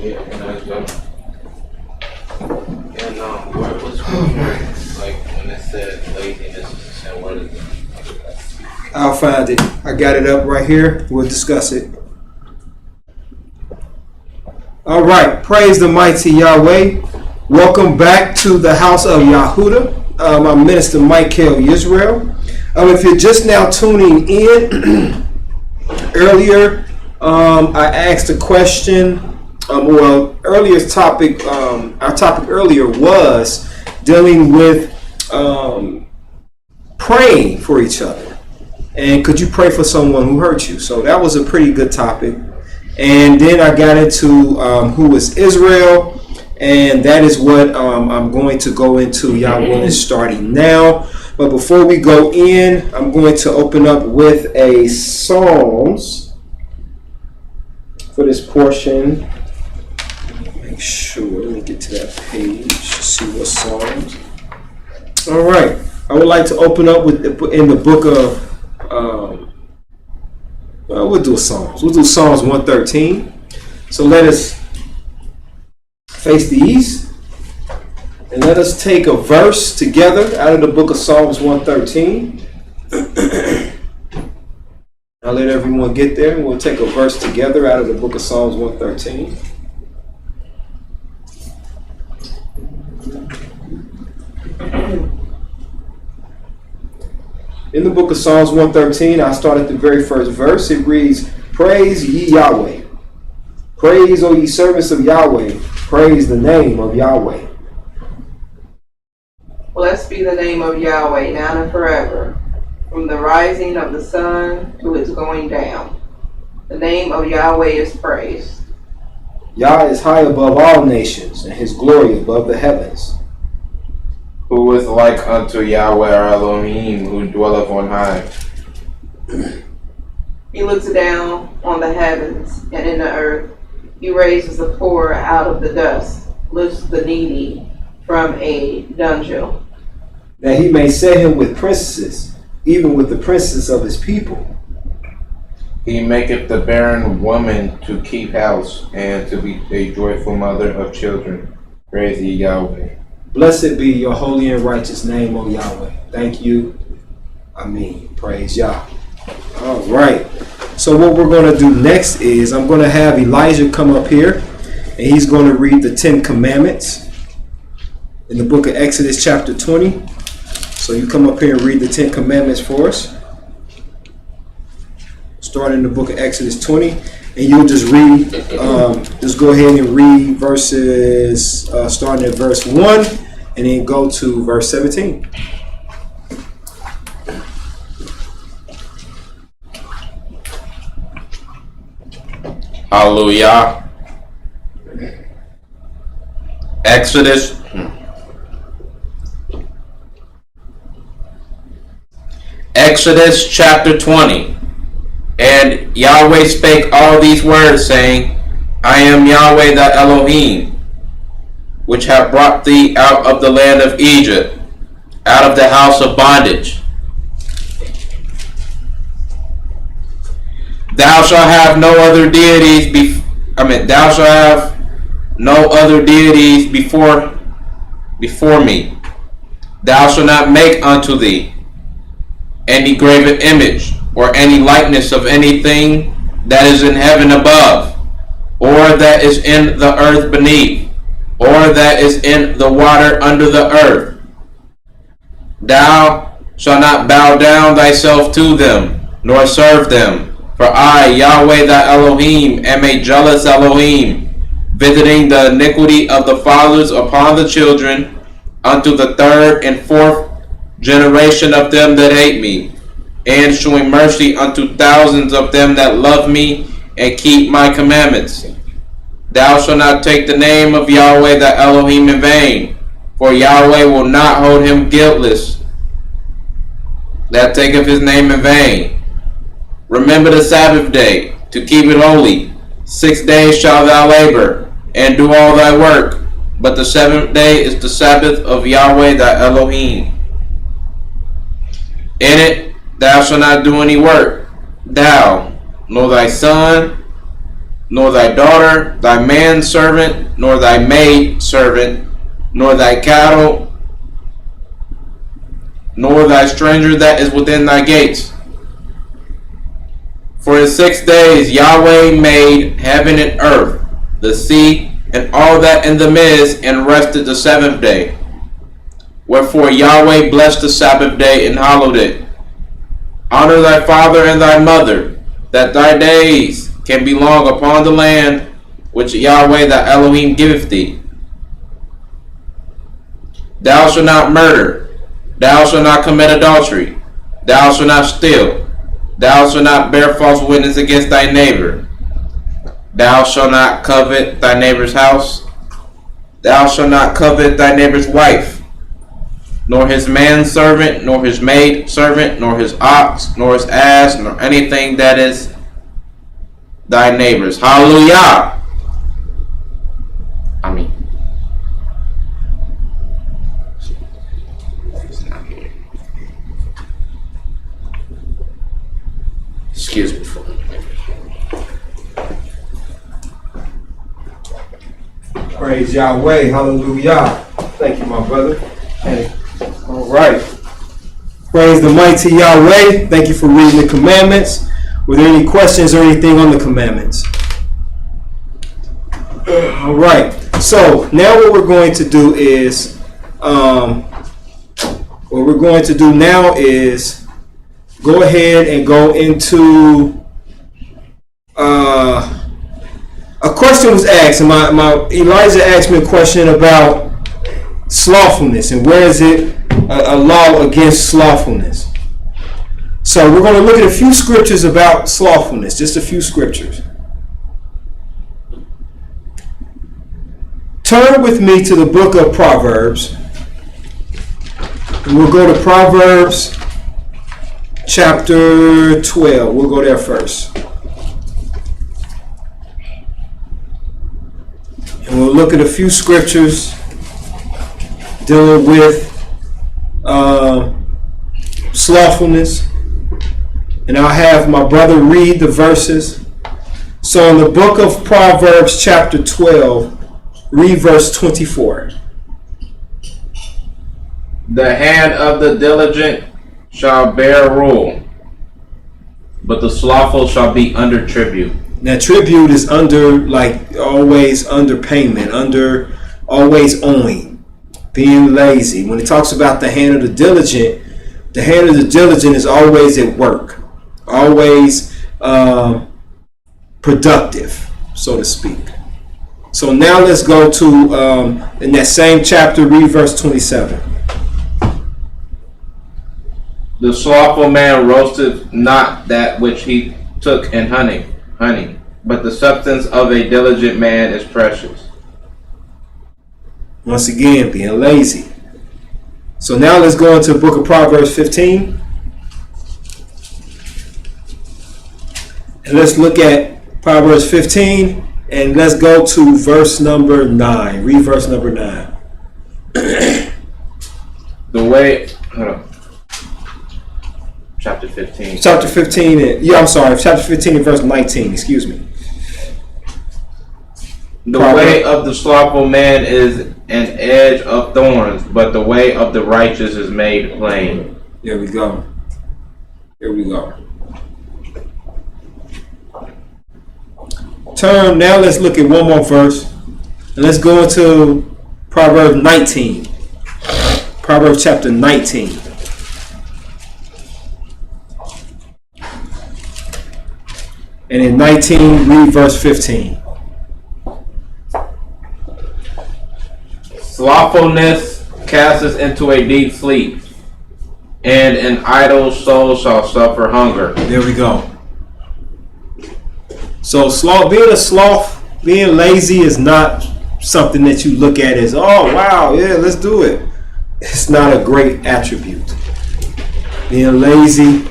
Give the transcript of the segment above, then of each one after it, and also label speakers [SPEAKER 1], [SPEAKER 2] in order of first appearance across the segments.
[SPEAKER 1] yeah, nice job. And where was like when it said laziness is a sin, what is it?
[SPEAKER 2] I'll find it. I got it up right here. We'll discuss it. All right. Praise the mighty Yahweh. Welcome back to the house of Yahudah. I'm Minister Michael YisraEL. If you're just now tuning in, earlier I asked a question. Earlier topic, our topic earlier was dealing with praying for each other. And could you pray for someone who hurt you? So that was a pretty good topic. And then I got into who is Israel. And that is what I'm going to go into. Y'all willing, starting now. But before we go in, I'm going to open up with a Psalms for this portion. Make sure, let me get to that page, see what Psalms. All right. I would like to open up with in the book of we'll do Psalms. We'll do Psalms 113. So let us face the east and let us take a verse together out of the book of Psalms 113. I'll let everyone get there and we'll take a verse together out of the book of Psalms 113. In the book of Psalms 113, I'll start at the very first verse. It reads, "Praise ye Yahweh. Praise, O ye servants of Yahweh. Praise the name of Yahweh."
[SPEAKER 3] Blessed be the name of Yahweh, now and forever, from the rising of the sun to its going down. The name of Yahweh is praised.
[SPEAKER 2] Yah is high above all nations, and his glory above the heavens.
[SPEAKER 1] Who is like unto Yahweh our Elohim, who dwelleth on high?
[SPEAKER 3] He looks down on the heavens and in the earth. He raises the poor out of the dust, lifts the needy from a dunghill,
[SPEAKER 2] That he may set him with princes, even with the princes of his people.
[SPEAKER 1] He maketh the barren woman to keep house, and to be a joyful mother of children. Praise ye Yahweh.
[SPEAKER 2] Blessed be your holy and righteous name, O Yahweh. Thank you. Amen. Praise Yah. All right. So what we're going to do next is I'm going to have Elijah come up here, and he's going to read the 10 Commandments in the book of Exodus chapter 20. So you come up here and read the 10 Commandments for us. Start in the book of Exodus 20. And you'll just read, just go ahead and read verses, starting at verse 1, and then go to verse 17.
[SPEAKER 4] Hallelujah. Exodus chapter 20. And Yahweh spake all these words, saying, I am Yahweh thy Elohim, which have brought thee out of the land of Egypt, out of the house of bondage. Thou shalt have no other deities thou shalt have no other deities before me. Thou shalt not make unto thee any graven image, or any likeness of anything that is in heaven above, or that is in the earth beneath, or that is in the water under the earth. Thou shalt not bow down thyself to them, nor serve them. For I, Yahweh thy Elohim, am a jealous Elohim, visiting the iniquity of the fathers upon the children, unto the third and fourth generation of them that hate me, and showing mercy unto thousands of them that love me and keep my commandments. Thou shalt not take the name of Yahweh thy Elohim in vain, for Yahweh will not hold him guiltless that taketh his name in vain. Remember the Sabbath day, to keep it holy. 6 days shalt thou labor, and do all thy work, but the seventh day is the Sabbath of Yahweh thy Elohim. In it thou shalt not do any work, thou, nor thy son, nor thy daughter, thy manservant, nor thy maid servant, nor thy cattle, nor thy stranger that is within thy gates. For in 6 days Yahweh made heaven and earth, the sea, and all that in them is, and rested the 7th day. Wherefore Yahweh blessed the Sabbath day and hallowed it. Honor thy father and thy mother, that thy days can be long upon the land which Yahweh thy Elohim giveth thee. Thou shalt not murder. Thou shalt not commit adultery. Thou shalt not steal. Thou shalt not bear false witness against thy neighbor. Thou shalt not covet thy neighbor's house. Thou shalt not covet thy neighbor's wife, nor his manservant, nor his maid servant, nor his ox, nor his ass, nor anything that is thy neighbor's. Hallelujah. Amen. Excuse me for a minute.
[SPEAKER 2] Praise Yahweh. Hallelujah. Thank you, my brother. Hey. All right. Praise the mighty Yahweh. Thank you for reading the commandments. Were there any questions or anything on the commandments? All right. So now what we're going to do is, go ahead and go into a question was asked, and my Elijah asked me a question about slothfulness and where is it a law against slothfulness. So we're going to look at a few scriptures about slothfulness, just a few scriptures. Turn with me to the book of Proverbs. And we'll go to Proverbs chapter 12. We'll go there first. And we'll look at a few scriptures dealing with slothfulness. And I'll have my brother read the verses. So in the book of Proverbs chapter 12, read verse 24.
[SPEAKER 1] The hand of the diligent shall bear rule, but the slothful shall be under tribute.
[SPEAKER 2] Now tribute is under, like, always under payment, under always owing, being lazy. When it talks about the hand of the diligent is always at work, always productive, so to speak. So now let's go to, in that same chapter, read verse 27.
[SPEAKER 1] The slothful man roasteth not that which he took in honey, but the substance of a diligent man is precious.
[SPEAKER 2] Once again, being lazy. So now let's go into the book of Proverbs 15. And let's look at Proverbs 15. And let's go to verse number 9. Read verse number 9.
[SPEAKER 1] Chapter 15.
[SPEAKER 2] Chapter 15. Chapter 15 and verse 19. Excuse me.
[SPEAKER 1] The way of the slothful man is an edge of thorns, but the way of the righteous is made plain.
[SPEAKER 2] Here we go. Now let's look at one more verse. And let's go into Proverbs 19. Proverbs chapter 19. And in 19, read verse 15.
[SPEAKER 1] Slothfulness casteth into a deep sleep, and an idle soul shall suffer hunger.
[SPEAKER 2] There we go. So being lazy is not something that you look at as, oh wow, yeah, let's do it. It's not a great attribute. Being lazy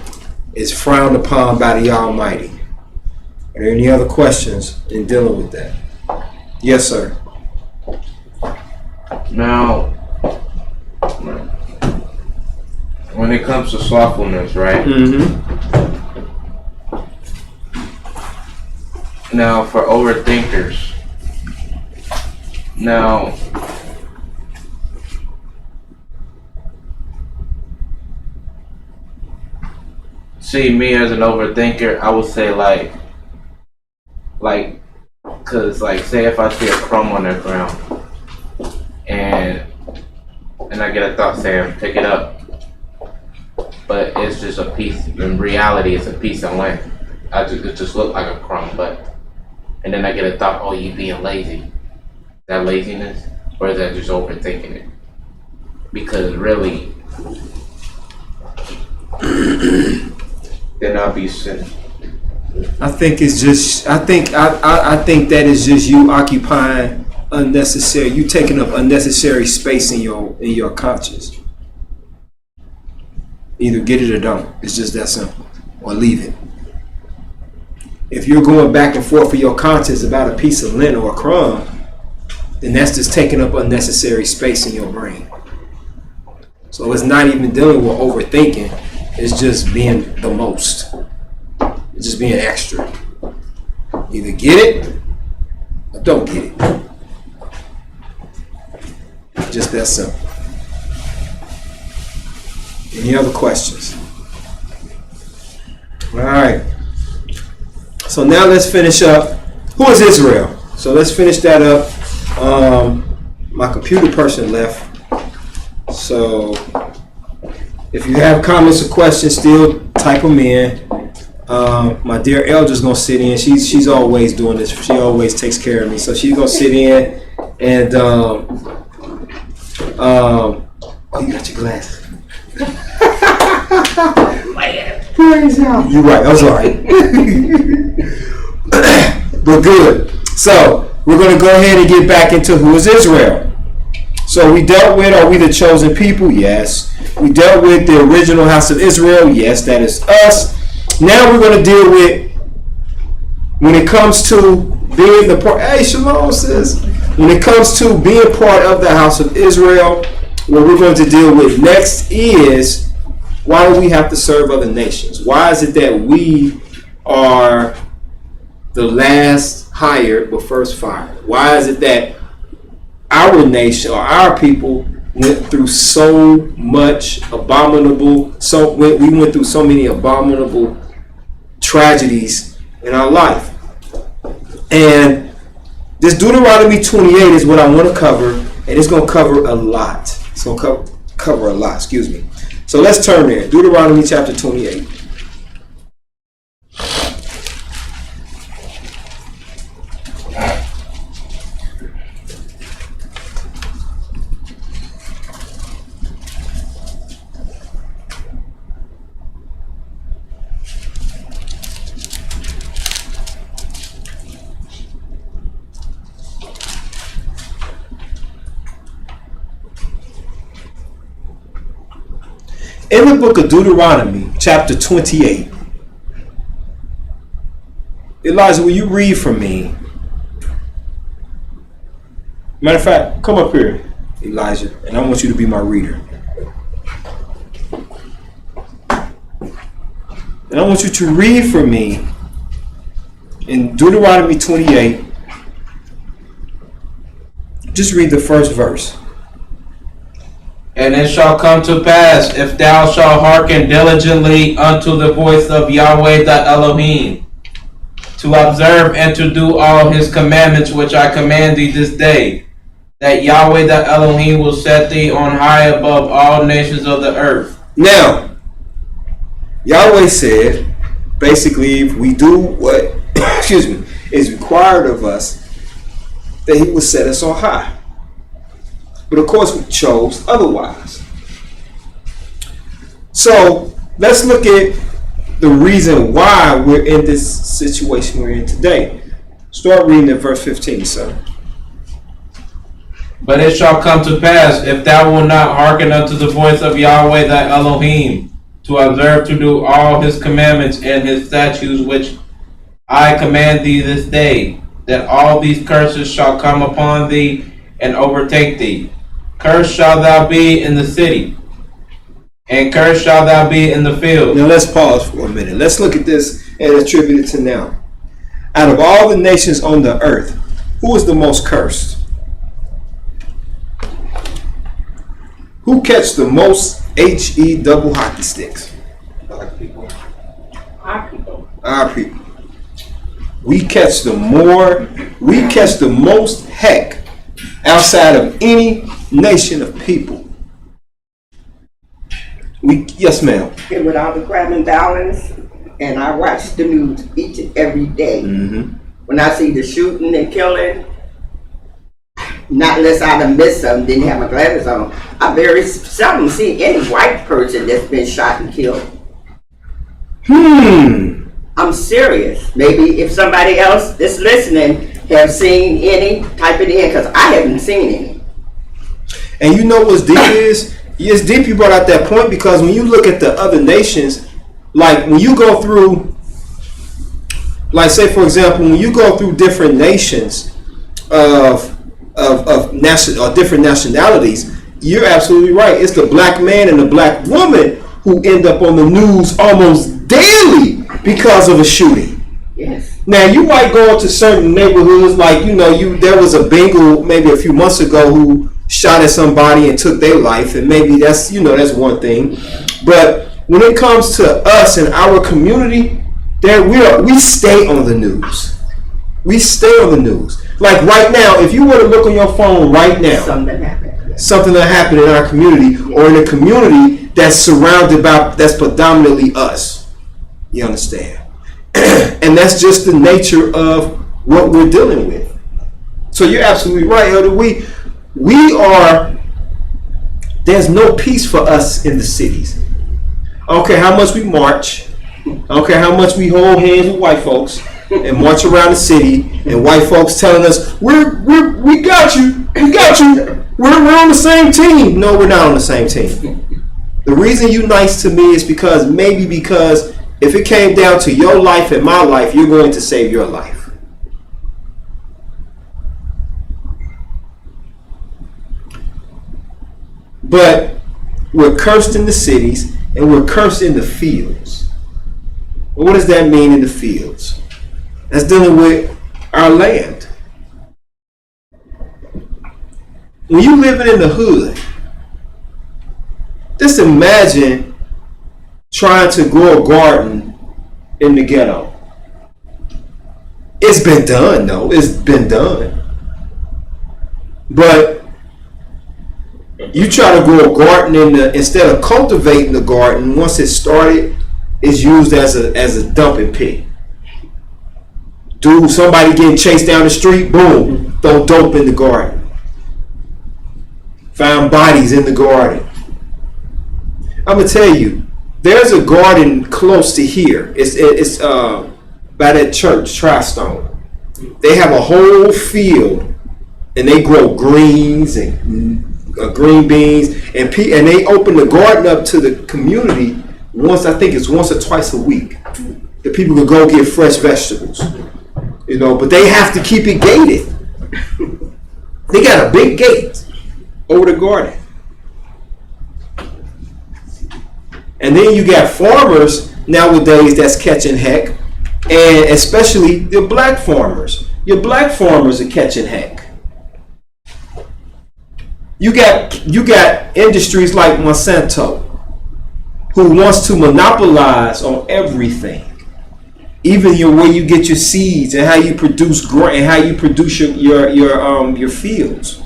[SPEAKER 2] is frowned upon by the Almighty. Are there any other questions in dealing with that? Yes, sir.
[SPEAKER 1] Now, when it comes to slothfulness, right?
[SPEAKER 2] Mm-hmm.
[SPEAKER 1] Now, for overthinkers. Now, see, me as an overthinker, I would say cause like, say if I see a crumb on the ground, and I get a thought saying, pick it up, but it's just a piece. In reality, it's a piece of land. It just looked like a crumb, and then I get a thought, oh, you being lazy. Is that laziness, or is that just overthinking it? Because really, then I'll be sinning.
[SPEAKER 2] I think it's just. I think that is just you occupying unnecessary. You taking up unnecessary space in your conscience. Either get it or don't. It's just that simple. Or leave it. If you're going back and forth for your conscience about a piece of lint or a crumb, then that's just taking up unnecessary space in your brain. So it's not even dealing with overthinking. It's just being the most. It's just being extra. Either get it or don't get it. Just that simple. Any other questions? All right. So now let's finish up. Who is Israel? So let's finish that up. My computer person left. So if you have comments or questions, still type them in. My dear Elder's gonna sit in. She's always doing this. She always takes care of me. So she's gonna sit in and oh, you got your glasses. You're right. I was alright. But good. So we're gonna go ahead and get back into who is Israel. So we dealt with, are we the chosen people? Yes. We dealt with the original house of Israel. Yes, that is us. Now we're going to deal with, when it comes to being the part. Hey, Shalom says, when it comes to being part of the house of Israel, what we're going to deal with next is, why do we have to serve other nations? Why is it that we are the last hired but first fired? Why is it that our nation or our people went through so much abominable, we went through so many abominable tragedies in our life? And this Deuteronomy 28 is what I want to cover, and it's going to cover a lot. It's going to cover a lot, excuse me. So let's turn there. Deuteronomy chapter 28. In the book of Deuteronomy, chapter 28, Elijah, will you read for me? Matter of fact, come up here, Elijah, and I want you to be my reader. And I want you to read for me in Deuteronomy 28. Just read the first verse.
[SPEAKER 4] And it shall come to pass, if thou shalt hearken diligently unto the voice of Yahweh thy Elohim, to observe and to do all his commandments which I command thee this day, that Yahweh thy Elohim will set thee on high above all nations of the earth.
[SPEAKER 2] Now, Yahweh said, basically, if we do what is required of us, that he will set us on high. But of course we chose otherwise. So let's look at the reason why we're in this situation we're in today. Start reading at verse 15, son.
[SPEAKER 4] But it shall come to pass, if thou wilt not hearken unto the voice of Yahweh thy Elohim, to observe to do all his commandments and his statutes which I command thee this day, that all these curses shall come upon thee and overtake thee. Cursed shalt thou be in the city, and cursed shalt thou be in the field.
[SPEAKER 2] Now let's pause for a minute. Let's look at this and attribute it to now. Out of all the nations on the earth, who is the most cursed? Who catch the most HE double hockey sticks?
[SPEAKER 5] Our people.
[SPEAKER 2] Our people. We catch the most heck outside of any nation of people. Yes, ma'am.
[SPEAKER 5] And with all the crime and violence, and I watch the news each and every day.
[SPEAKER 2] Mm-hmm.
[SPEAKER 5] When I see the shooting and killing, not unless I done missed something, didn't have my glasses on, I very seldom see any white person that's been shot and killed. I'm serious. Maybe if somebody else that's listening have seen any, type it in, because I haven't seen any.
[SPEAKER 2] And you know what's deep is? It's deep you brought out that point, because when you look at the other nations, like when you go through, like say for example, when you go through different nations of different nationalities, you're absolutely right. It's the black man and the black woman who end up on the news almost daily because of a shooting.
[SPEAKER 5] Yes.
[SPEAKER 2] Now you might go into certain neighborhoods, like there was a Bengal maybe a few months ago who shot at somebody and took their life, and maybe that's one thing. But when it comes to us and our community, we stay on the news. We stay on the news. Like right now, if you were to look on your phone right now,
[SPEAKER 5] Something happened.
[SPEAKER 2] Something that happened in our community or in a community that's surrounded by, that's predominantly us. You understand? And that's just the nature of what we're dealing with. So you're absolutely right, Elder. There's no peace for us in the cities. I don't care how much we march. I don't care how much we hold hands with white folks and march around the city, and white folks telling us, we got you, we're on the same team. No, we're not on the same team. The reason you nice to me is because if it came down to your life and my life, you're going to save your life. But we're cursed in the cities and we're cursed in the fields. Well, what does that mean in the fields? That's dealing with our land. When you living in the hood, just imagine trying to grow a garden in the ghetto. It's been done, though. It's been done. But you try to grow a garden instead of cultivating the garden, once it's started, it's used as a dumping pit. Dude, somebody getting chased down the street, boom, throw dope in the garden. Found bodies in the garden. I'm gonna tell you, there's a garden close to here. It's by that church, Tri-Stone. They have a whole field, and they grow greens and green beans, and they open the garden up to the community once or twice a week. The people can go get fresh vegetables, but they have to keep it gated. They got a big gate over the garden. And then you got farmers nowadays that's catching heck, and especially the black farmers. Your black farmers are catching heck. You got industries like Monsanto, who wants to monopolize on everything, even where you get your seeds and how you produce your fields.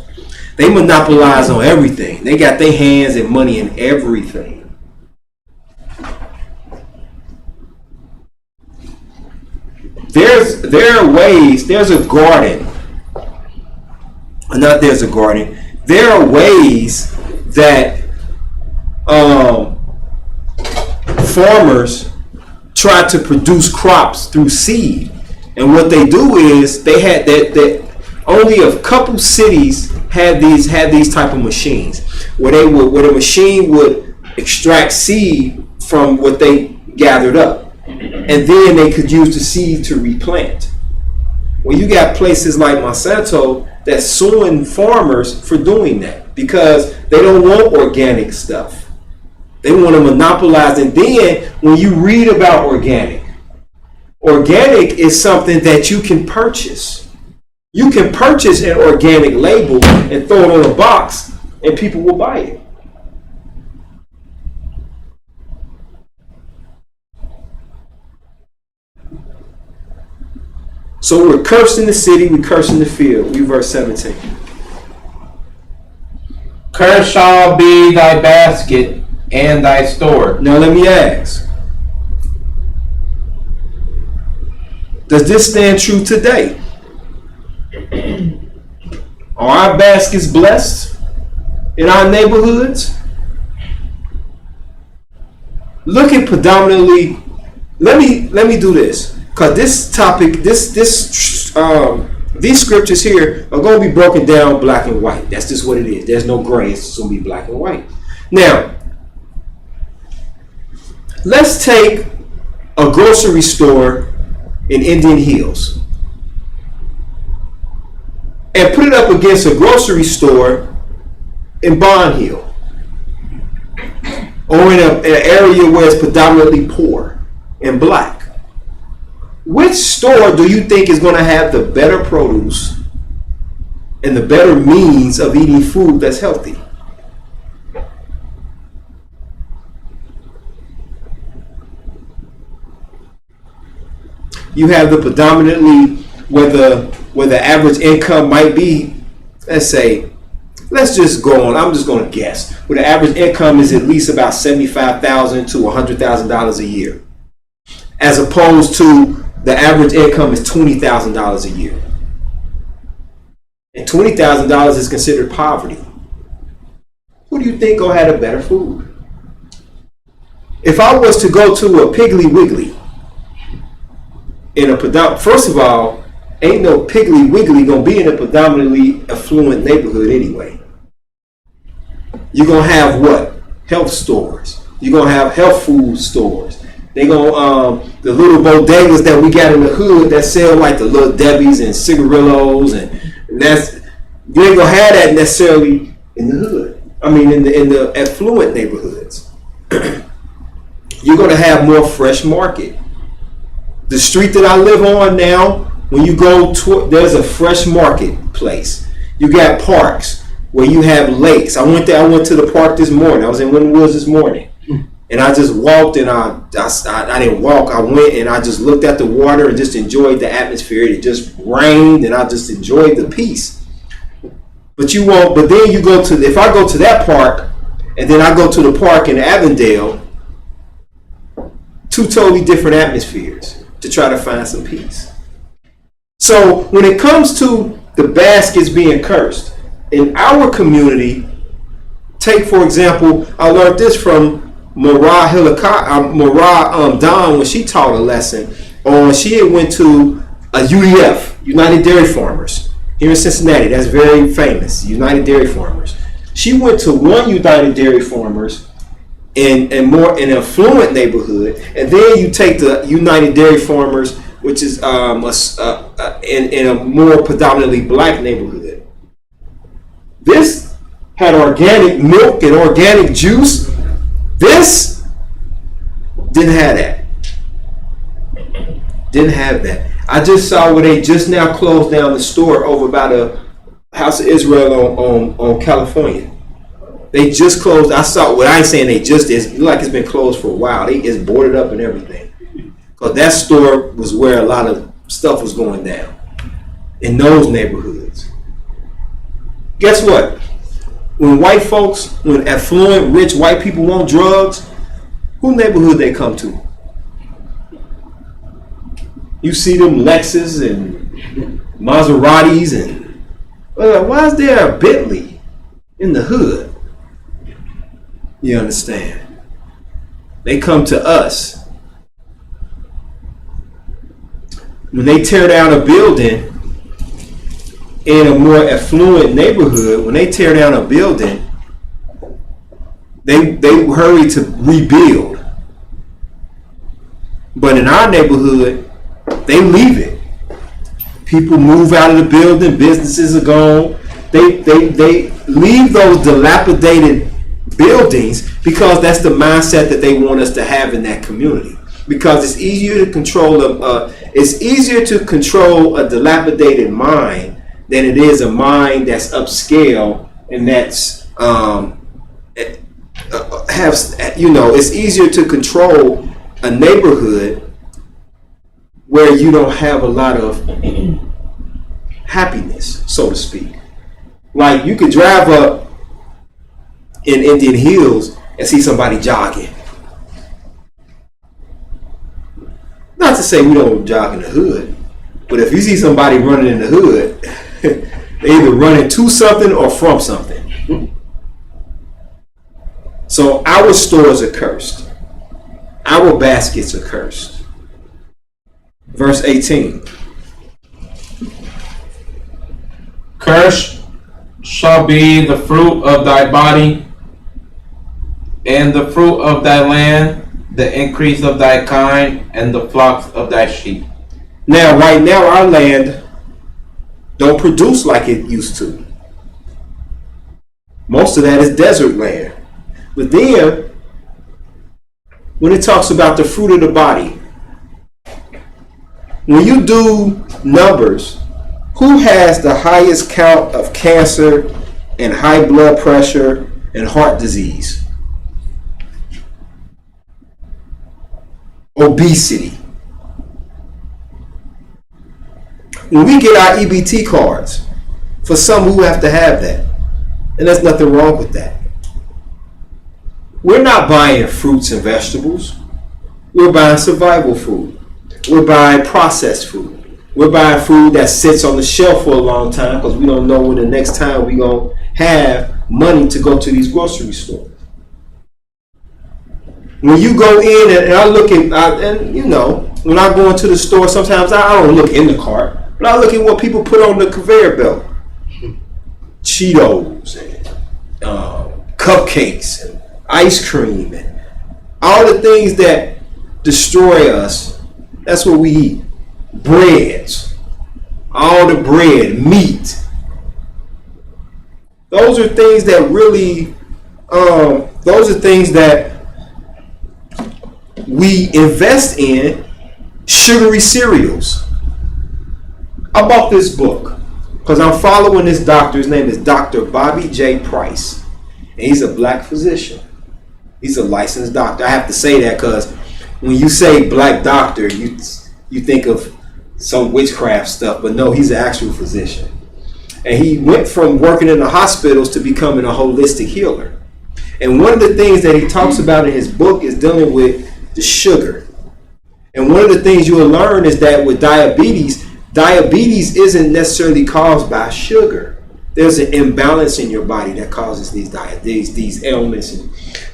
[SPEAKER 2] They monopolize on everything. They got their hands and money in everything. There are ways. There are ways that farmers try to produce crops through seed, and what they do is they had that only a couple cities had these type of machines where the machine would extract seed from what they gathered up, and then they could use the seed to replant. Well, you got places like Monsanto that's suing farmers for doing that because they don't want organic stuff. They want to monopolize. And then when you read about organic, Organic is something that you can purchase. You can purchase an organic label and throw it on a box, and people will buy it. So we're cursed in the city, we're cursed in the field. Read verse 17.
[SPEAKER 4] Cursed shall be thy basket and thy store.
[SPEAKER 2] Now let me ask, does this stand true today? Are our baskets blessed in our neighborhoods? Look at predominantly. Let me do this, because this topic, these scriptures here are going to be broken down black and white. That's just what it is. There's no gray. It's just going to be black and white. Now, let's take a grocery store in Indian Hills and put it up against a grocery store in Bond Hill, or in an area where it's predominantly poor and black. Which store do you think is going to have the better produce and the better means of eating food that's healthy? You have the predominantly where the average income might be, let's just go on. I'm just going to guess. Where the average income is at least about $75,000 to $100,000 a year, as opposed to the average income is $20,000 a year, and $20,000 is considered poverty. Who do you think will have a better food? If I was to go to a Piggly Wiggly in a first of all, ain't no Piggly Wiggly gonna be in a predominantly affluent neighborhood anyway. You're gonna have what? Health stores. You're gonna have health food stores. They gonna the little bodegas that we got in the hood that sell like the Little Debbie's and cigarillos, and that's, you ain't gonna have that necessarily in the hood. I mean, in the affluent neighborhoods. You're gonna have more fresh market. The street that I live on now, when you go to, there's a fresh market place. You got parks where you have lakes. I went to the park this morning. I was in Winter Woods this morning, and I just walked, and I didn't walk. I went and I just looked at the water and just enjoyed the atmosphere. It just rained, and I just enjoyed the peace. But you won't. But then you go to, if I go to that park, and then I go to the park in Avondale, two totally different atmospheres to try to find some peace. So when it comes to the baskets being cursed in our community, take for example, I learned this from Mara Dawn when she taught a lesson on, she had went to a UDF, United Dairy Farmers, here in Cincinnati. That's very famous, United Dairy Farmers. She went to one United Dairy Farmers in an affluent neighborhood, and then you take the United Dairy Farmers, which is in a more predominantly black neighborhood. This had organic milk and organic juice. This didn't have that. Didn't have that. I just saw where they just now closed down the store over by the House of Israel on California. They just closed. I saw, well, I ain't saying they just, it's like it's been closed for a while. It's boarded up and everything. Because that store was where a lot of stuff was going down in those neighborhoods. Guess what? When affluent, rich white people want drugs, who neighborhood they come to? You see them Lexus and Maseratis, and why is there a Bentley in the hood? You understand? They come to us. When they tear down a building in a more affluent neighborhood, when they tear down a building, they hurry to rebuild. But in our neighborhood, they leave it. People move out of the building, businesses are gone. They leave those dilapidated buildings because that's the mindset that they want us to have in that community. because it's easier to control a dilapidated mind than it is a mind that's upscale and that's it's easier to control a neighborhood where you don't have a lot of happiness, so to speak. Like, you could drive up in Indian Hills and see somebody jogging. Not to say we don't jog in the hood, but if you see somebody running in the hood, they either running to something or from something. So our stores are cursed. Our baskets are cursed. Verse 18.
[SPEAKER 4] Cursed shall be the fruit of thy body, and the fruit of thy land, the increase of thy kind, and the flocks of thy sheep.
[SPEAKER 2] Now, right now, our land don't produce like it used to. Most of that is desert land. But then, when it talks about the fruit of the body, when you do numbers, who has the highest count of cancer and high blood pressure and heart disease? Obesity. When we get our EBT cards, for some who have to have that, and there's nothing wrong with that. We're not buying fruits and vegetables. We're buying survival food. We're buying processed food. We're buying food that sits on the shelf for a long time because we don't know when the next time we're going to have money to go to these grocery stores. When you go in and I look at, when I go into the store, sometimes I don't look in the cart, but I look at what people put on the conveyor belt. Cheetos and cupcakes and ice cream and all the things that destroy us. That's what we eat. Breads, all the bread, meat. Those are things that really, those are things that we invest in. Sugary cereals. I bought this book because I'm following this doctor. His name is Dr. Bobby J. Price, and he's a black physician. He's a licensed doctor. I have to say that because when you say black doctor, you think of some witchcraft stuff, but no, he's an actual physician. And he went from working in the hospitals to becoming a holistic healer. And one of the things that he talks about in his book is dealing with the sugar. And one of the things you will learn is that with diabetes isn't necessarily caused by sugar. There's an imbalance in your body that causes these ailments.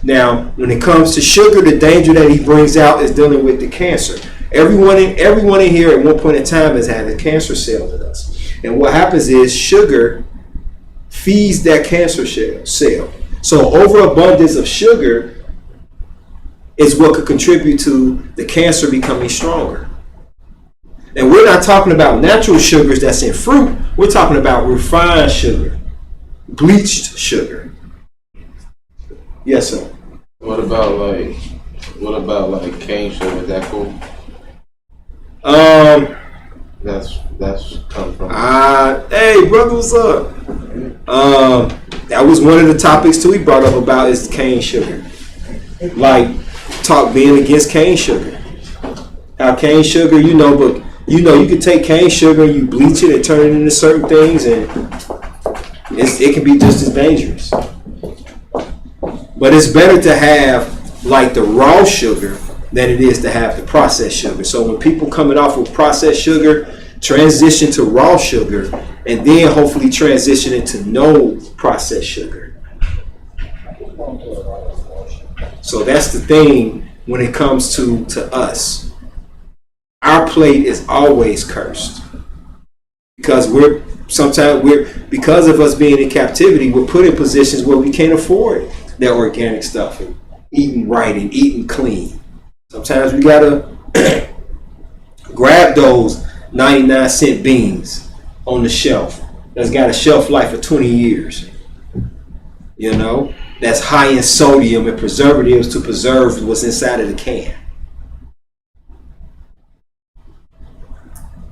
[SPEAKER 2] Now, when it comes to sugar, the danger that he brings out is dealing with the cancer. Everyone in here at one point in time has had a cancer cell in us. And what happens is sugar feeds that cancer cell. So overabundance of sugar is what could contribute to the cancer becoming stronger. And we're not talking about natural sugars that's in fruit. We're talking about refined sugar, bleached sugar. Yes, sir.
[SPEAKER 4] What about like cane sugar? Is that cool? That's come from.
[SPEAKER 2] Hey, brother, what's up? That was one of the topics too he brought up about is cane sugar. Like being against cane sugar. How cane sugar, but you can take cane sugar and you bleach it and turn it into certain things, and it can be just as dangerous. But it's better to have like the raw sugar than it is to have the processed sugar. So when people coming off of processed sugar, transition to raw sugar, and then hopefully transition into no processed sugar. So that's the thing when it comes to us. Our plate is always cursed. Because because of us being in captivity, we're put in positions where we can't afford that organic stuff and eating right and eating clean. Sometimes we gotta grab those 99-cent beans on the shelf that's got a shelf life of 20 years. That's high in sodium and preservatives to preserve what's inside of the can.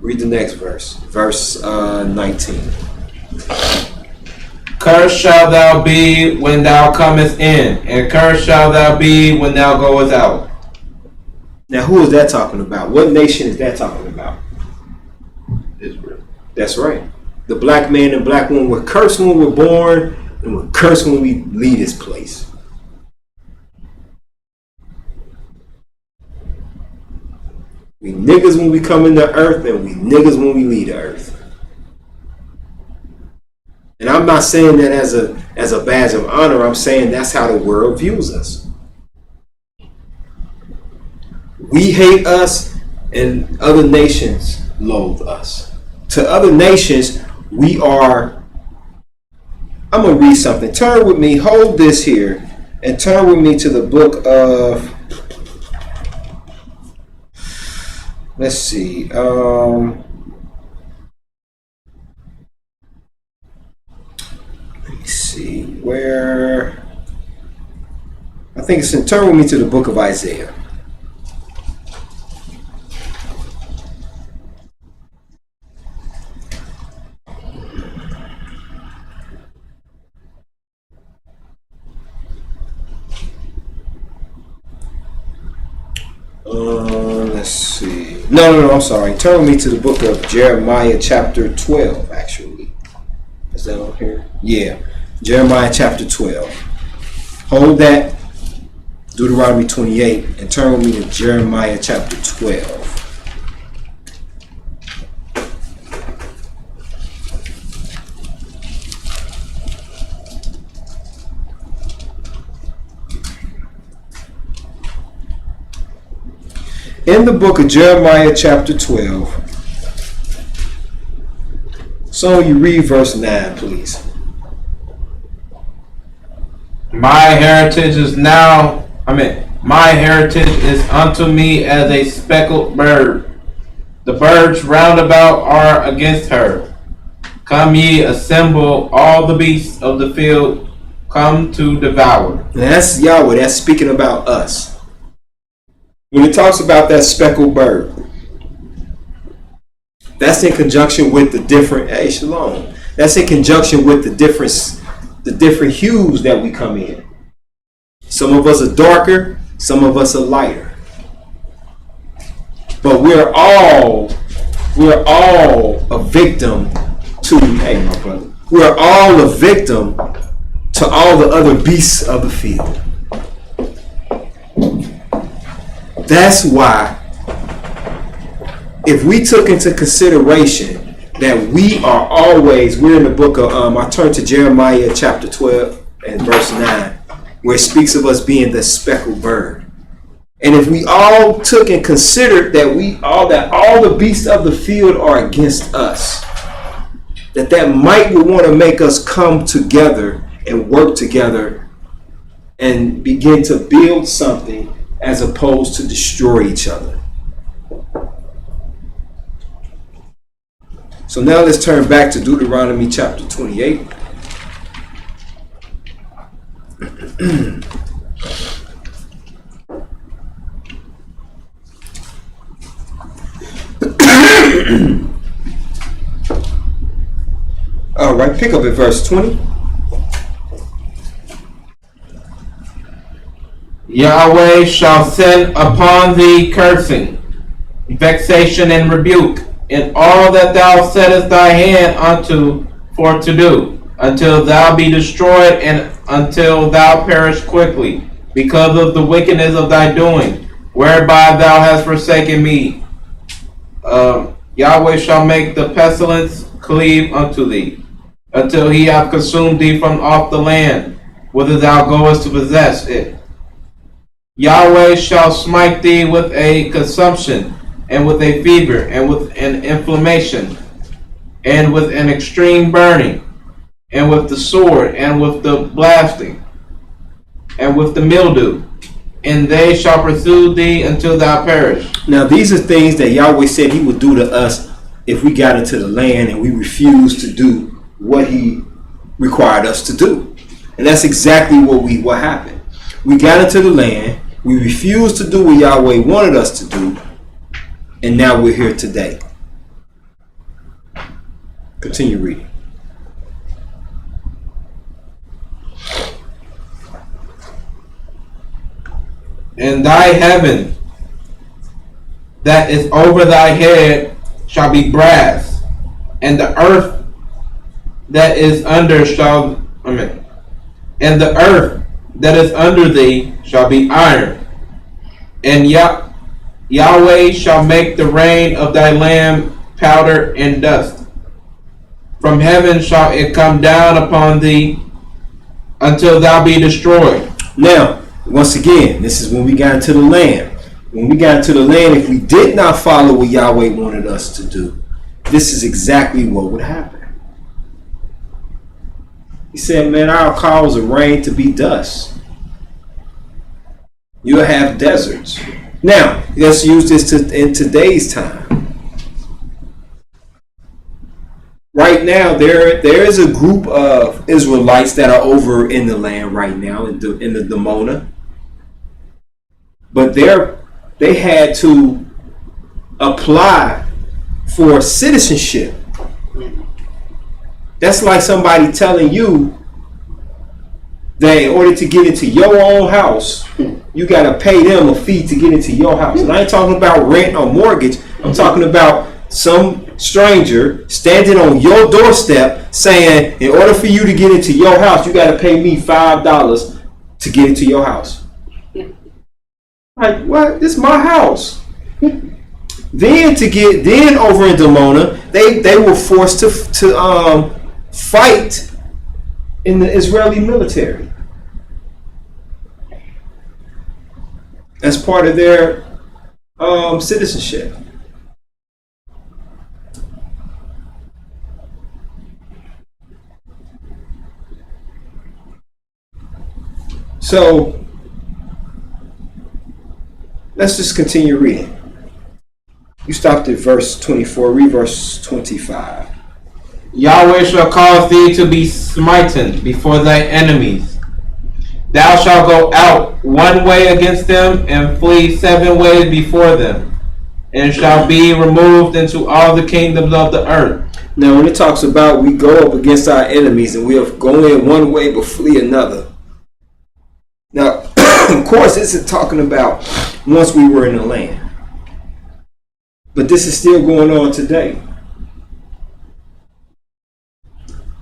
[SPEAKER 2] Read the next verse. Verse 19.
[SPEAKER 4] Cursed shalt thou be when thou comest in, and cursed shalt thou be when thou goest out.
[SPEAKER 2] Now, who is that talking about? What nation is that talking about?
[SPEAKER 1] Israel.
[SPEAKER 2] That's right. The black man and black woman were cursed when we were born, and we're cursed when we leave this place. We niggas when we come into earth, and we niggas when we leave the earth. And I'm not saying that as a badge of honor. I'm saying that's how the world views us. We hate us, and other nations loathe us. To other nations, we are. I'm going to read something. Turn with me. Hold this here. And turn with me to the book of. Let's see. Let me see. Where. I think it's in. Turn with me to the book of Isaiah. Let's see. No, I'm sorry. Turn with me to the book of Jeremiah chapter 12, actually. Is that on here? Yeah. Jeremiah chapter 12. Hold that. Deuteronomy 28. And turn with me to Jeremiah chapter 12. In the book of Jeremiah chapter 12, so you read verse 9, please.
[SPEAKER 4] My heritage is unto me as a speckled bird. The birds round about are against her. Come ye, assemble all the beasts of the field, come to devour.
[SPEAKER 2] And that's Yahweh, that's speaking about us. When it talks about that speckled bird, that's in conjunction with the different, hey, shalom. That's in conjunction with the different hues that we come in. Some of us are darker, some of us are lighter. But we're all a victim to, hey my brother, we're all a victim to all the other beasts of the field. That's why, if we took into consideration that we're in the book of, I turn to Jeremiah chapter 12 and verse 9, where it speaks of us being the speckled bird. And if we all took and considered that all the beasts of the field are against us, that might would want to make us come together and work together and begin to build something as opposed to destroy each other. So now let's turn back to Deuteronomy chapter 28. All right, pick up at verse 20.
[SPEAKER 4] Yahweh shall send upon thee cursing, vexation, and rebuke in all that thou settest thy hand unto for to do, until thou be destroyed and until thou perish quickly, because of the wickedness of thy doing, whereby thou hast forsaken me. Yahweh shall make the pestilence cleave unto thee, until he have consumed thee from off the land, whither thou goest to possess it. Yahweh shall smite thee with a consumption, and with a fever, and with an inflammation, and with an extreme burning, and with the sword, and with the blasting, and with the mildew, and they shall pursue thee until thou perish.
[SPEAKER 2] Now these are things that Yahweh said he would do to us if we got into the land and we refused to do what he required us to do. And that's exactly what happened. We got into the land, we refused to do what Yahweh wanted us to do, and now we're here today. Continue reading.
[SPEAKER 4] And thy heaven that is over thy head shall be brass, and the earth that is under and the earth that is under thee shall be iron. And Yahweh shall make the rain of thy land powder and dust. From heaven shall it come down upon thee until thou be destroyed.
[SPEAKER 2] Now, once again, this is when we got into the land. When we got into the land, if we did not follow what Yahweh wanted us to do, this is exactly what would happen. He said, man, I'll cause the rain to be dust. You'll have deserts. Now, let's use this in today's time. Right now, there is a group of Israelites that are over in the land right now, in the Demona. But they had to apply for citizenship. That's like somebody telling you that in order to get into your own house, you got to pay them a fee to get into your house. And I ain't talking about rent or mortgage. I'm talking about some stranger standing on your doorstep saying, in order for you to get into your house, you got to pay me $5 to get into your house. Like, what? This is my house. Then over in Demona, they were forced to fight in the Israeli military. As part of their citizenship. So let's just continue reading. You stopped at verse 24, read verse 25.
[SPEAKER 4] Yahweh shall cause thee to be smitten before thy enemies. Thou shalt go out one way against them, and flee 7 ways before them, and shall be removed into all the kingdoms of the earth.
[SPEAKER 2] Now, when it talks about we go up against our enemies, and we'll go in one way but flee another. Now, of course, this is talking about once we were in the land. But this is still going on today.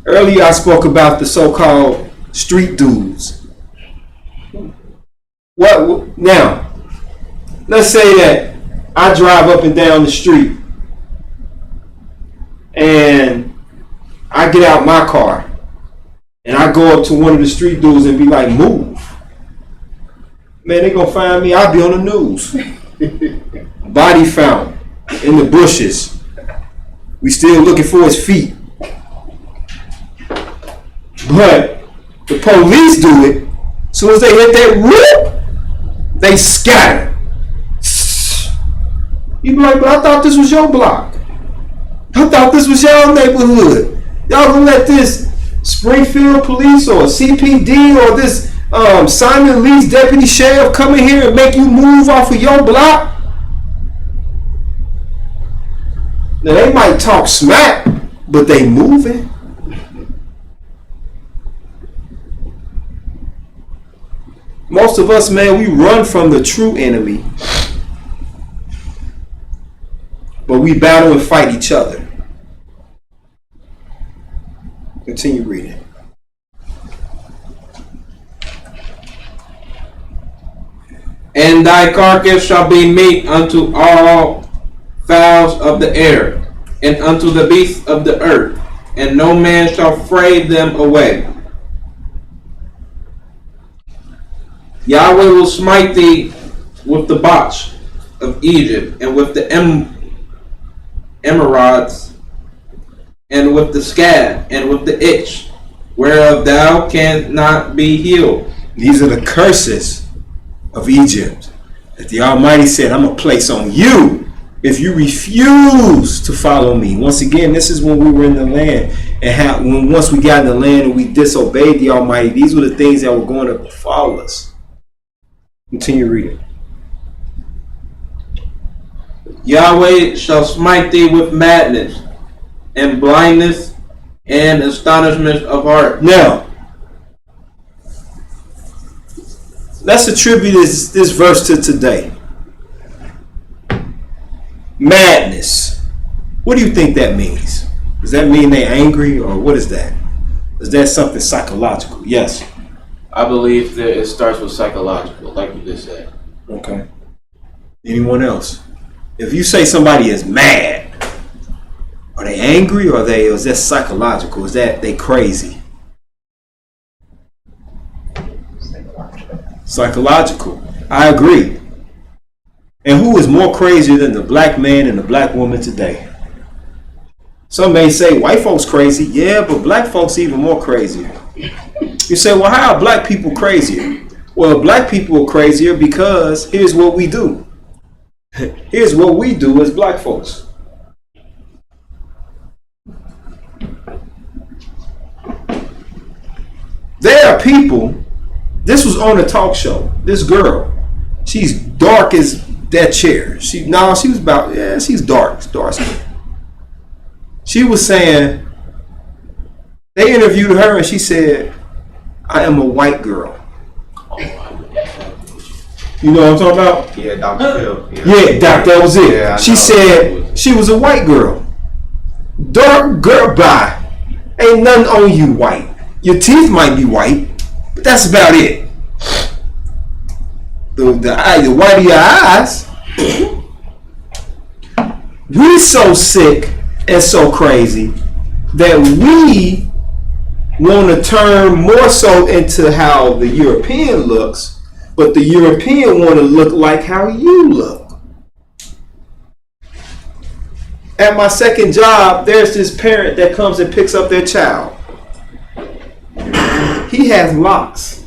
[SPEAKER 2] Earlier, I spoke about the so-called street dudes. What now? Let's say that I drive up and down the street and I get out my car and I go up to one of the street dudes and be like, move. Man, they gonna find me. I'll be on the news. Body found in the bushes. We still looking for his feet. But the police do it. As soon as they hit that whoop, they scatter. You be like, but I thought this was your block. I thought this was your neighborhood. Y'all gonna let this Springfield police or CPD or this Simon Lee's deputy sheriff come in here and make you move off of your block? Now they might talk smack, but they moving. Most of us, man, we run from the true enemy, but we battle and fight each other. Continue reading.
[SPEAKER 4] And thy carcass shall be meat unto all fowls of the air, and unto the beasts of the earth, and no man shall fray them away. Yahweh will smite thee with the botch of Egypt, and with the emerods, and with the scab, and with the itch, whereof thou canst not be healed.
[SPEAKER 2] These are the curses of Egypt that the Almighty said, I'm going to place on you if you refuse to follow me. Once again, this is when we were in the land, and once we got in the land and we disobeyed the Almighty, these were the things that were going to befall us. Continue reading.
[SPEAKER 4] Yahweh shall smite thee with madness, and blindness, and astonishment of heart.
[SPEAKER 2] Now, let's attribute this verse to today. Madness. What do you think that means? Does that mean they're angry, or what is that? Is that something psychological? Yes.
[SPEAKER 1] I believe that it starts with psychological, like you just said.
[SPEAKER 2] Okay. Anyone else? If you say somebody is mad, are they angry, or is that psychological? Is that they crazy? Psychological. I agree. And who is more crazy than the black man and the black woman today? Some may say white folks crazy. Yeah, but black folks even more crazier. You say, well, how are black people crazier? Well, black people are crazier because here's what we do. Here's what we do as black folks. There are people, this was on a talk show. This girl, she's dark as that chair. She's dark skin. She was saying, they interviewed her and she said, I am a white girl. You know what I'm talking about?
[SPEAKER 1] Yeah, Dr. Phil.
[SPEAKER 2] Yeah, Doc, that was it.
[SPEAKER 1] Yeah,
[SPEAKER 2] she said she was a white girl. Dark girl, bye. Ain't nothing on you white. Your teeth might be white, but that's about it. The white of your eyes. We so sick and so crazy that we want to turn more so into how the European looks, but the European want to look like how you look. At my second job, there's this parent that comes and picks up their child. He has locks.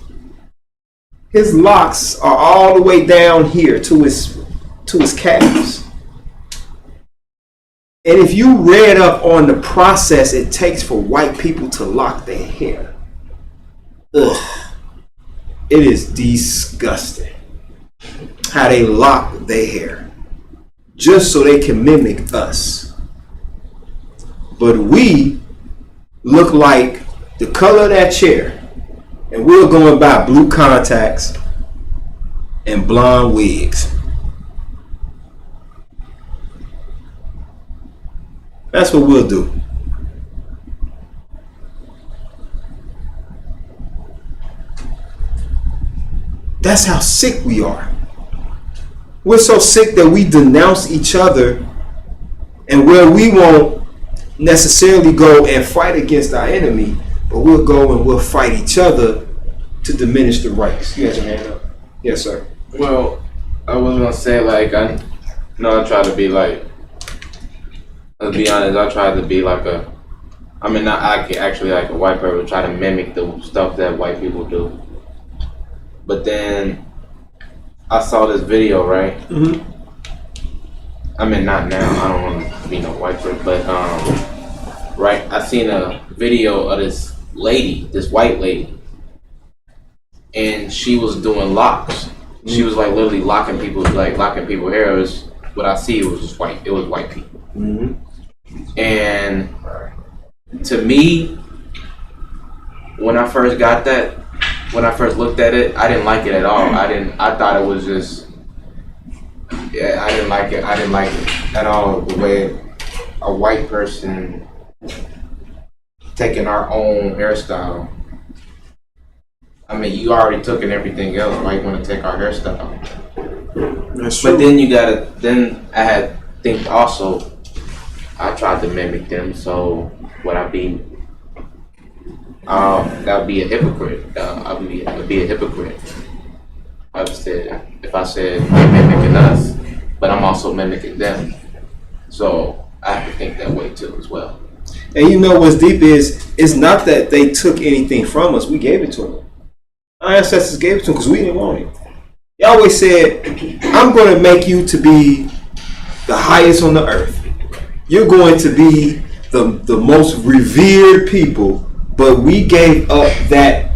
[SPEAKER 2] His locks are all the way down here to his calves. And if you read up on the process it takes for white people to lock their hair, it is disgusting how they lock their hair just so they can mimic us. But we look like the color of that chair, and we're going to buy blue contacts and blonde wigs. That's what we'll do. That's how sick we are. We're so sick that we denounce each other, and where we won't necessarily go and fight against our enemy, but we'll go and we'll fight each other to diminish the rights. You had your hand up. Yes, sir.
[SPEAKER 1] Well, I was gonna say, like, I try to be like, let's be honest, I tried to be like actually like a white person, try to mimic the stuff that white people do. But then I saw this video, right?
[SPEAKER 2] Mm-hmm.
[SPEAKER 1] I mean, not now, I don't want to be no white person, but right, I seen a video of this white lady, and she was doing locks. She was like literally locking people's hair. It was, what I see, it was just white. It was white people.
[SPEAKER 2] Mm-hmm.
[SPEAKER 1] And to me, when I first looked at it, I didn't like it at all. I thought it was just, yeah, I didn't like it at all, the way a white person taking our own hairstyle. I mean, you already took in everything else. Why you want to take our hairstyle?
[SPEAKER 2] That's true.
[SPEAKER 1] But then I had think also, I tried to mimic them, so would I be, that would be a hypocrite. I'd be a hypocrite. If I said they're mimicking us, but I'm also mimicking them. So I have to think that way too as well.
[SPEAKER 2] And you know what's deep is, it's not that they took anything from us, we gave it to them. Our ancestors gave it to them because we didn't want it. Yahweh said, I'm going to make you to be the highest on the earth. You're going to be the most revered people, but we gave that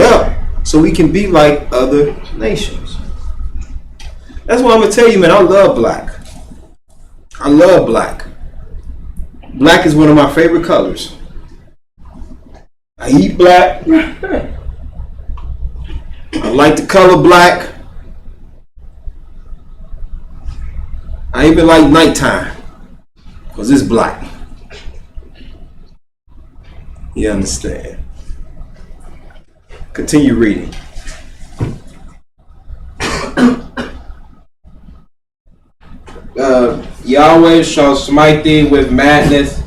[SPEAKER 2] up so we can be like other nations. That's why I'm going to tell you, man, I love black. Black is one of my favorite colors. I eat black. I like the color black. I even like nighttime because it's black. You understand? Continue reading.
[SPEAKER 4] Yahweh shall smite thee with madness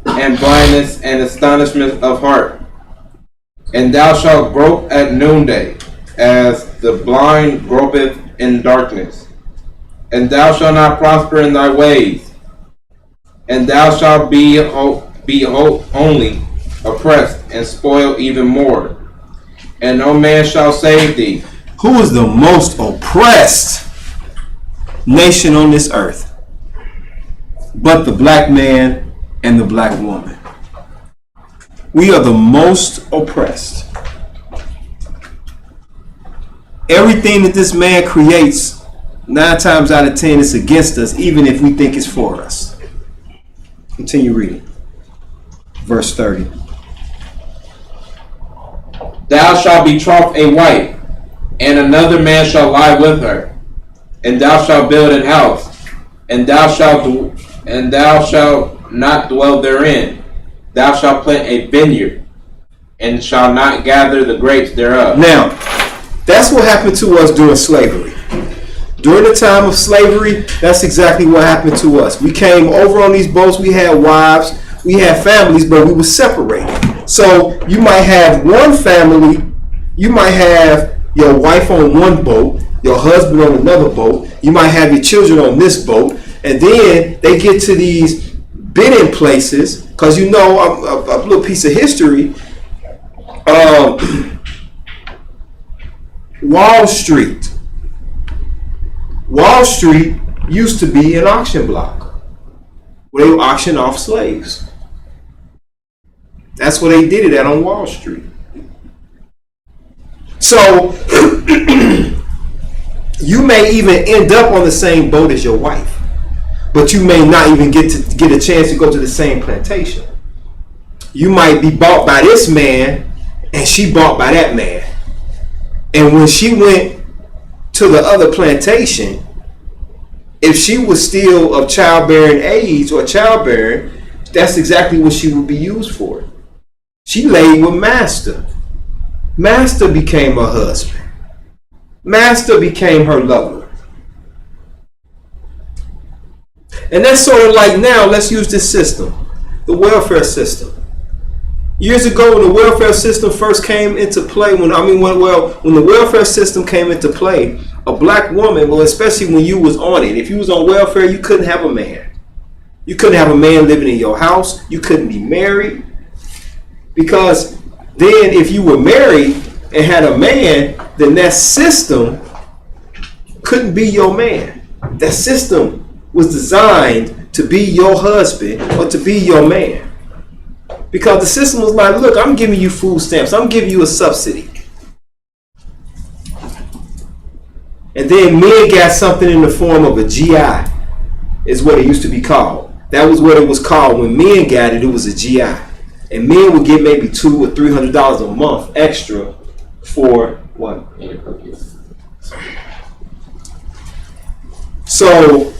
[SPEAKER 4] and blindness and astonishment of heart. And thou shalt grope at noonday, as the blind gropeth in darkness. And thou shalt not prosper in thy ways. And thou shalt be only oppressed and spoiled even more. And no man shall save thee.
[SPEAKER 2] Who is the most oppressed nation on this earth but the black man and the black woman? We are the most oppressed. Everything that this man creates, 9 times out of 10, is against us, even if we think it's for us. Continue reading. Verse 30.
[SPEAKER 4] Thou shalt betroth a wife, and another man shall lie with her. And thou shalt build an house, and thou shalt not dwell therein. Thou shalt plant a vineyard, and shalt not gather the grapes thereof.
[SPEAKER 2] Now, that's what happened to us during slavery. During the time of slavery, that's exactly what happened to us. We came over on these boats. We had wives, we had families, but we were separated. So you might have one family, you might have your wife on one boat, your husband on another boat, you might have your children on this boat, and then they get to these bidding places, because you know, a little piece of history, Wall Street used to be an auction block where they would auction off slaves. That's where they did it at on Wall Street. So you may even end up on the same boat as your wife, but you may not even get a chance to go to the same plantation. You might be bought by this man and she bought by that man. And when she went to the other plantation, if she was still of childbearing age or childbearing, that's exactly what she would be used for. She laid with master. Master became her husband. Master became her lover. And that's sort of like now, let's use this system, the welfare system. Years ago, when the welfare system first came into play, when the welfare system came into play, a black woman, well, especially when you was on it, if you was on welfare, you couldn't have a man. You couldn't have a man living in your house. You couldn't be married. Because then if you were married and had a man, then that system couldn't be your man. That system was designed to be your husband or to be your man. Because the system was like, look, I'm giving you food stamps. I'm giving you a subsidy. And then men got something in the form of a GI, is what it used to be called. That was what it was called. When men got it, it was a GI. And men would get maybe $200 or $300 a month extra for what? So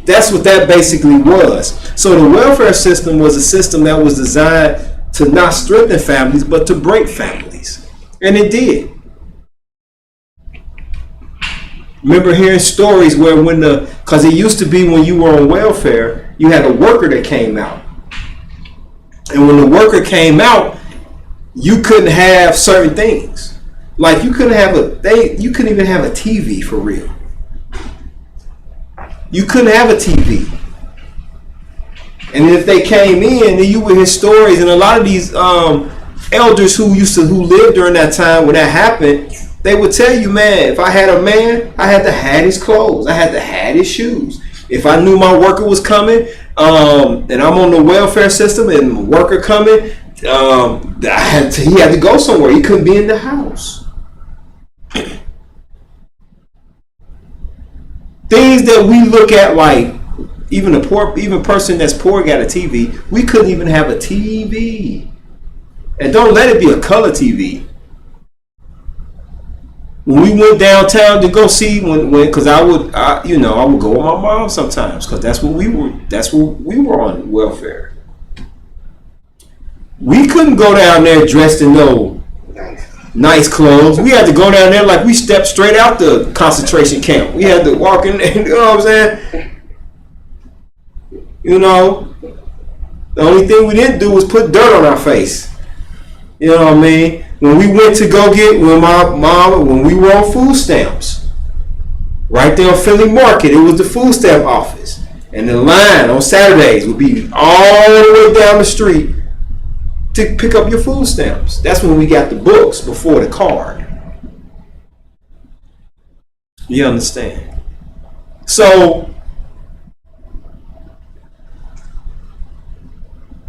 [SPEAKER 2] that's what that basically was. So the welfare system was a system that was designed to not strengthen families, but to break families. And it did. Remember hearing stories where because it used to be when you were on welfare, you had a worker that came out. And when the worker came out, you couldn't have certain things. Like you couldn't even have a TV for real. You couldn't have a TV. And if they came in, then you would hear stories, and a lot of these elders who lived during that time when that happened, they would tell you, man, if I had a man, I had to have his clothes, I had to have his shoes. If I knew my worker was coming, and I'm on the welfare system, and the worker coming, he had to go somewhere. He couldn't be in the house. Things that we look at like even a person that's poor got a TV. We couldn't even have a TV. And don't let it be a color TV. When we went downtown to go see, because I would go with my mom sometimes, because that's what we were on welfare. We couldn't go down there dressed in no nice clothes. We had to go down there like we stepped straight out the concentration camp. We had to walk in there, you know what I'm saying? You know, the only thing we didn't do was put dirt on our face. You know what I mean? When we went to go get, when we were on food stamps, right there on Philly Market, it was the food stamp office. And the line on Saturdays would be all the way down the street to pick up your food stamps. That's when we got the books before the card. You understand? So,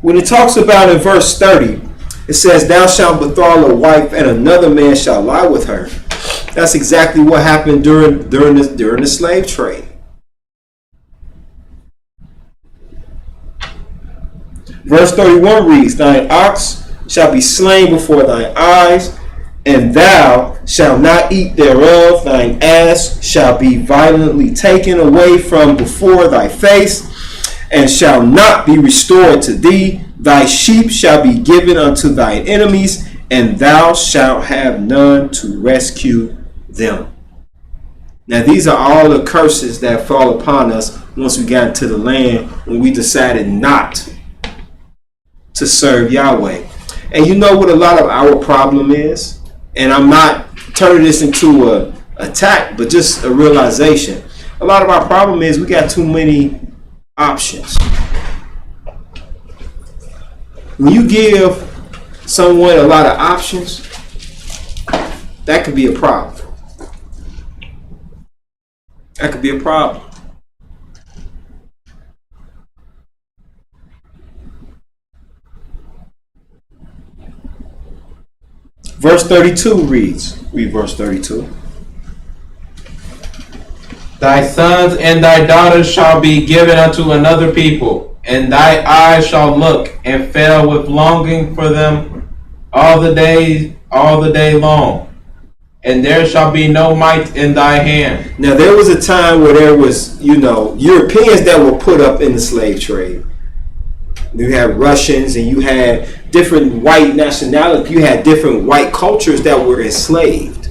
[SPEAKER 2] when it talks about in verse 30, it says, thou shalt betroth a wife, and another man shall lie with her. That's exactly what happened during the slave trade. Verse 31 reads, thine ox shall be slain before thine eyes, and thou shalt not eat thereof. Thine ass shall be violently taken away from before thy face, and shall not be restored to thee. Thy sheep shall be given unto thine enemies, and thou shalt have none to rescue them. Now these are all the curses that fall upon us once we got into the land, when we decided not to serve Yahweh. And you know what a lot of our problem is? And I'm not turning this into an attack, but just a realization. A lot of our problem is we got too many options. When you give someone a lot of options, that could be a problem. That could be a problem. Verse 32 reads, read verse 32.
[SPEAKER 4] Thy sons and thy daughters shall be given unto another people, and thy eyes shall look and fail with longing for them all the day long, and there shall be no might in thy hand.
[SPEAKER 2] Now there was a time where there was, Europeans that were put up in the slave trade. You had Russians, and you had different white nationalities. You had different white cultures that were enslaved.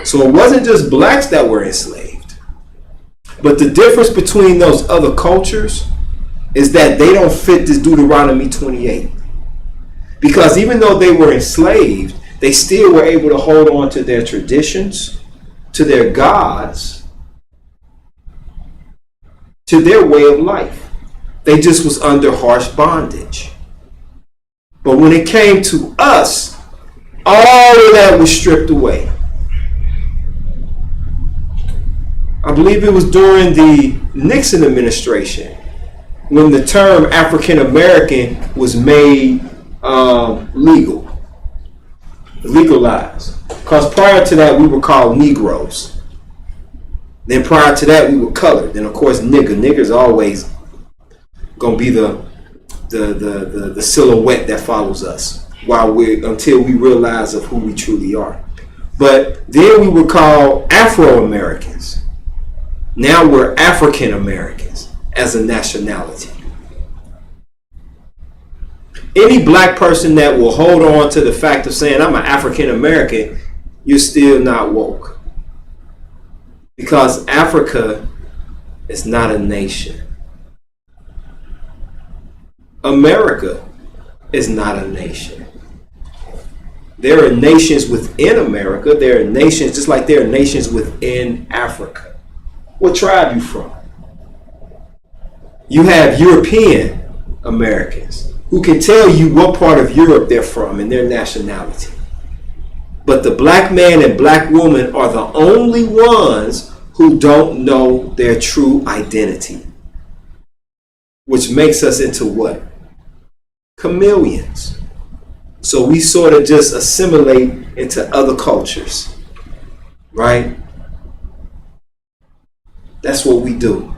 [SPEAKER 2] So it wasn't just blacks that were enslaved. But the difference between those other cultures is that they don't fit this Deuteronomy 28. Because even though they were enslaved, they still were able to hold on to their traditions, to their gods, to their way of life. They just was under harsh bondage. But when it came to us, all of that was stripped away. I believe it was during the Nixon administration when the term African American was made legalized. Because prior to that, we were called Negroes. Then prior to that, we were colored. Then of course, nigger's always gonna be the silhouette that follows us until we realize of who we truly are. But then we were called Afro Americans. Now we're African Americans as a nationality. Any black person that will hold on to the fact of saying I'm an African American, you're still not woke. Because Africa is not a nation. America is not a nation. There are nations within America. There are nations just like there are nations within Africa. What tribe you from? You have European Americans who can tell you what part of Europe they're from and their nationality. But the black man and black woman are the only ones who don't know their true identity. Which makes us into what? Chameleons. So we sort of just assimilate into other cultures. Right? That's what we do.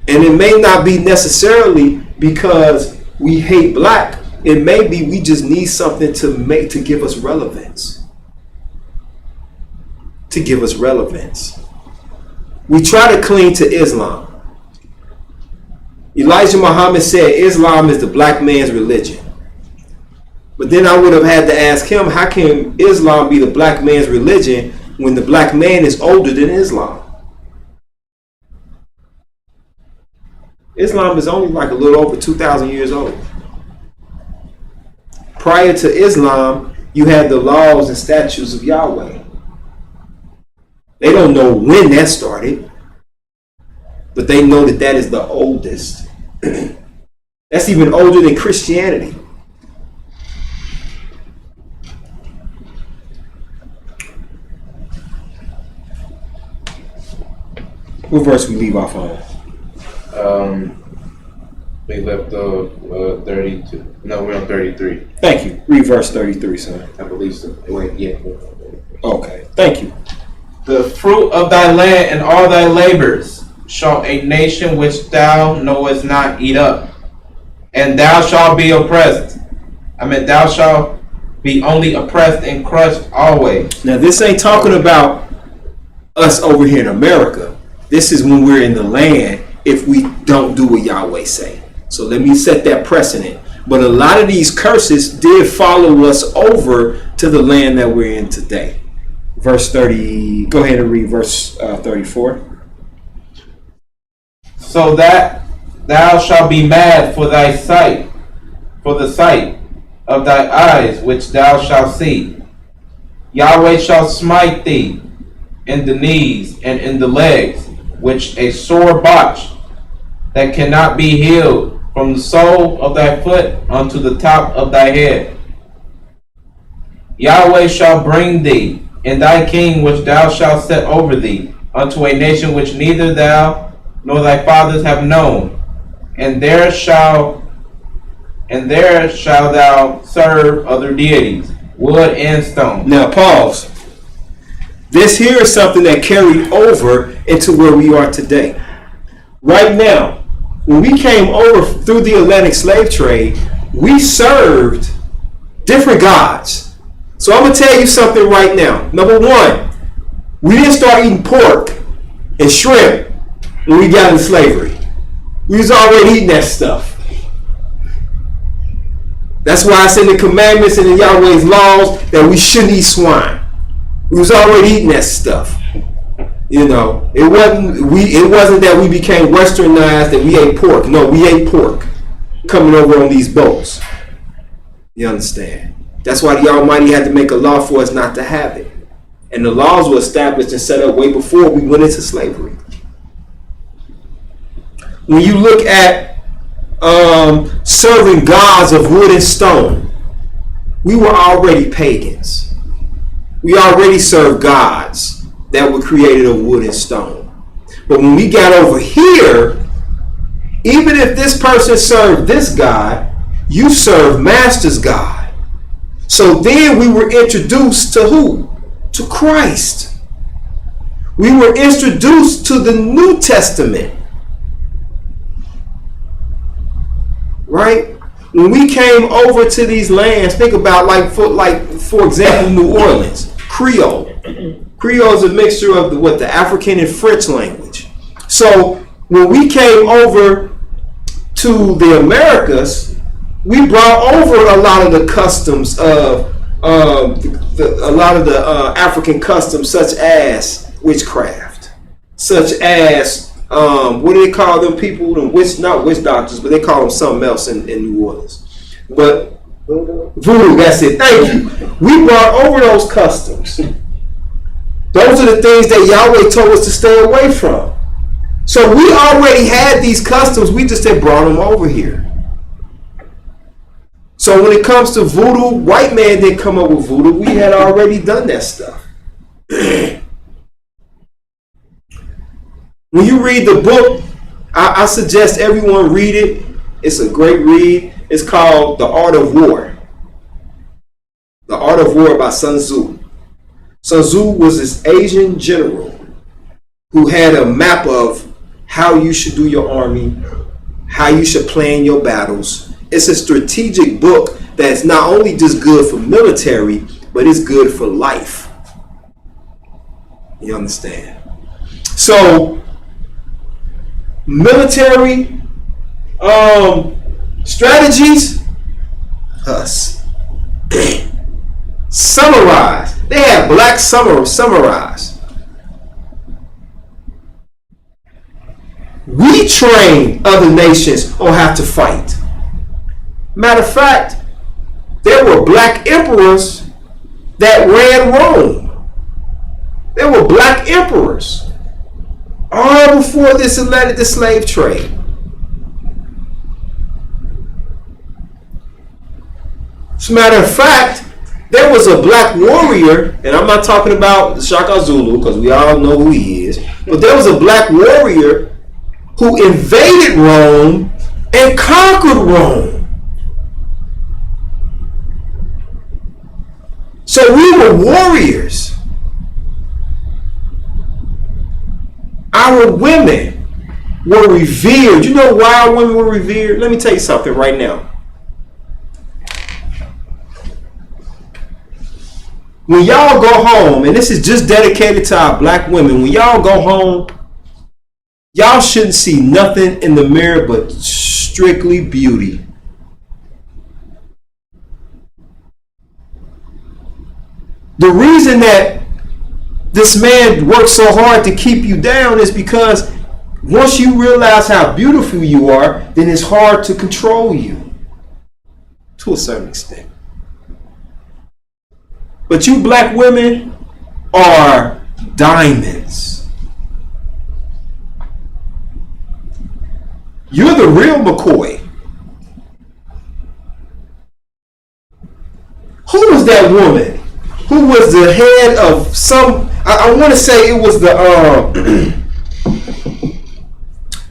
[SPEAKER 2] And it may not be necessarily because we hate black. It may be we just need something to give us relevance. To give us relevance. We try to cling to Islam. Elijah Muhammad said Islam is the black man's religion. But then I would have had to ask him, how can Islam be the black man's religion when the black man is older than Islam? Islam is only like a little over 2,000 years old. Prior to Islam, you had the laws and statutes of Yahweh. They don't know when that started, but they know that that is the oldest. That's even older than Christianity. What verse we leave off on?
[SPEAKER 1] We left off 32. No, we're on 33.
[SPEAKER 2] Thank you. Read verse 33, son.
[SPEAKER 1] I believe so. Wait, yeah.
[SPEAKER 2] Okay. Thank you.
[SPEAKER 4] The fruit of thy land and all thy labors shall a nation which thou knowest not eat up, and thou shalt be oppressed. Thou shalt be only oppressed and crushed always.
[SPEAKER 2] Now, this ain't talking about us over here in America. This is when we're in the land if we don't do what Yahweh say. So let me set that precedent. But a lot of these curses did follow us over to the land that we're in today. Verse 30, go ahead and read verse 34.
[SPEAKER 4] So that thou shalt be mad for thy sight, for the sight of thy eyes which thou shalt see. Yahweh shall smite thee in the knees and in the legs, which a sore botch that cannot be healed from the sole of thy foot unto the top of thy head. Yahweh shall bring thee and thy king which thou shalt set over thee unto a nation which neither thou nor thy fathers have known, and there shall thou serve other deities, wood and stone.
[SPEAKER 2] Now pause. This here is something that carried over into where we are today. Right now, when we came over through the Atlantic slave trade, we served different gods. So I'm going to tell you something right now. Number one, we didn't start eating pork and shrimp when we got into slavery. We was already eating that stuff. That's why it's in the commandments and in Yahweh's laws that we shouldn't eat swine. We was already eating that stuff. You know, it wasn't that we became westernized that we ate pork. No, we ate pork coming over on these boats. You understand? That's why the Almighty had to make a law for us not to have it. And the laws were established and set up way before we went into slavery. When you look at serving gods of wood and stone, we were already pagans. We already served gods that were created of wood and stone. But when we got over here, even if this person served this God, you serve Master's God. So then we were introduced to who? To Christ. We were introduced to the New Testament. Right? When we came over to these lands, think about for example, New Orleans, Creole. Creole is a mixture of the African and French language. So when we came over to the Americas, we brought over a lot of the customs of a lot of the African customs, such as witchcraft, such as what do they call them people? Not witch doctors, but they call them something else in New Orleans. But voodoo, that's it. Thank you. We brought over those customs. Those are the things that Yahweh told us to stay away from. So we already had these customs. We just had brought them over here. So when it comes to voodoo, white man didn't come up with voodoo. We had already done that stuff. When you read the book, I suggest everyone read it. It's a great read. It's called The Art of War. The Art of War by Sun Tzu. Sun Tzu was this Asian general who had a map of how you should do your army, how you should plan your battles. It's a strategic book that's not only just good for military, but it's good for life. You understand? So, military strategies, us. Summarize. They have black summarize. We train other nations on how to fight. Matter of fact, there were black emperors that ran Rome. There were black emperors all before this led the slave trade. As a matter of fact, there was a black warrior, and I'm not talking about Shaka Zulu because we all know who he is, but there was a black warrior who invaded Rome and conquered Rome. So we were warriors. Our women were revered. You know why our women were revered? Let me tell you something right now. When y'all go home, and this is just dedicated to our black women, when y'all go home, y'all shouldn't see nothing in the mirror but strictly beauty. The reason that this man works so hard to keep you down is because once you realize how beautiful you are, then it's hard to control you to a certain extent. But you black women are diamonds. You're the real McCoy. Who was that woman who was the head of some, I want to say it was the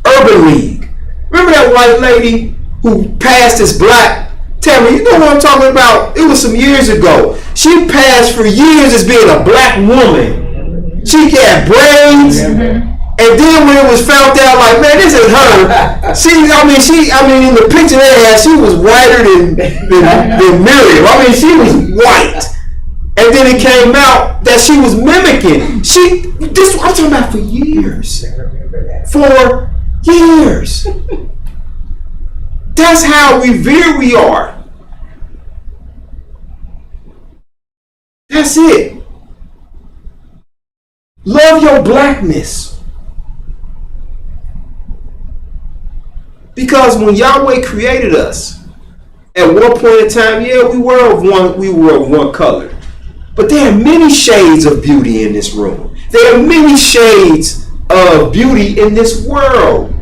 [SPEAKER 2] Urban League. Remember that white lady who passed as black? Tell me, you know what I'm talking about? It was some years ago. She passed for years as being a black woman. She had braids. And then when it was found out, like, man, this is her. I mean, in the picture they had, she was whiter than Miriam. I mean, she was white. And then it came out that she was mimicking. This I'm talking about for years. For years. That's how revered we are. That's it. Love your blackness. Because when Yahweh created us, at one point in time, yeah, we were of one color. But there are many shades of beauty in this room. There are many shades of beauty in this world.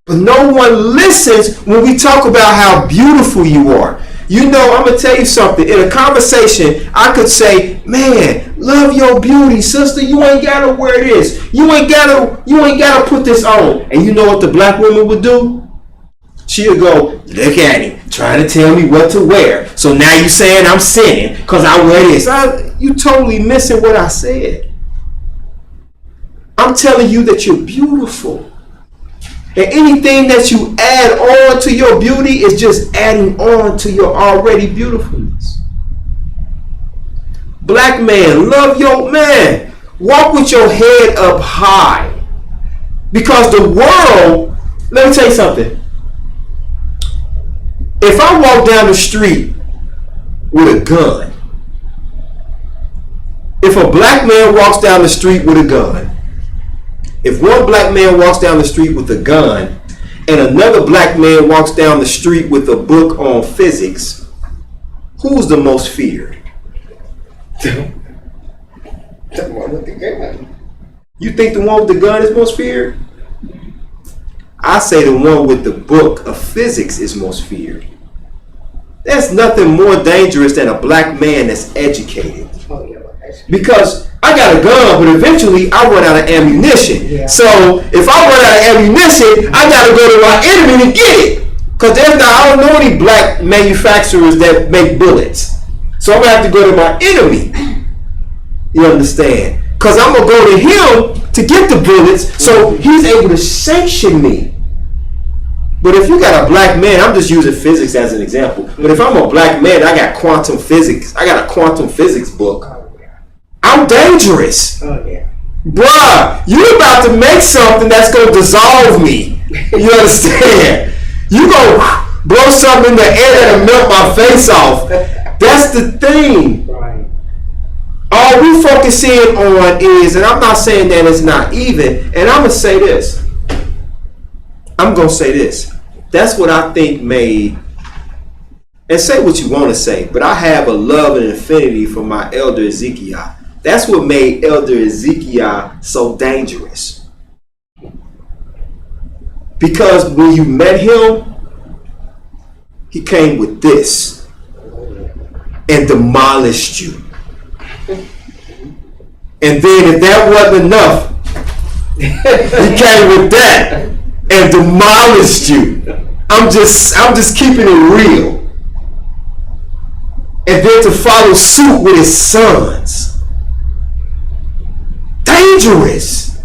[SPEAKER 2] But no one listens when we talk about how beautiful you are. You know, I'm going to tell you something. In a conversation, I could say, man, love your beauty, sister. You ain't got to wear this. You ain't got to put this on. And you know what the black woman would do? She'll go, look at him, trying to tell me what to wear. So now you saying I'm sinning because I wear this. You totally missing what I said. I'm telling you that you're beautiful. And anything that you add on to your beauty is just adding on to your already beautifulness. Black man, love your man. Walk with your head up high. Because the world, let me tell you something. If I walk down the street with a gun, if a black man walks down the street with a gun, if one black man walks down the street with a gun and another black man walks down the street with a book on physics, who's the most feared?
[SPEAKER 5] The one with the gun.
[SPEAKER 2] You think the one with the gun is most feared? I say the one with the book of physics is most feared. There's nothing more dangerous than a black man that's educated. Because I got a gun, but eventually I run out of ammunition.
[SPEAKER 5] Yeah.
[SPEAKER 2] So if I run out of ammunition, I got to go to my enemy to get it. Because I don't know any black manufacturers that make bullets. So I'm going to have to go to my enemy. You understand? Because I'm going to go to him to get the bullets, so he's able to sanction me. But if you got a black man, I'm just using physics as an example. But if I'm a black man, I got quantum physics. I got a quantum physics book. I'm dangerous.
[SPEAKER 5] Oh yeah.
[SPEAKER 2] Bruh, you about to make something that's gonna dissolve me. You understand? You gonna blow something in the air that'll melt my face off. That's the thing.
[SPEAKER 5] Right.
[SPEAKER 2] All we focusing on is, and I'm not saying that it's not even, and I'm gonna say this. That's what I think made, and say what you want to say, but I have a love and an affinity for my elder Ezekiel. That's what made Elder Ezekiel so dangerous. Because when you met him, he came with this and demolished you. And then if that wasn't enough, he came with that and demolished you. I'm just keeping it real. And then to follow suit with his sons. Dangerous.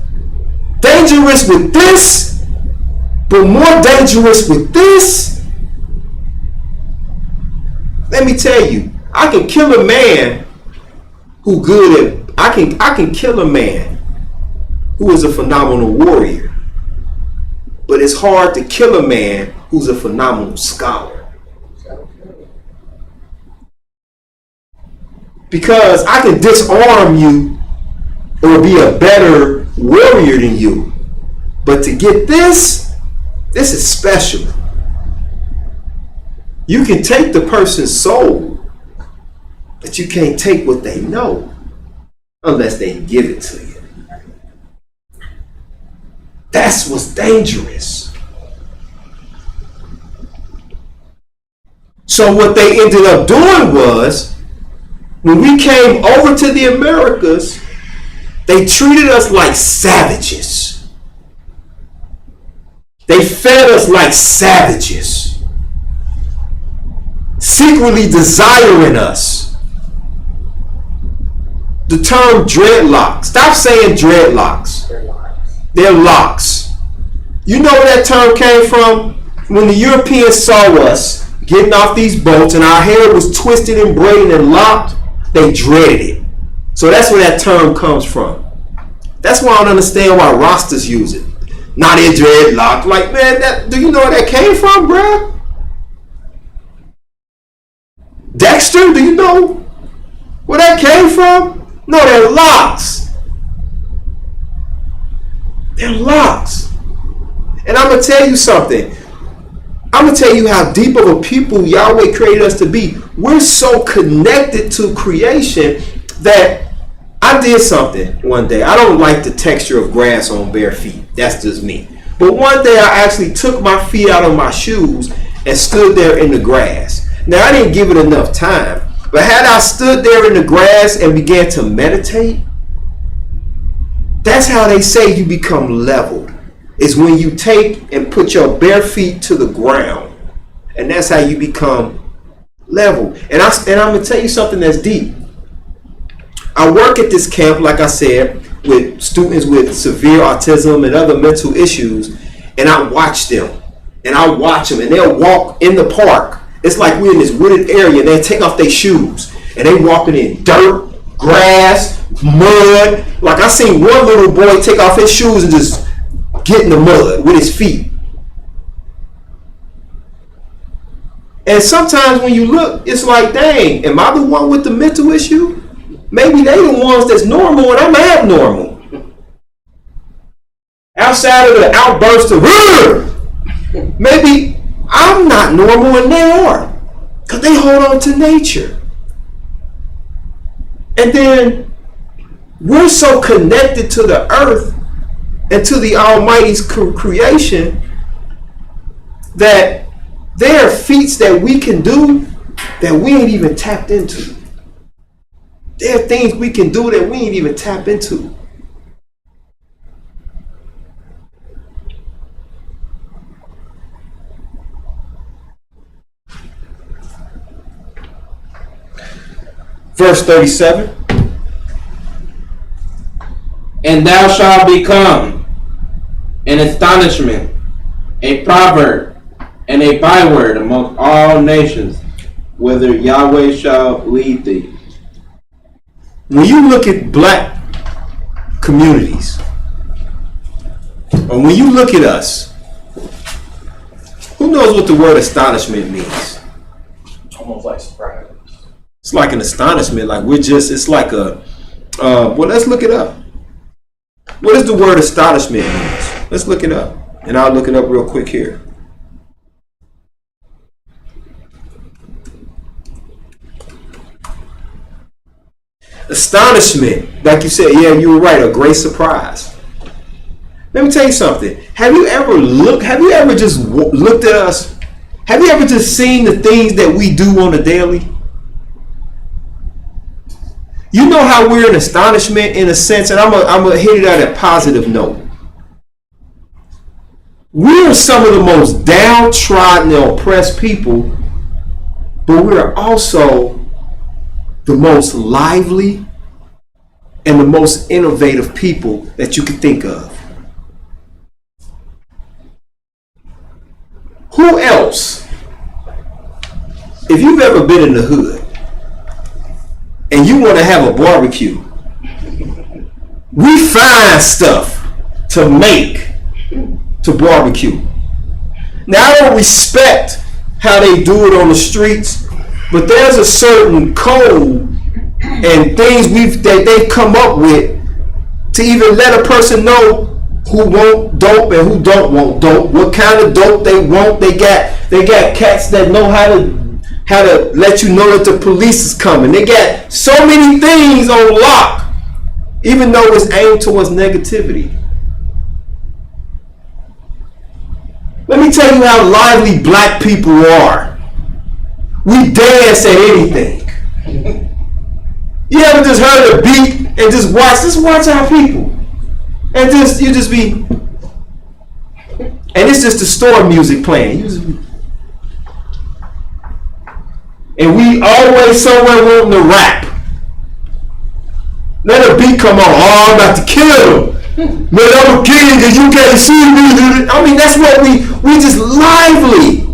[SPEAKER 2] Dangerous with this, but more dangerous with this. Let me tell you, I can kill a man who good at, I can kill a man who is a phenomenal warrior. But it's hard to kill a man who's a phenomenal scholar. Because I can disarm you or be a better warrior than you. But to get this is special. You can take the person's soul, but you can't take what they know unless they give it to you. That's what's dangerous. So what they ended up doing was, when we came over to the Americas, they treated us like savages. They fed us like savages, secretly desiring us. The term dreadlocks. Stop saying dreadlocks. They're locks. You know where that term came from? When the Europeans saw us getting off these boats and our hair was twisted and braided and locked, they dreaded it. So that's where that term comes from. That's why I don't understand why Rastas use it. Not a dreadlock. Like, man, do you know where that came from, bruh? Dexter, do you know where that came from? No, they're locks. They're locks. And I'm going to tell you something. I'm going to tell you how deep of a people Yahweh created us to be. We're so connected to creation that I did something one day. I don't like the texture of grass on bare feet. That's just me. But one day I actually took my feet out of my shoes and stood there in the grass. Now, I didn't give it enough time. But had I stood there in the grass and began to meditate, that's how they say you become leveled. Is when you take and put your bare feet to the ground. And that's how you become level. And I'm going to tell you something that's deep. I work at this camp, like I said, with students with severe autism and other mental issues, and I watch them. And I watch them, and they'll walk in the park. It's like we're in this wooded area, and they take off their shoes, and they walking in dirt, grass, mud. Like I seen one little boy take off his shoes and just get in the mud with his feet. And sometimes when you look, it's like, dang, am I the one with the mental issue? Maybe they the ones that's normal and I'm abnormal. Outside of the outburst of, maybe I'm not normal and they are. Because they hold on to nature. And then we're so connected to the earth and to the Almighty's creation that there are feats that we can do that we ain't even tapped into. There are things we can do that we ain't even tap into. Verse 37.
[SPEAKER 4] And thou shalt become an astonishment, a proverb, and a byword among all nations, whither Yahweh shall lead thee.
[SPEAKER 2] When you look at black communities, or when you look at us, who knows what the word astonishment means?
[SPEAKER 6] Almost like surprise.
[SPEAKER 2] It's like an astonishment, like we're just, it's like a, well, let's look it up. What does the word astonishment mean? Let's look it up. And I'll look it up real quick here. Astonishment, like you said, yeah, you were right, a great surprise. Let me tell you something. Have you ever just looked at us? Have you ever just seen the things that we do on a daily? You know how we're in astonishment in a sense, and I'm gonna hit it at a positive note. We are some of the most downtrodden and oppressed people, but we are also the most lively and the most innovative people that you could think of. Who else, if you've ever been in the hood and you want to have a barbecue, we find stuff to make to barbecue. Now, I don't respect how they do it on the streets, but there's a certain code and things that they've come up with to even let a person know who want dope and who don't want dope, what kind of dope they want. They got cats that know how to let you know that the police is coming. They got so many things on lock, even though it's aimed towards negativity. Let me tell you how lively black people are. We dance at anything. You ever just heard a beat and just watch our people, and you just be, and it's just the store music playing. And we always somewhere wanting to rap. Let a beat come on. Oh, I'm about to kill him. Man, I'm a king and you can't see me. I mean, that's what we just lively.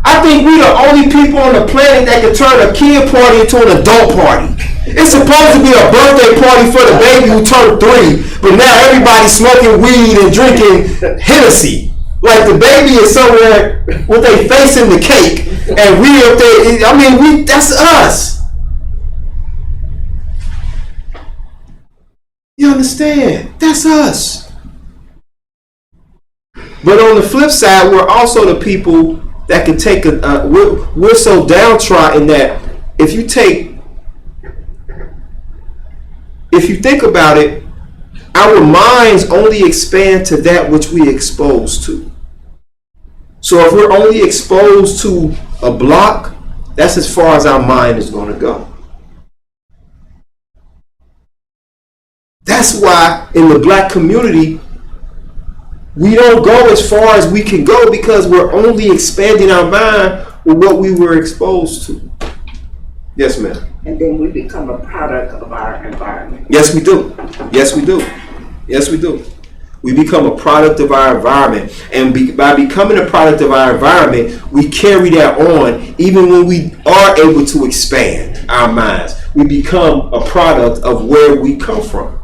[SPEAKER 2] I think we the only people on the planet that can turn a kid party into an adult party. It's supposed to be a birthday party for the baby who turned 3, but now everybody's smoking weed and drinking Hennessy. Like the baby is somewhere with their face in the cake, and we up there. I mean, that's us. You understand? That's us. But on the flip side, we're also the people that can take we're so downtrodden that if you think about it, our minds only expand to that which we exposed to. So if we're only exposed to a block, that's as far as our mind is going to go. That's why in the black community, we don't go as far as we can go because we're only expanding our mind with what we were exposed to. Yes, ma'am.
[SPEAKER 5] And then we become a product of our environment.
[SPEAKER 2] Yes, we do. Yes, we do. Yes, we do. We become a product of our environment. And by becoming a product of our environment, we carry that on even when we are able to expand our minds. We become a product of where we come from.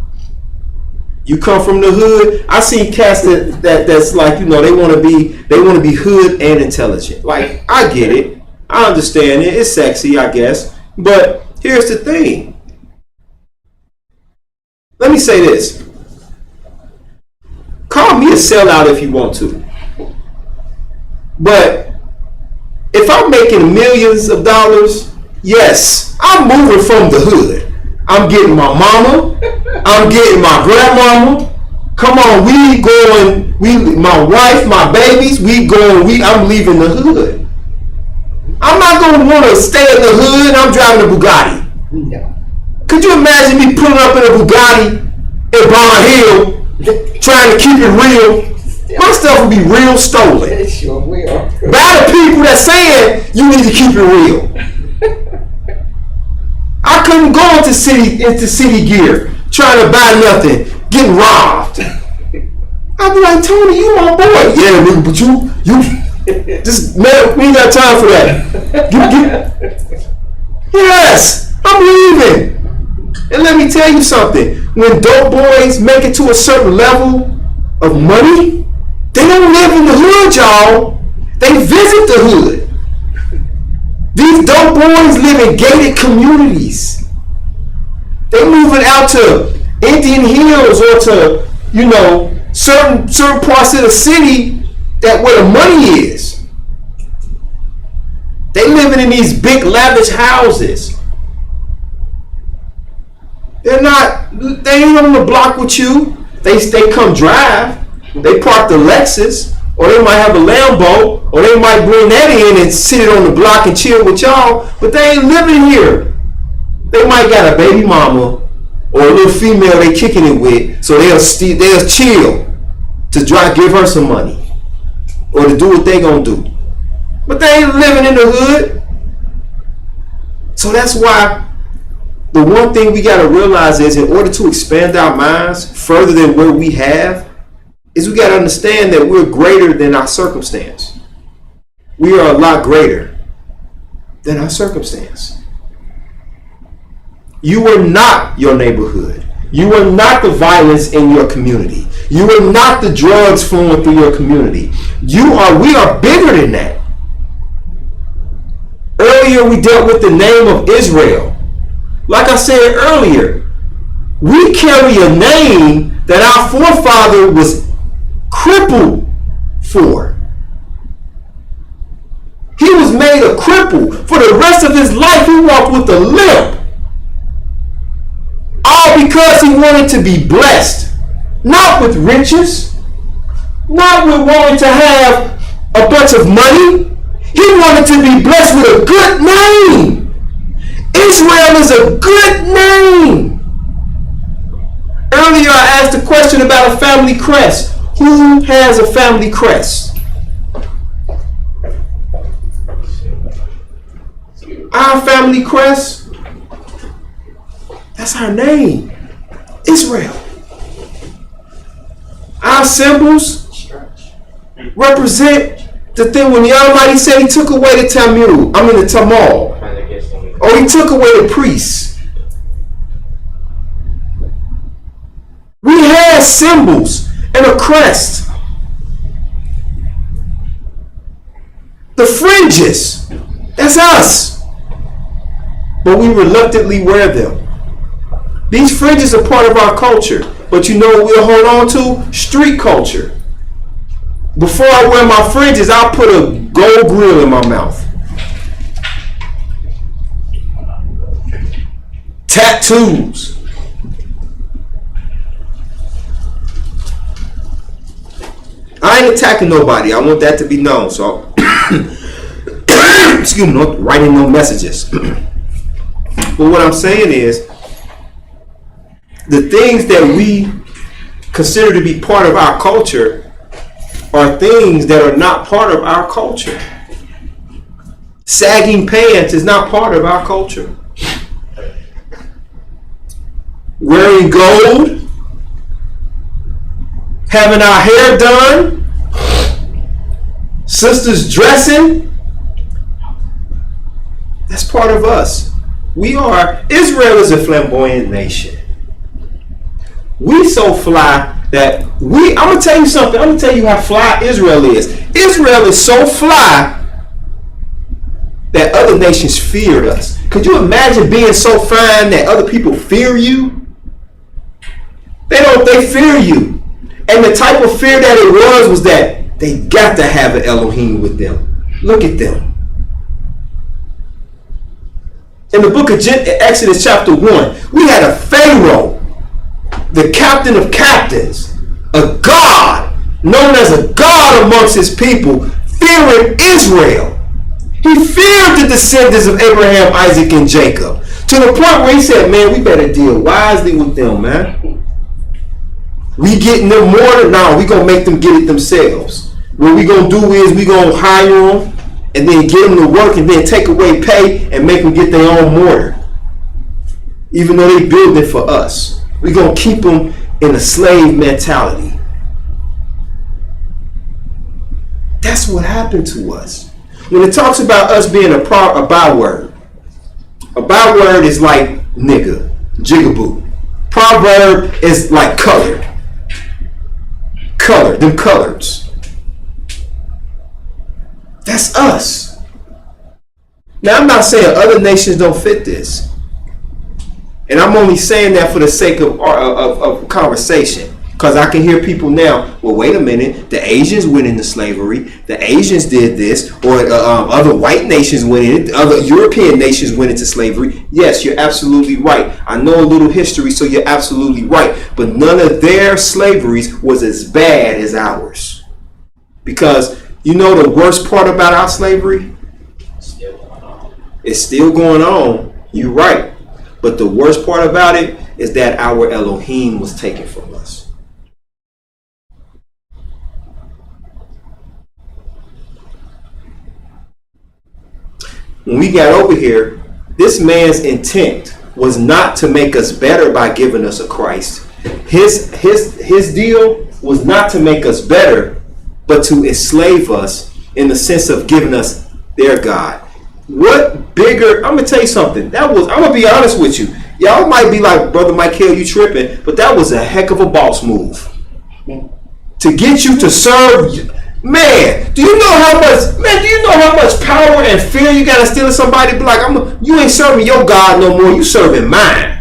[SPEAKER 2] You come from the hood. I seen cats that's like, you know, they want to be hood and intelligent. Like, I get it. I understand it. It's sexy, I guess. But here's the thing. Let me say this. Call me a sellout if you want to. But if I'm making millions of dollars, yes, I'm moving from the hood. I'm getting my mama. I'm getting my grandmama. Come on, my wife, my babies, I'm leaving the hood. I'm not going to want to stay in the hood. I'm driving a Bugatti.
[SPEAKER 5] No.
[SPEAKER 2] Could you imagine me pulling up in a Bugatti in Bond Hill, trying to keep it real? My stuff will be real stolen.
[SPEAKER 5] It sure will.
[SPEAKER 2] By the people that saying you need to keep it real. I couldn't go into city gear trying to buy nothing, getting robbed. I'd be like, Tony, you my boy. Yeah, nigga, but you just, man, we ain't got time for that. Yes, I'm leaving. And let me tell you something. When dope boys make it to a certain level of money, they don't live in the hood, y'all. They visit the hood. These dope boys live in gated communities. They moving out to Indian Hills or to, certain parts of the city that where the money is. They living in these big lavish houses. They ain't on the block with you. They come drive. They park the Lexus, or they might have a Lambo, or they might bring that in and sit it on the block and chill with y'all, but they ain't living here. They might got a baby mama or a little female they kicking it with, so they'll chill to give her some money or to do what they gonna do. But they ain't living in the hood. So that's why the one thing we gotta realize is, in order to expand our minds further than where we have, is we got to understand that we're greater than our circumstance. We are a lot greater than our circumstance. You are not your neighborhood. You are not the violence in your community. You are not the drugs flowing through your community. We are bigger than that. Earlier we dealt with the name of Israel. Like I said earlier, we carry a name that our forefather was crippled for. He was made a cripple. For the rest of his life, he walked with a limp. All because he wanted to be blessed. Not with riches. Not with wanting to have a bunch of money. He wanted to be blessed with a good name. Israel is a good name. Earlier I asked a question about a family crest. Who has a family crest? Our family crest, that's our name, Israel. Our symbols represent the thing when the Almighty said he took away the Tamal, or he took away the priests. We have symbols and a crest. The fringes, that's us. But we reluctantly wear them. These fringes are part of our culture. But you know what we'll hold on to? Street culture. Before I wear my fringes, I'll put a gold grill in my mouth. Tattoos. I ain't attacking nobody. I want that to be known. So, excuse me, not writing no messages. But what I'm saying is, the things that we consider to be part of our culture are things that are not part of our culture. Sagging pants is not part of our culture. Wearing gold, having our hair done, sisters dressing, that's part of us. Israel is a flamboyant nation. We so fly that I'm going to tell you something. I'm going to tell you how fly Israel is. Israel is so fly that other nations feared us. Could you imagine being so fine that other people fear you? They fear you. And the type of fear that it was that they got to have an Elohim with them. Look at them. In the book of Exodus chapter 1, we had a Pharaoh, the captain of captains, a God, known as a God amongst his people, fearing Israel. He feared the descendants of Abraham, Isaac, and Jacob, to the point where he said, man, we better deal wisely with them, man. We getting them mortar? No, we gonna make them get it themselves. What we gonna do is we gonna hire them and then get them to work and then take away pay and make them get their own mortar, even though they build it for us. We're going to keep them in a slave mentality. That's what happened to us. When it talks about us being a byword is like nigga, jigaboo. Proverb is like colored. Them colors. That's us. Now, I'm not saying other nations don't fit this. And I'm only saying that for the sake of conversation. Because I can hear people now, well, wait a minute, the Asians went into slavery, the Asians did this, or other white nations went in, other European nations went into slavery. Yes, you're absolutely right. I know a little history, so you're absolutely right. But none of their slaveries was as bad as ours. Because you know the worst part about our slavery? It's still going on. You're right. But the worst part about it is that our Elohim was taken from us. When we got over here, this man's intent was not to make us better by giving us a Christ. His deal was not to make us better, but to enslave us in the sense of giving us their God. What bigger? I'm gonna tell you something. I'm gonna be honest with you. Y'all might be like, Brother Michael, you tripping, but that was a heck of a boss move to get you to serve. Man, do you know how much power and fear you gotta steal somebody? Be like, you ain't serving your God no more. You serving mine.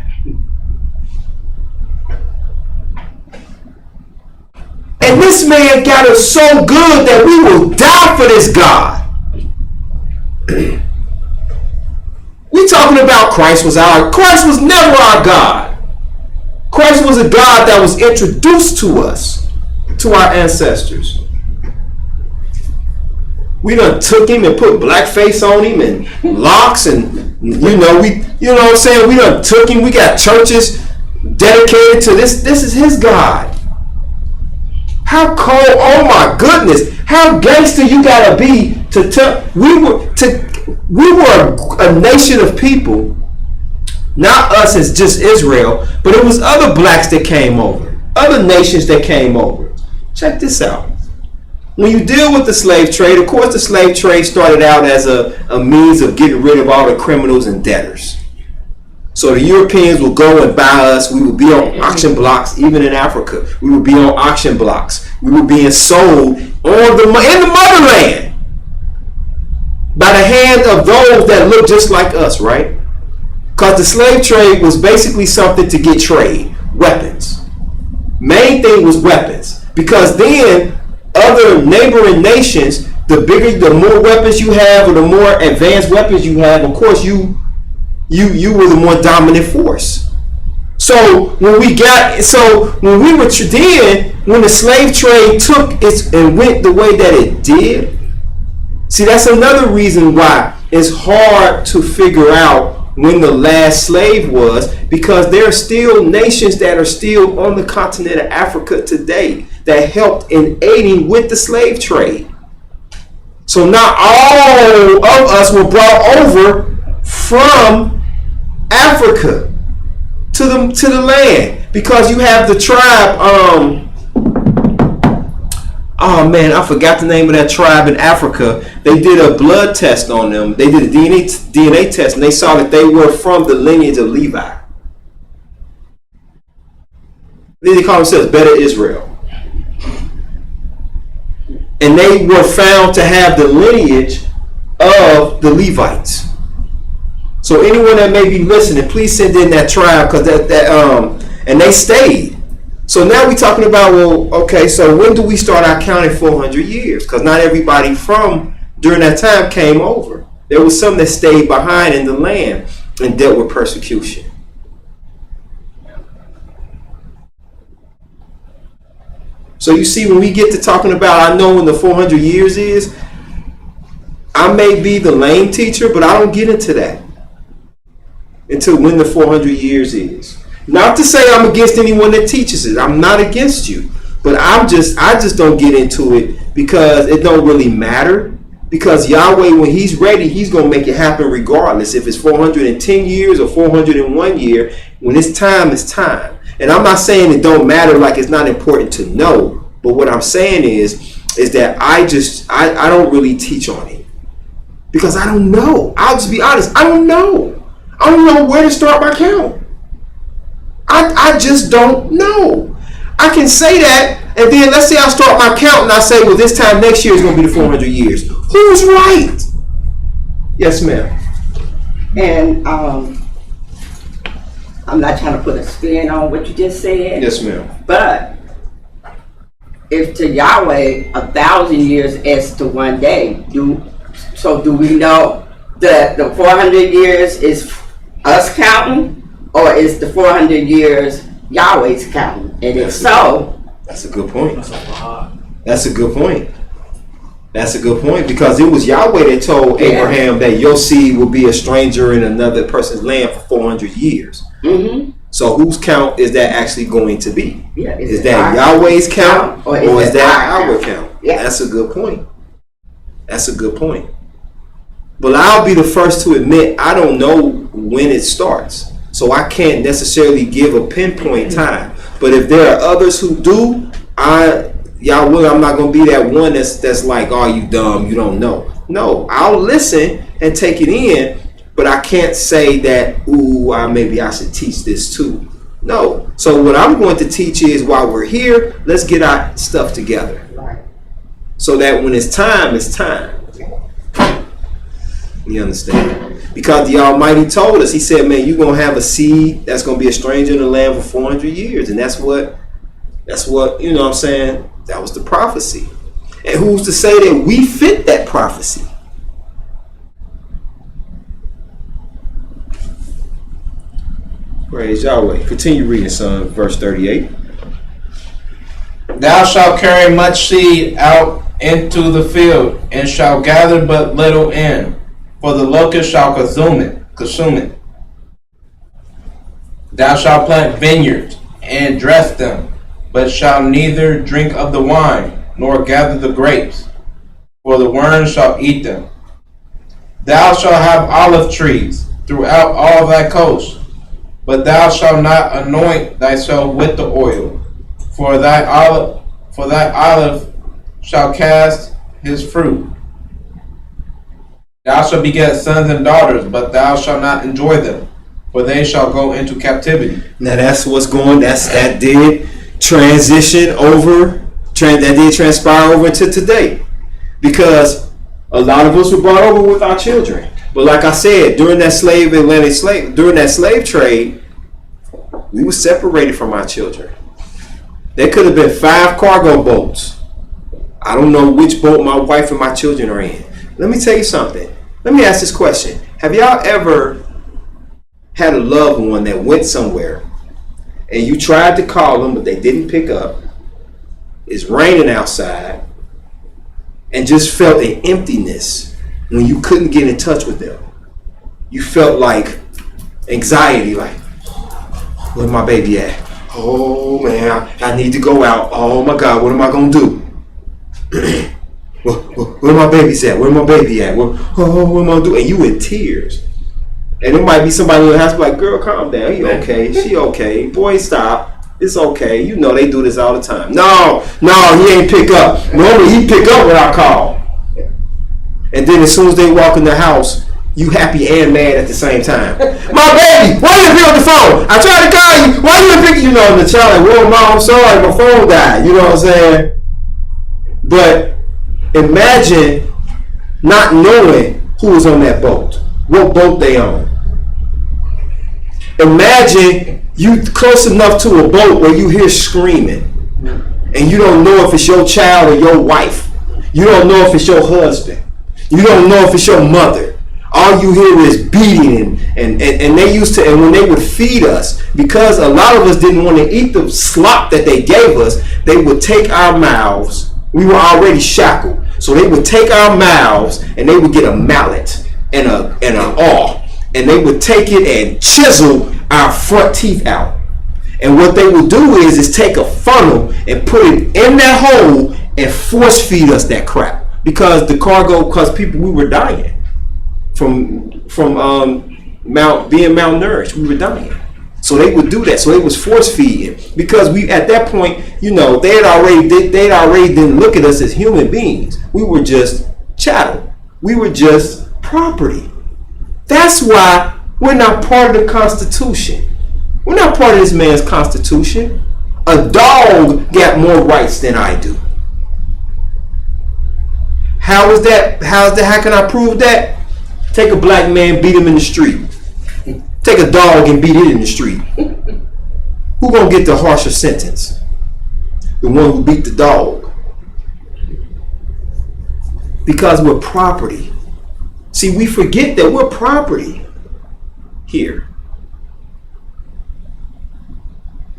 [SPEAKER 2] And this man got us so good that we will die for this God. We talking about Christ was never our God. Christ was a God that was introduced to us, to our ancestors. We done took him and put blackface on him and locks and you know what I'm saying? We done took him. We got churches dedicated to this. This is his God. How cold, oh my goodness, how gangster you gotta be to tell we were a nation of people, not us as just Israel, but it was other blacks that came over, other nations that came over. Check this out. When you deal with the slave trade, of course the slave trade started out as a means of getting rid of all the criminals and debtors. So the Europeans will go and buy us. We would be on auction blocks, even in Africa. We would be on auction blocks. We were being sold in the motherland by the hand of those that look just like us, right? Because the slave trade was basically something to get trade, weapons. Main thing was weapons. Because then other neighboring nations, the more weapons you have, or the more advanced weapons you have, of course you were the more dominant force. So when the slave trade took its and went the way that it did, see, that's another reason why it's hard to figure out when the last slave was, because there are still nations that are still on the continent of Africa today that helped in aiding with the slave trade. So not all of us were brought over from Africa to the land, because you have the tribe. Oh man, I forgot the name of that tribe in Africa. They did a blood test on them. They did a DNA test, and they saw that they were from the lineage of Levi. Then they call themselves Beta Israel. And they were found to have the lineage of the Levites. So anyone that may be listening, please send in that tribe, because and they stayed. So now we're talking about, well, okay, so when do we start our counting 400 years? Because not everybody from during that time came over. There was some that stayed behind in the land and dealt with persecution. So you see, when we get to talking about, I know when the 400 years is, I may be the lame teacher, but I don't get into that until when the 400 years is. Not to say I'm against anyone that teaches it. I'm not against you, but I just don't get into it, because it don't really matter. Because Yahweh, when he's ready, he's going to make it happen regardless. If it's 410 years or 401 year, when it's time, it's time. And I'm not saying it don't matter, like it's not important to know. But what I'm saying is that I don't really teach on it because I don't know. I'll just be honest. I don't know. I don't know where to start my count. I just don't know. I can say that, and then let's say I start my count and I say, well, this time next year is going to be the 400 years. Who's right? Yes, ma'am.
[SPEAKER 5] And I'm not trying to put a spin on what you just said.
[SPEAKER 2] Yes, ma'am.
[SPEAKER 5] But if to Yahweh 1,000 years is to one day, do we know that the 400 years is us counting, or is the 400 years Yahweh's counting? And if so,
[SPEAKER 2] that's a good point.
[SPEAKER 6] That's a lot.
[SPEAKER 2] That's a good point. That's a good point, because it was Yahweh that told Abraham that your seed will be a stranger in another person's land for 400 years.
[SPEAKER 5] Mm-hmm.
[SPEAKER 2] So whose count is that actually going to be?
[SPEAKER 5] Yeah,
[SPEAKER 2] is that Yahweh's count or is that our count?
[SPEAKER 5] Yeah.
[SPEAKER 2] That's a good point. That's a good point. But I'll be the first to admit I don't know when it starts. So I can't necessarily give a pinpoint time. But if there are others who do, I'm not going to be that one that's like, oh, you dumb, you don't know. No, I'll listen and take it in, but I can't say that, maybe I should teach this too. No. So what I'm going to teach is, while we're here, let's get our stuff together.
[SPEAKER 5] Right.
[SPEAKER 2] So that when it's time, it's time. You understand? Because the Almighty told us, he said, man, you're going to have a seed that's going to be a stranger in the land for 400 years. And that's what, you know what I'm saying? That was the prophecy. And who's to say that we fit that prophecy? Praise Yahweh. Continue reading, son. Verse 38.
[SPEAKER 4] Thou shalt carry much seed out into the field, and shalt gather but little in, for the locust shall consume it. Thou shalt plant vineyards and dress them, but shalt neither drink of the wine, nor gather the grapes, for the worms shall eat them. Thou shalt have olive trees throughout all thy coast, but thou shalt not anoint thyself with the oil, for thy olive shall cast his fruit. Thou shalt beget sons and daughters, but thou shalt not enjoy them, for they shall go into captivity.
[SPEAKER 2] Now that's what's going. That did transition over. That did transpire over into today, because a lot of us were brought over with our children. But like I said, during that slave trade, we were separated from our children. There could have been 5 cargo boats. I don't know which boat my wife and my children are in. Let me tell you something. Let me ask this question. Have y'all ever had a loved one that went somewhere and you tried to call them but they didn't pick up? It's raining outside, and just felt an emptiness when you couldn't get in touch with them? You felt like anxiety, like, where's my baby at? Oh man, I need to go out. Oh my God, what am I gonna do? Where my baby's at? Where my baby at? What am I gonna do? And you in tears. And it might be somebody in the house like, girl, calm down. You okay? She okay? Boy, stop. It's okay. You know they do this all the time. No, he ain't pick up. Normally he pick up when I call. And then as soon as they walk in the house, you happy and mad at the same time. My baby, why you didn't pick up the phone? I tried to call you. Why you didn't pick? You know, and the child like, whoa, mom, I'm sorry, my phone died. You know what I'm saying? But imagine not knowing who was on that boat, what boat they on. Imagine you close enough to a boat where you hear screaming, and you don't know if it's your child or your wife. You don't know if it's your husband. You don't know if it's your mother. All you hear is beating, and they used to, and when they would feed us, because a lot of us didn't want to eat the slop that they gave us, they would take our mouths. We were already shackled, so they would take our mouths and they would get a mallet and an awl, and they would take it and chisel our front teeth out. And what they would do is take a funnel and put it in that hole and force feed us that crap, because we were dying from being malnourished. We were dying. So they would do that. So it was force feeding because we at that point, you know, they'd already didn't look at us as human beings. We were just chattel. We were just property. That's why we're not part of the Constitution. We're not part of this man's Constitution. A dog got more rights than I do. How is that? How can I prove that? Take a black man, beat him in the street. Take a dog and beat it in the street. Who gonna get the harsher sentence? The one who beat the dog. Because we're property. See, we forget that we're property here.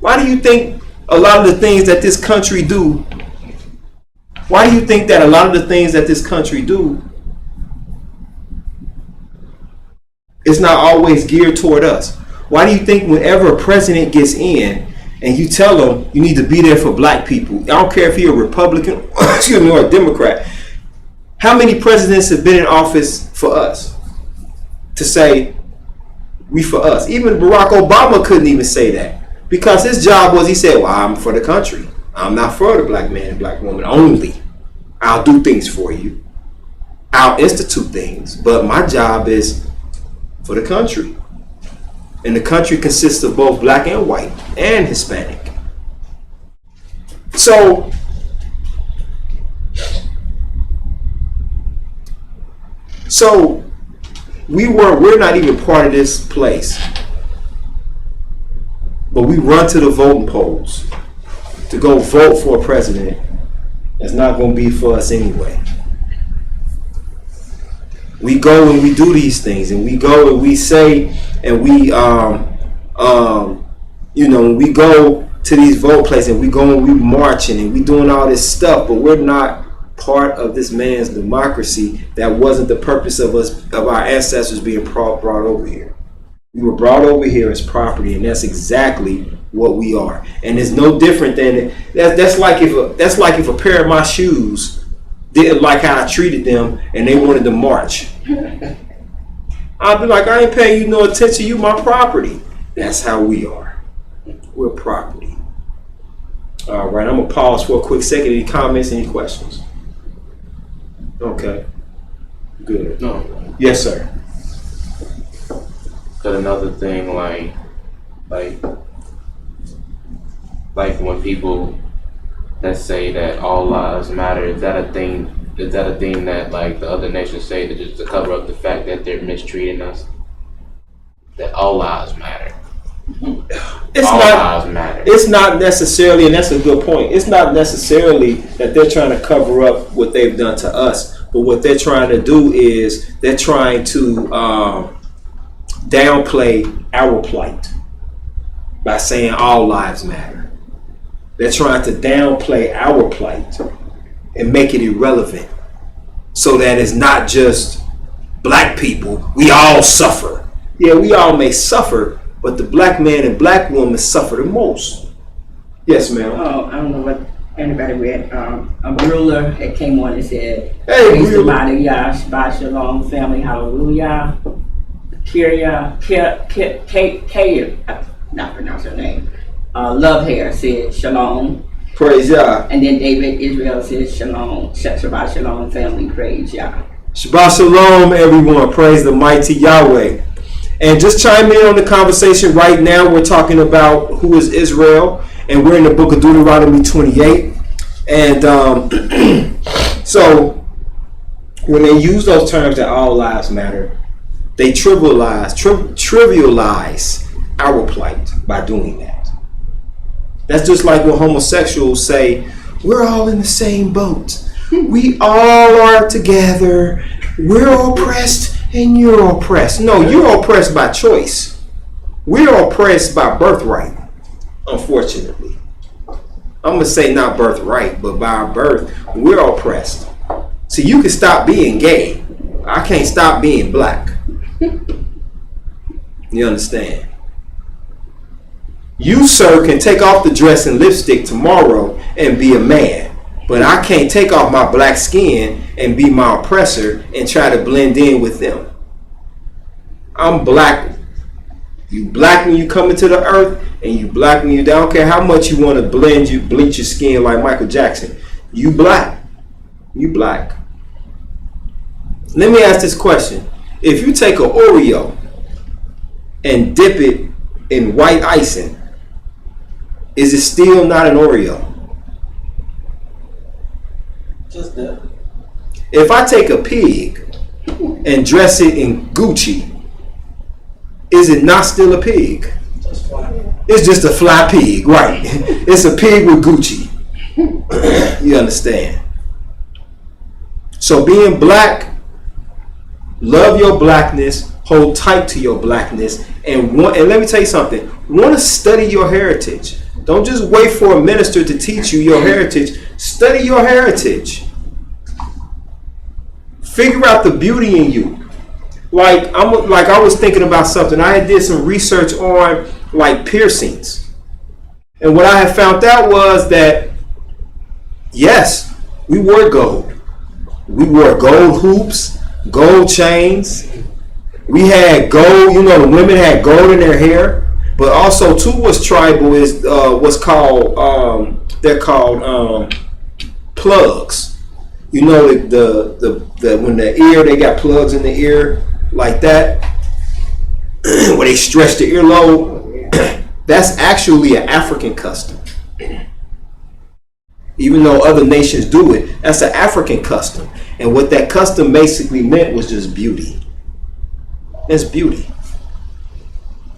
[SPEAKER 2] Why do you think a lot of the things that this country do? Why do you think that a lot of the things that this country do is not always geared toward us? Why do you think whenever a president gets in and you tell them you need to be there for black people, I don't care if you're a Republican or a Democrat, how many presidents have been in office for us to say we for us? Even Barack Obama couldn't even say that because his job was, he said, well, I'm for the country. I'm not for the black man and black woman only. I'll do things for you. I'll institute things, but my job is for the country. And the country consists of both black and white and Hispanic. So we're not even part of this place. But we run to the voting polls to go vote for a president that's not going to be for us anyway. We go and we do these things, and we go and we say, and we when we go to these vote places and we go and we marching and we doing all this stuff, but we're not part of this man's democracy. That wasn't the purpose of our ancestors being brought over here. We were brought over here as property, and that's exactly what we are. And it's no different than that's like if a pair of my shoes didn't like how I treated them and they wanted to march. I'd be like, I ain't paying you no attention. You my property. That's how we are. We're property. All right, I'm gonna pause for a quick second. Any comments? Any questions? Okay. Good.
[SPEAKER 1] No.
[SPEAKER 2] Yes, sir.
[SPEAKER 1] But another thing, like when people that say that all lives matter, is that a thing? Is that a thing that like the other nations say to just to cover up the fact that they're mistreating us? That all lives matter. Lives matter.
[SPEAKER 2] It's not necessarily, and that's a good point. It's not necessarily that they're trying to cover up what they've done to us, but what they're trying to do is they're trying to downplay our plight by saying all lives matter. They're trying to downplay our plight and make it irrelevant so that it's not just black people. We all suffer. Yeah, we all may suffer, but the black man and black woman suffer the most. Yes, ma'am.
[SPEAKER 5] Oh, I don't know what anybody read. A ruler that came on and said,
[SPEAKER 2] Hey,
[SPEAKER 5] praise the
[SPEAKER 2] ruler.
[SPEAKER 5] mighty YAH, Shabbat Shalom, family, hallelujah. Not pronounce her name. Love Hair said Shalom.
[SPEAKER 2] Praise Yah.
[SPEAKER 5] And then David Israel says Shalom. Shabbat Shalom, family, praise Yah.
[SPEAKER 2] Shabbat Shalom, everyone. Praise the mighty Yahweh. And just chime in on the conversation right now. We're talking about who is Israel, and we're in the book of Deuteronomy 28. And so when they use those terms that all lives matter, they trivialize our plight by doing that. That's just like when homosexuals say, we're all in the same boat. We all are together. We're oppressed and you're oppressed. No, you're oppressed by choice. We're oppressed by birthright, unfortunately. I'm going to say not birthright, but by our birth, we're oppressed. So you can stop being gay. I can't stop being black. You understand? You, sir, can take off the dress and lipstick tomorrow and be a man. But I can't take off my black skin and be my oppressor and try to blend in with them. I'm black You black when you come into the earth, and you black when you. I don't care how much you want to bleach your skin like Michael Jackson. You black. You black. Let me ask this question: if you take an Oreo and dip it in white icing, is it still not an Oreo?
[SPEAKER 6] Just that.
[SPEAKER 2] If I take a pig and dress it in Gucci, is it not still a pig?
[SPEAKER 6] Just fine.
[SPEAKER 2] It's just a fly pig, right? It's a pig with Gucci. You understand? So being black, love your blackness, hold tight to your blackness, and let me tell you something. Want to study your heritage. Don't just wait for a minister to teach you your heritage. Study your heritage. Figure out the beauty in you. Like I was thinking about something. I did some research on like piercings, and what I had found out was that yes, we wore gold. We wore gold hoops, gold chains. We had gold. You know, the women had gold in their hair. But also too, what's tribal is what's called they're called plugs. You know, the when the ear, they got plugs in the ear like that, where they stretch the earlobe. That's actually an African custom. Even though other nations do it, that's an African custom. And what that custom basically meant was just beauty. It's beauty.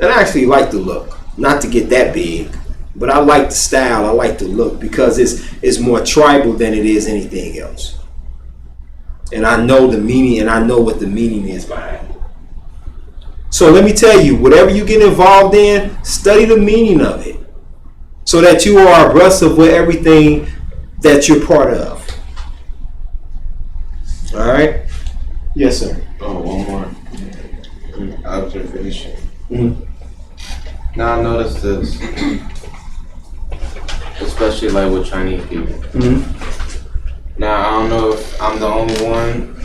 [SPEAKER 2] And I actually like the look. Not to get that big, but I like the style. I like the look because it's more tribal than it is anything else. And I know the meaning, and I know what the meaning is behind it. So let me tell you, whatever you get involved in, study the meaning of it, so that you are abreast of what everything that you're part of. All right. Yes, sir.
[SPEAKER 1] Oh, one more observation.
[SPEAKER 2] Mm-hmm.
[SPEAKER 1] Now I noticed this, especially like with Chinese people.
[SPEAKER 2] Mm-hmm.
[SPEAKER 1] Now I don't know if I'm the only one,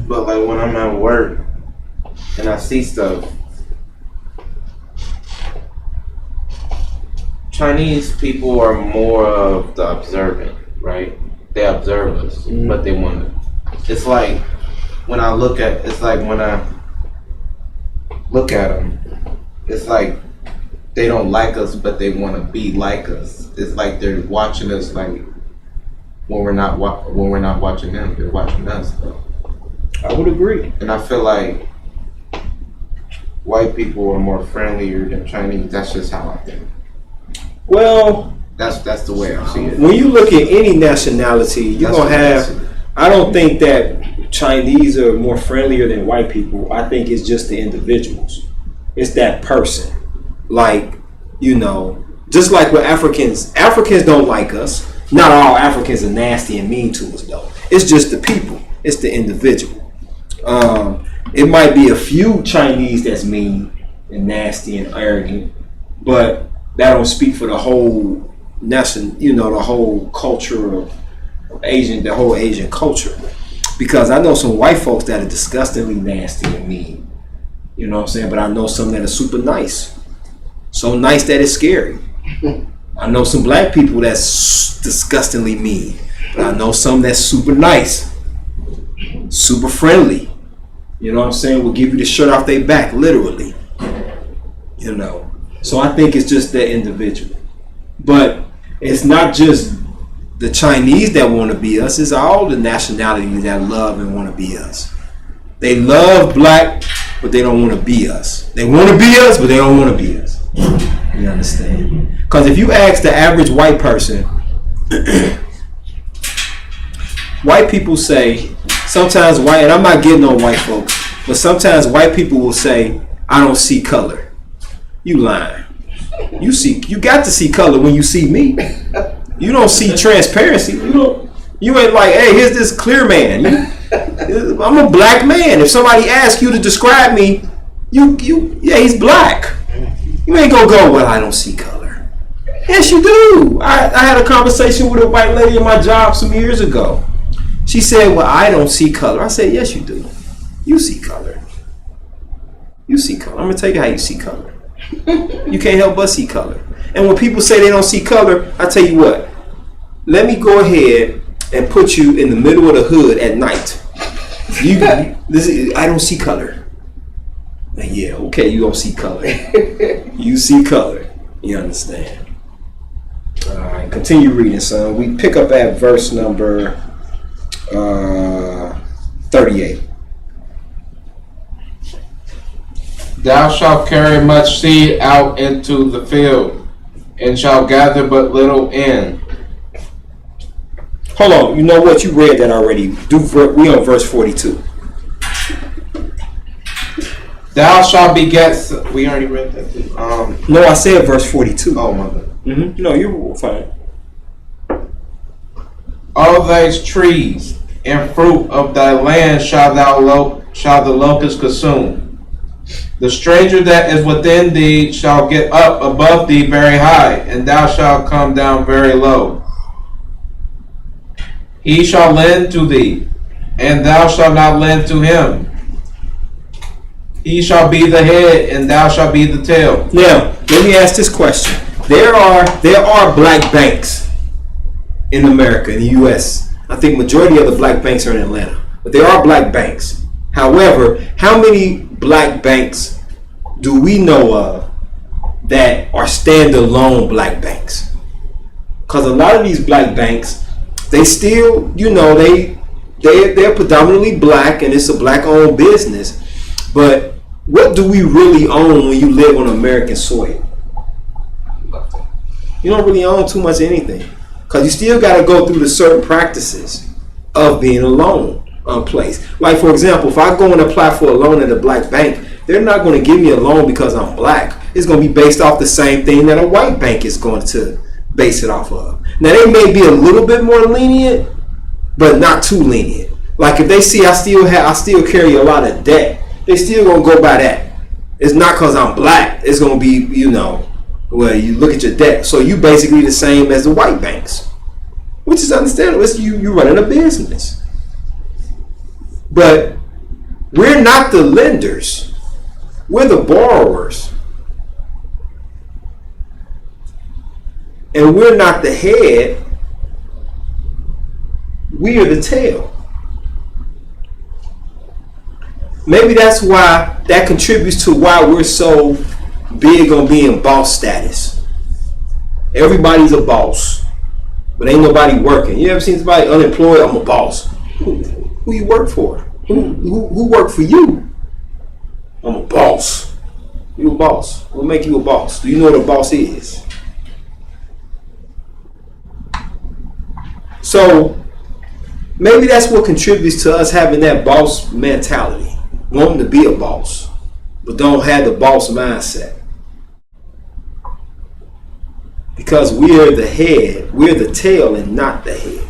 [SPEAKER 1] but like when I'm at work and I see stuff, Chinese people are more of the observant, right? They observe us, but they want to. It's like when I look at, it's like when I look at them, it's like they don't like us, but they want to be like us. It's like they're watching us, like when we're not watching them, they're watching us. Though.
[SPEAKER 2] I would agree.
[SPEAKER 1] And I feel like white people are more friendlier than Chinese. That's just how I think.
[SPEAKER 2] Well,
[SPEAKER 1] that's the way I see it.
[SPEAKER 2] when you look at any nationality, you're gonna have. I don't think that Chinese are more friendlier than white people. I think it's just the individuals. It's that person. Like, you know, just like with Africans don't like us. Not all Africans are nasty and mean to us, though. It's just the people. It's the individual. It might be a few Chinese that's mean and nasty and arrogant, but that don't speak for the whole nation. You know, the whole culture of Asian, the whole Asian culture. Because I know some white folks that are disgustingly nasty and mean. You know what I'm saying? But I know some that are super nice. So nice that it's scary. I know some black people that's disgustingly mean, but I know some that's super nice, super friendly. You know what I'm saying? Will give you the shirt off their back, literally. You know. So I think it's just that individual. But it's not just the Chinese that want to be us. It's all the nationalities that love and want to be us. They love black, but they don't want to be us. They want to be us, but they don't want to be us. You understand? Because if you ask the average white person, white people say, sometimes white, and I'm not getting on white folks, but sometimes white people will say, I don't see color. You lying. You got to see color when you see me. You don't see transparency. You ain't like, hey, here's this clear man. I'm a black man. If somebody asks you to describe me, yeah, he's black. You ain't gonna go, well, I don't see color. Yes, you do. I had a conversation with a white lady in my job some years ago. She said, well, I don't see color. I said, yes, you do. You see color. You see color. I'm gonna tell you how you see color. You can't help but see color. And when people say they don't see color, I tell you what, let me go ahead and put you in the middle of the hood at night. I don't see color. Yeah, okay, you don't see color. You see color. You understand? All right, continue reading, son. We pick up at verse number 38.
[SPEAKER 4] Thou shalt carry much seed out into the field, and shalt gather but little in.
[SPEAKER 2] Hold on, you know what? You read that already. We on verse 42.
[SPEAKER 4] Thou shalt beget. We already read that.
[SPEAKER 2] No, I said verse 42.
[SPEAKER 4] Oh my God.
[SPEAKER 2] Mm-hmm. No, you're fine.
[SPEAKER 4] All thy trees and fruit of thy land shall the locust consume. The stranger that is within thee shall get up above thee very high, and thou shalt come down very low. He shall lend to thee, and thou shalt not lend to him. He shall be the head, and thou shalt be the tail.
[SPEAKER 2] Now, let me ask this question. There are black banks in America, in the U.S. I think majority of the black banks are in Atlanta, but there are black banks. However, how many black banks do we know of that are standalone black banks? Because a lot of these black banks, they still, they're predominantly black, and it's a black-owned business. But what do we really own when you live on American soil? You don't really own too much of anything, because you still got to go through the certain practices of being a loan place. Like, for example, if I go and apply for a loan at a black bank, they're not going to give me a loan because I'm black. It's going to be based off the same thing that a white bank is going to base it off of. Now, they may be a little bit more lenient, but not too lenient. Like, if they see I still carry a lot of debt, they still going to go by that. It's not because I'm black. It's going to be, well, you look at your debt. So you basically the same as the white banks, which is understandable. It's you running a business. But we're not the lenders. We're the borrowers. And we're not the head. We are the tail. Maybe that's why that contributes to why we're so big on being boss status. Everybody's a boss, but ain't nobody working. You ever seen somebody unemployed? I'm a boss. Who you work for? Who work for you? I'm a boss. You a boss. What make you a boss? Do you know what a boss is? So maybe that's what contributes to us having that boss mentality, wanting to be a boss, but don't have the boss mindset. Because we are the head, we're the tail and not the head.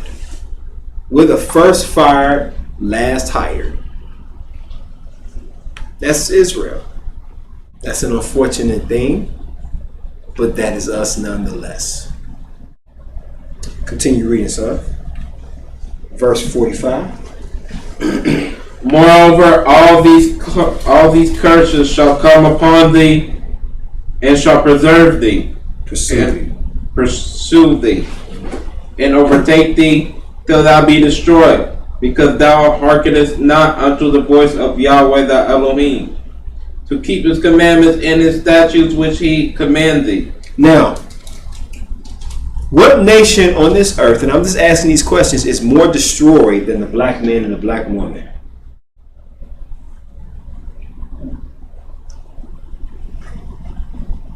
[SPEAKER 2] We're the first fired, last hired. That's Israel. That's an unfortunate thing, but that is us nonetheless. Continue reading, son. Verse 45.
[SPEAKER 4] Moreover, all these curses shall come upon thee, and shall preserve thee, pursue thee, and overtake thee till thou be destroyed, because thou hearkenest not unto the voice of Yahweh thy Elohim, to keep his commandments and his statutes which he command thee.
[SPEAKER 2] Now, what nation on this earth, and I'm just asking these questions, is more destroyed than the black man and the black woman?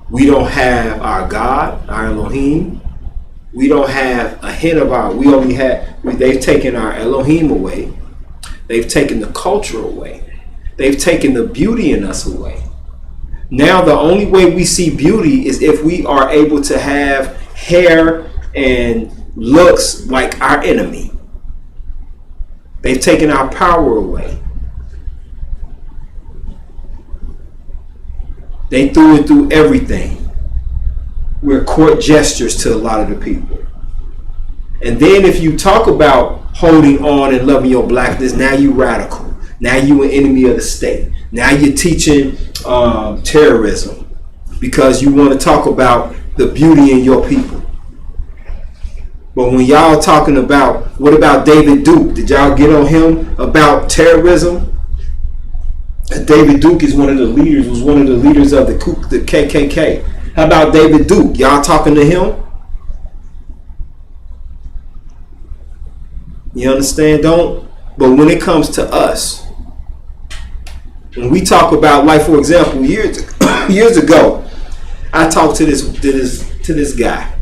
[SPEAKER 2] We don't have our God, our Elohim. We don't have a hint of they've taken our Elohim away. They've taken the culture away. They've taken the beauty in us away. Now the only way we see beauty is if we are able to have hair and looks like our enemy. They've taken our power away. They threw it through everything. We're court gestures to a lot of the people. And then if you talk about holding on and loving your blackness, now you radical. Now you an enemy of the state. Now you're teaching terrorism. because you want to talk about the beauty in your people. But when y'all talking about, what about David Duke? Did y'all get on him about terrorism? And David Duke is was one of the leaders of the KKK. How about David Duke? Y'all talking to him? You understand? But when it comes to us, when we talk about, like for example, years ago, I talked to this guy.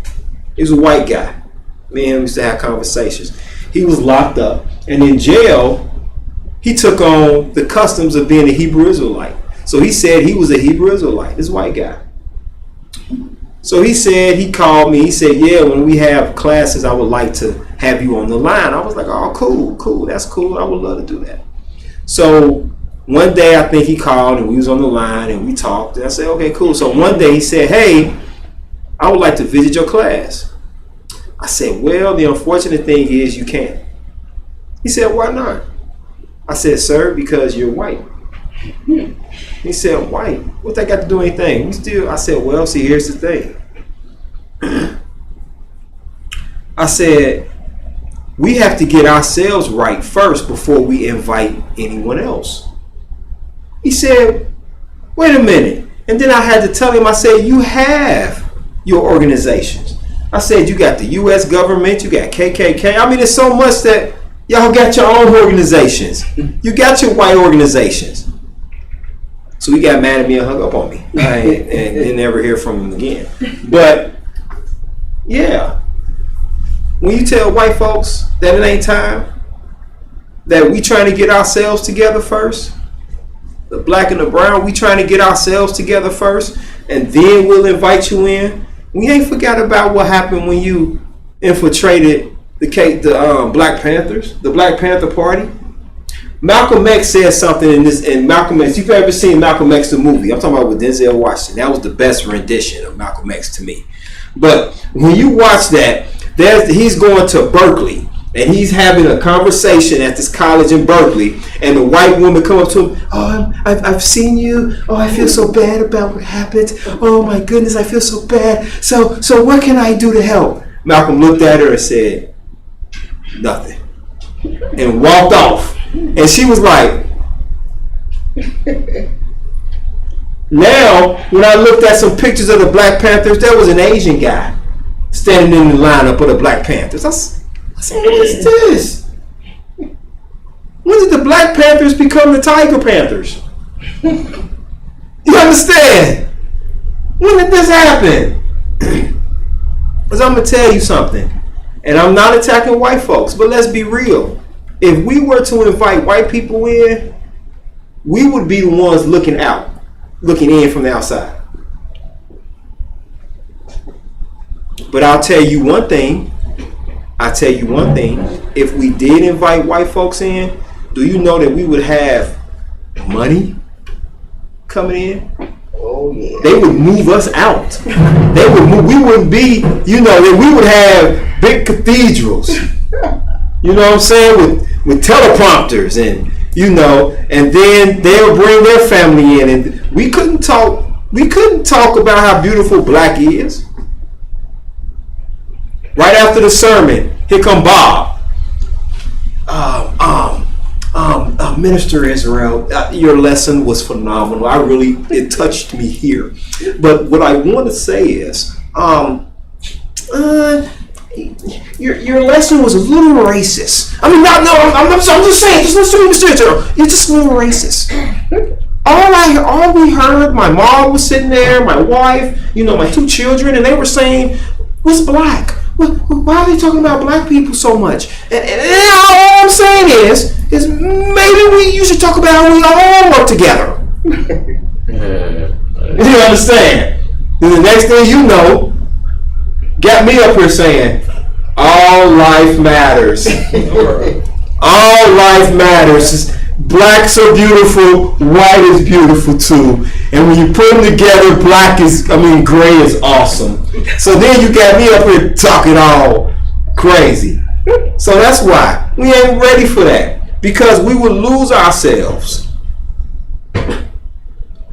[SPEAKER 2] He was a white guy. Me and him used to have conversations. He was locked up, and in jail, he took on the customs of being a Hebrew Israelite. So he said he was a Hebrew Israelite, this white guy. So he called me, he said, yeah, when we have classes, I would like to have you on the line. I was like, oh, cool, that's cool. I would love to do that. So one day I think he called and we was on the line and we talked. And I said, okay, cool. So one day he said, hey, I would like to visit your class. I said, well, the unfortunate thing is you can't. He said, why not? I said, sir, because you're white. He said, white? What that got to do with anything? I said, well, see, here's the thing. I said, we have to get ourselves right first before we invite anyone else. He said, wait a minute. And then I had to tell him, I said, you have your organizations. I said, you got the U.S. government, you got KKK. I mean, it's so much that y'all got your own organizations. You got your white organizations. So he got mad at me and hung up on me. And didn't ever hear from him again. But, yeah. When you tell white folks that it ain't time, that we trying to get ourselves together first, the black and the brown, we trying to get ourselves together first, and then we'll invite you in. We ain't forgot about what happened when you infiltrated the Black Panthers, the Black Panther Party. Malcolm X said something in Malcolm X. You've ever seen Malcolm X the movie? I'm talking about with Denzel Washington. That was the best rendition of Malcolm X to me. But when you watch that, he's going to Berkeley and he's having a conversation at this college in Berkeley, and the white woman comes up to him. Oh, I've seen you. Oh, I feel so bad about what happened. Oh my goodness, I feel so bad. So what can I do to help? Malcolm looked at her and said, nothing, and walked off. And she was like, now, when I looked at some pictures of the Black Panthers, there was an Asian guy standing in the lineup of the Black Panthers. I said, what is this? When did the Black Panthers become the Tiger Panthers? You understand? When did this happen? Because I'm going to tell you something. And I'm not attacking white folks, but let's be real. If we were to invite white people in, we would be the ones looking in from the outside. But I'll tell you one thing. If we did invite white folks in, do you know that we would have money coming in?
[SPEAKER 5] Oh yeah.
[SPEAKER 2] They would move us out. They would move. We wouldn't be, that we would have big cathedrals. You know what I'm saying? With teleprompters and then they'll bring their family in, and we couldn't talk about how beautiful black is. Right after the sermon, here come Bob. Minister YisraEL, your lesson was phenomenal. It touched me here. But what I want to say is, your lesson was a little racist. I mean, I'm just saying, just listen to me, Mr. YisraEL. You're just a little racist. All we heard, my mom was sitting there, my wife, my 2 children, and they were saying, what's black? Why are they talking about black people so much? And all I'm saying is maybe you should talk about how we all work together. You understand? Then the next thing you know, got me up here saying, all life matters. All life matters. Blacks are beautiful, white is beautiful too. And when you put them together, gray is awesome. So then you got me up here talking all crazy. So that's why we ain't ready for that. Because we would lose ourselves.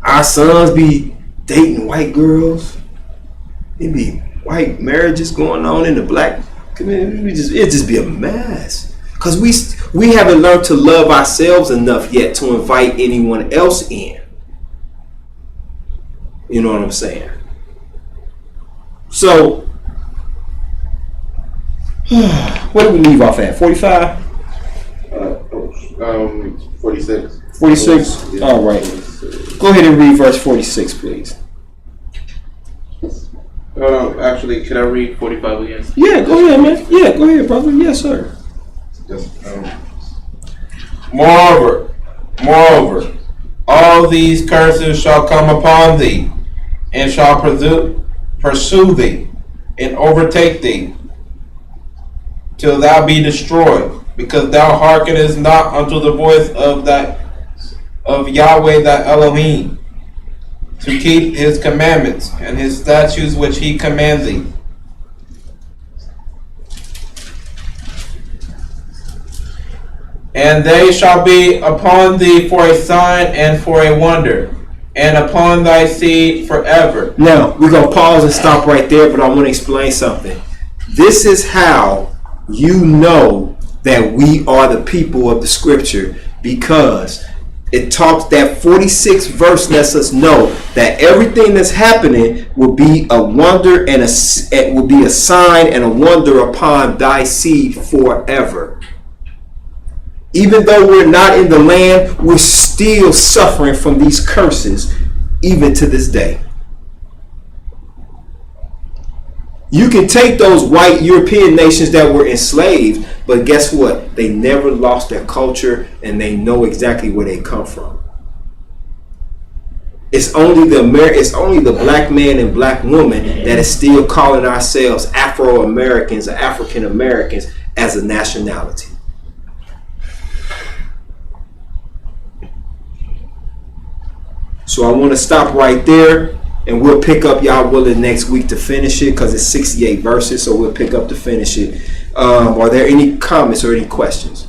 [SPEAKER 2] Our sons be dating white girls. It'd be white marriages going on in the black community. It'd just be a mess. Because we haven't learned to love ourselves enough yet to invite anyone else in. You know what I'm saying? So, what do we leave off at? 45?
[SPEAKER 7] 46.
[SPEAKER 2] 46?
[SPEAKER 7] Yeah.
[SPEAKER 2] All right. Go ahead and read verse 46, please.
[SPEAKER 1] Actually, could I read 45 again?
[SPEAKER 2] Yeah, go ahead, man. Yeah, go ahead, brother. Yes, sir.
[SPEAKER 4] Moreover, all these curses shall come upon thee, and shall pursue thee, and overtake thee, till thou be destroyed, because thou hearkenest not unto the voice of Yahweh thy Elohim, to keep his commandments and his statutes which he command thee. And they shall be upon thee for a sign and for a wonder, and upon thy seed forever.
[SPEAKER 2] Now, we're going to pause and stop right there, but I want to explain something. This is how you know that we are the people of the scripture, because it talks, that 46th verse lets us know that everything that's happening will be a wonder and it will be a sign and a wonder upon thy seed forever. Even though we're not in the land, we're still suffering from these curses even to this day. You can take those white European nations that were enslaved, but guess what? They never lost their culture and they know exactly where they come from. It's only the black man and black woman that is still calling ourselves Afro-Americans or African Americans as a nationality. So I want to stop right there, and we'll pick up, y'all willing, next week to finish it, because it's 68 verses, so we'll pick up to finish it. Are there any comments or any questions?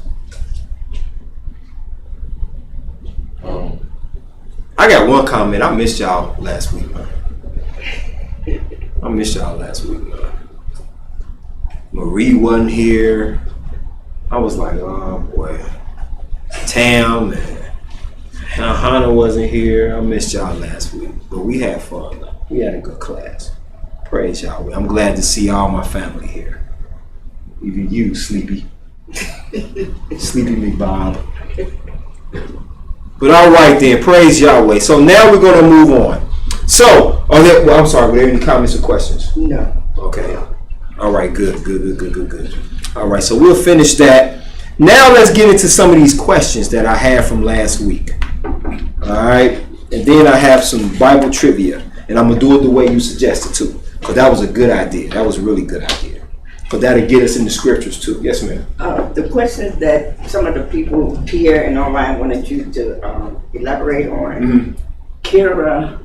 [SPEAKER 2] I got one comment. I missed y'all last week, man. Man. Marie wasn't here. I was like, oh boy. Tam and Hannah wasn't here. I missed y'all last week, but we had fun. We had a good class. Praise y'all. I'm glad to see all my family here. Even you, Sleepy. Sleepy McBob. But all right then, praise Yahweh. So now we're going to move on. So, were there any comments or questions?
[SPEAKER 5] No.
[SPEAKER 2] Okay. All right, good. All right, so we'll finish that. Now let's get into some of these questions that I had from last week. All right, and then I have some Bible trivia, and I'm gonna do it the way you suggested too, because that was a good idea. That was a really good idea, because that'll get us in the scriptures too. Yes, ma'am.
[SPEAKER 5] The questions that some of the people here and online wanted you to elaborate on. Kira,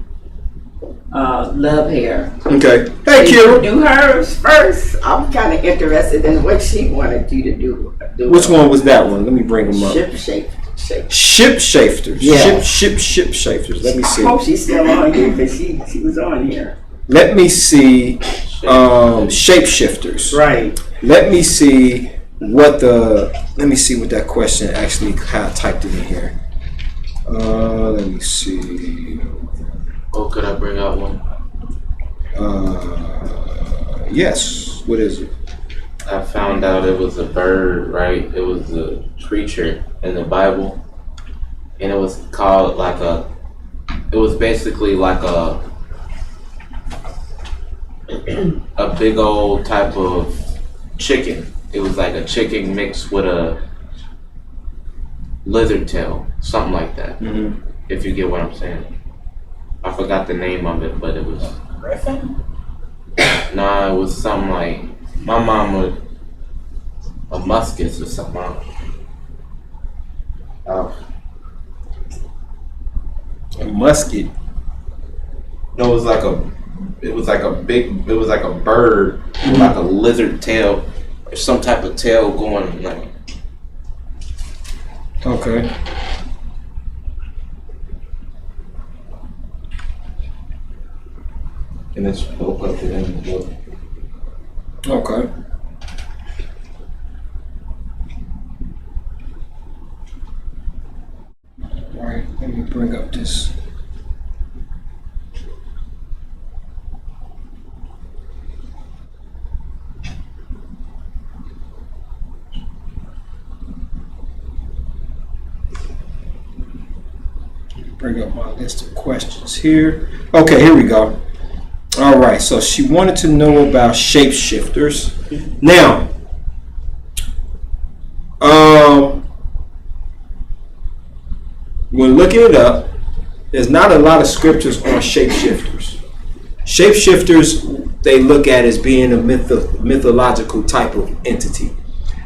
[SPEAKER 5] love hair.
[SPEAKER 2] Okay. Hey, Kira.
[SPEAKER 5] Do hers first. I'm kind of interested in what she wanted you to do.
[SPEAKER 2] Which one was that one? Let me bring them up.
[SPEAKER 5] Ship
[SPEAKER 2] Shapeshifters.
[SPEAKER 5] Yeah.
[SPEAKER 2] Ship shifters. Let me see.
[SPEAKER 5] I hope she's still on here, because she was on here.
[SPEAKER 2] Let me see. Shapeshifters.
[SPEAKER 5] Right.
[SPEAKER 2] Let me see what that question actually kind of typed it in here. Let me see.
[SPEAKER 1] Oh, could I bring out one?
[SPEAKER 2] Yes. What is it?
[SPEAKER 1] I found out it was a bird, right? It was a creature in the Bible, and it was called it was basically like a big old type of chicken. It was like a chicken mixed with a lizard tail, something like that.
[SPEAKER 2] Mm-hmm.
[SPEAKER 1] If you get what I'm saying. I forgot the name of it, but it was
[SPEAKER 6] Griffin?
[SPEAKER 1] Nah, it was something like my mom would a muskus or something.
[SPEAKER 2] A musket.
[SPEAKER 1] No, it was like a bird with like a lizard tail or some type of tail going like.
[SPEAKER 2] Okay.
[SPEAKER 1] And it's spoke up to them as well.
[SPEAKER 2] Okay. All right, let me bring up this. Bring up my list of questions here. Okay, here we go. All right, so she wanted to know about shapeshifters. Now, when looking it up, there's not a lot of scriptures on shapeshifters. Shapeshifters, they look at as being a mythological type of entity.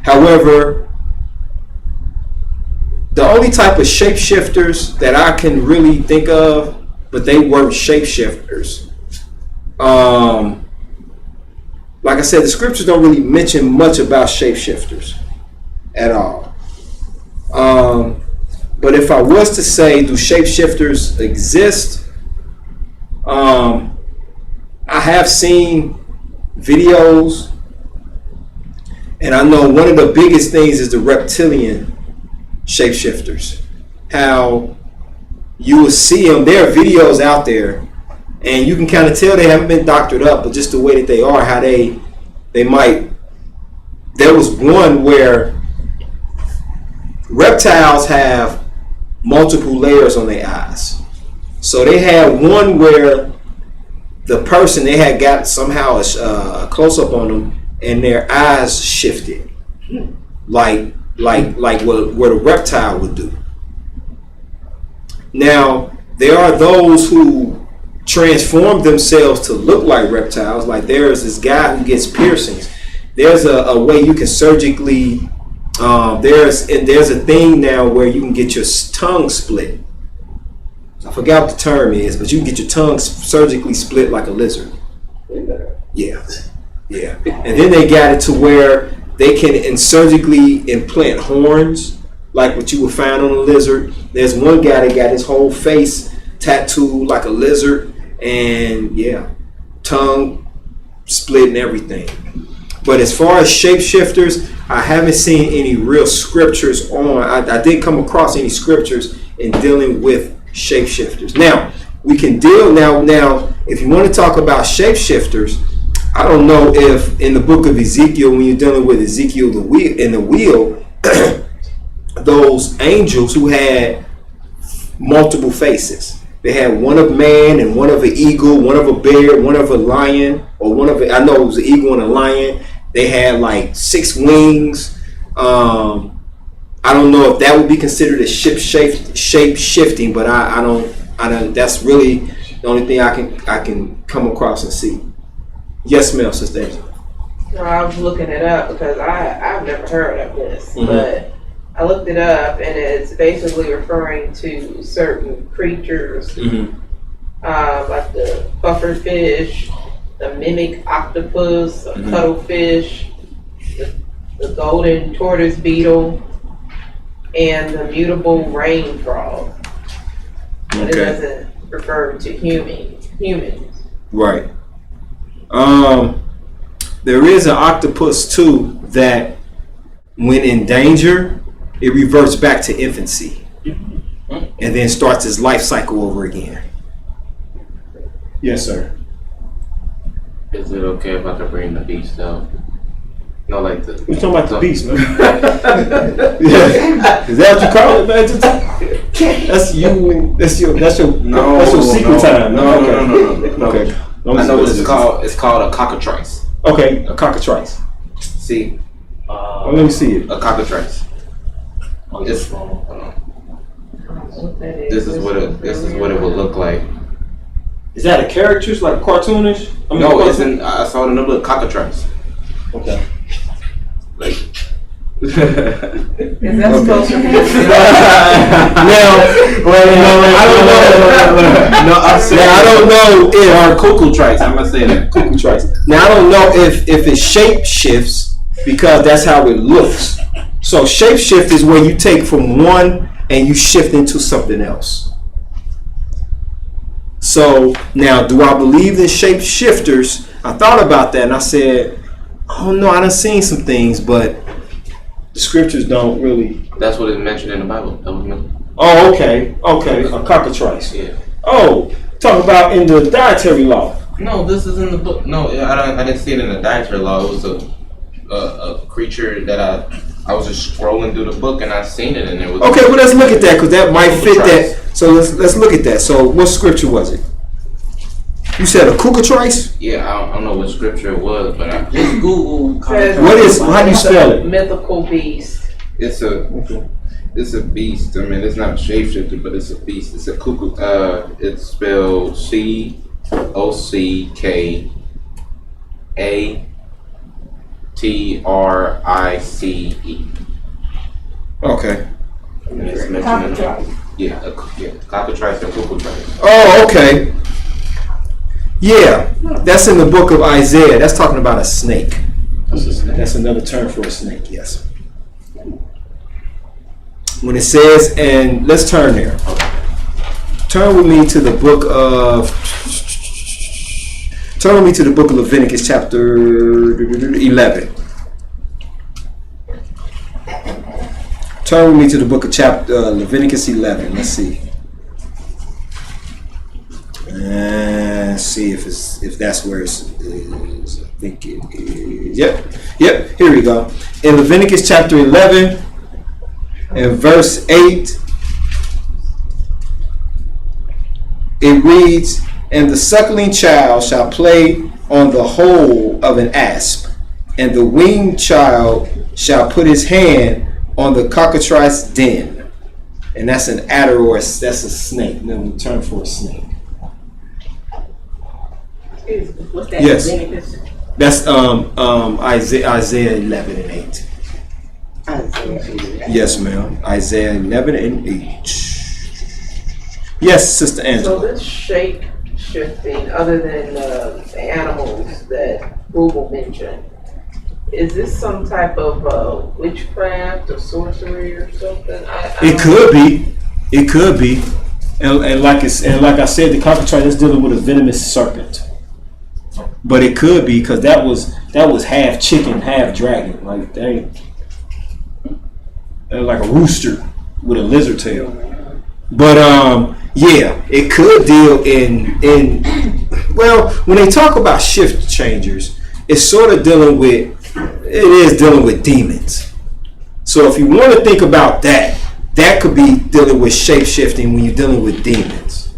[SPEAKER 2] However, the only type of shapeshifters that I can really think of, but they weren't shapeshifters. Like I said, the scriptures don't really mention much about shapeshifters at all. But if I was to say, do shapeshifters exist? I have seen videos, and I know one of the biggest things is the reptilian shapeshifters. How you will see them, there are videos out there, and you can kind of tell they haven't been doctored up, but just the way that they are, how they might. There was one where reptiles have multiple layers on their eyes. So they had one where the person, they had got somehow a close up on them, and their eyes shifted, like what a reptile would do. Now there are those who transform themselves to look like reptiles. Like there's this guy who gets piercings. There's a way you can surgically. There's a thing now where you can get your tongue split. I forgot what the term is, but you can get your tongue surgically split like a lizard. Yeah. And then they got it to where they can surgically implant horns, like what you would find on a lizard. There's one guy that got his whole face tattooed like a lizard, and tongue split and everything. But as far as shapeshifters, I haven't seen any real scriptures on. I didn't come across any scriptures in dealing with shapeshifters. Now, we can deal now if you want to talk about shapeshifters, I don't know if in the book of Ezekiel, when you're dealing with Ezekiel in the wheel, those angels who had multiple faces. They had one of man and one of an eagle, one of a bear, one of a lion, or I know it was an eagle and a lion. They had like 6 wings. I don't know if that would be considered a shape shifting, but I don't. That's really the only thing I can come across and see. Yes, ma'am, Sister Angela.
[SPEAKER 3] No, I was looking it up because I've never heard of this,
[SPEAKER 2] Mm-hmm.
[SPEAKER 3] but I looked it up, and it's basically referring to certain creatures,
[SPEAKER 2] Mm-hmm.
[SPEAKER 3] like the puffer fish, the mimic octopus, the cuttlefish, the golden tortoise beetle, and the mutable rain frog. But it doesn't refer to humans.
[SPEAKER 2] Right. There is an octopus too that, when in danger, it reverts back to infancy and then starts its life cycle over again. Yes, sir.
[SPEAKER 1] Is it okay if I could bring the beast out? No, like the.
[SPEAKER 2] We're talking about the beast, man. Yeah. Is that what you call it, man? That's you. That's your secret time.
[SPEAKER 1] No.
[SPEAKER 2] Okay.
[SPEAKER 1] I know what it's called. It's called a cockatrice.
[SPEAKER 2] Okay, a cockatrice.
[SPEAKER 1] See,
[SPEAKER 2] Let me see it.
[SPEAKER 1] a cockatrice. It's, this is what it would look like.
[SPEAKER 2] Is that a character, like cartoonish?
[SPEAKER 1] No, it's in. I saw the number cockatrice.
[SPEAKER 2] Okay.
[SPEAKER 1] Like.
[SPEAKER 3] Is that supposed to be?
[SPEAKER 2] I don't know if
[SPEAKER 1] Or cuckoo-trice, I must say that.
[SPEAKER 2] cuckoo-trice. Now I don't know if it shape shifts, because that's how it looks. So shape shift is where you take from one and you shift into something else. So now, do I believe in shapeshifters? I thought about that and I said, oh no, I done seen some things, but the scriptures don't really.
[SPEAKER 1] That's what is mentioned in the Bible.
[SPEAKER 2] Oh, okay, a cockatrice.
[SPEAKER 1] Yeah.
[SPEAKER 2] Oh, talk about in the dietary law.
[SPEAKER 1] No, this is in the book. No, I didn't see it in the dietary law. It was a creature that I was just scrolling through the book and I seen it and it was.
[SPEAKER 2] Okay, well let's look at that because that might fit that. So let's look at that. So what scripture was it? You said a cockatrice?
[SPEAKER 1] Yeah, I don't know what scripture it was, but
[SPEAKER 6] Just Google.
[SPEAKER 2] What is? How do you spell it?
[SPEAKER 3] Mythical beast.
[SPEAKER 1] it's a beast. I mean, it's not a shapeshifter, but it's a beast. It's a cuckoo. It's spelled COCKATRICE.
[SPEAKER 2] Okay.
[SPEAKER 1] And it's mentioned cockatrice and cuckoo-trice.
[SPEAKER 2] Oh, okay. Yeah, that's in the book of Isaiah. That's talking about a snake. That's another term for a snake, yes. When it says, and let's turn there. Turn with me to the book of Leviticus chapter 11. Turn with me to the book of Leviticus 11. Let's see. See if that's where it is. I think it is. Yep. Here we go. In Leviticus chapter 11 and verse 8, it reads, "And the suckling child shall play on the hole of an asp, and the weaned child shall put his hand on the cockatrice den." And that's an adder or that's a snake. Then we turn for a snake.
[SPEAKER 5] What's that?
[SPEAKER 2] Yes.
[SPEAKER 5] Leviticus?
[SPEAKER 2] That's Isaiah 11 and 8.
[SPEAKER 5] Isaiah.
[SPEAKER 2] Yes, ma'am. Isaiah 11 and 8. Yes, Sister
[SPEAKER 3] So
[SPEAKER 2] Angela.
[SPEAKER 3] this shape shifting, other than the animals that Google mentioned, is this some type of witchcraft or sorcery or something?
[SPEAKER 2] It could be. It could be. And like I said, the cockatrice is dealing with a venomous serpent. But it could be because that was half chicken, half dragon. Like they like a rooster with a lizard tail. But yeah, it could deal in well, when they talk about shift changers, it's sort of dealing with demons. So if you want to think about that, that could be dealing with shape shifting when you're dealing with demons.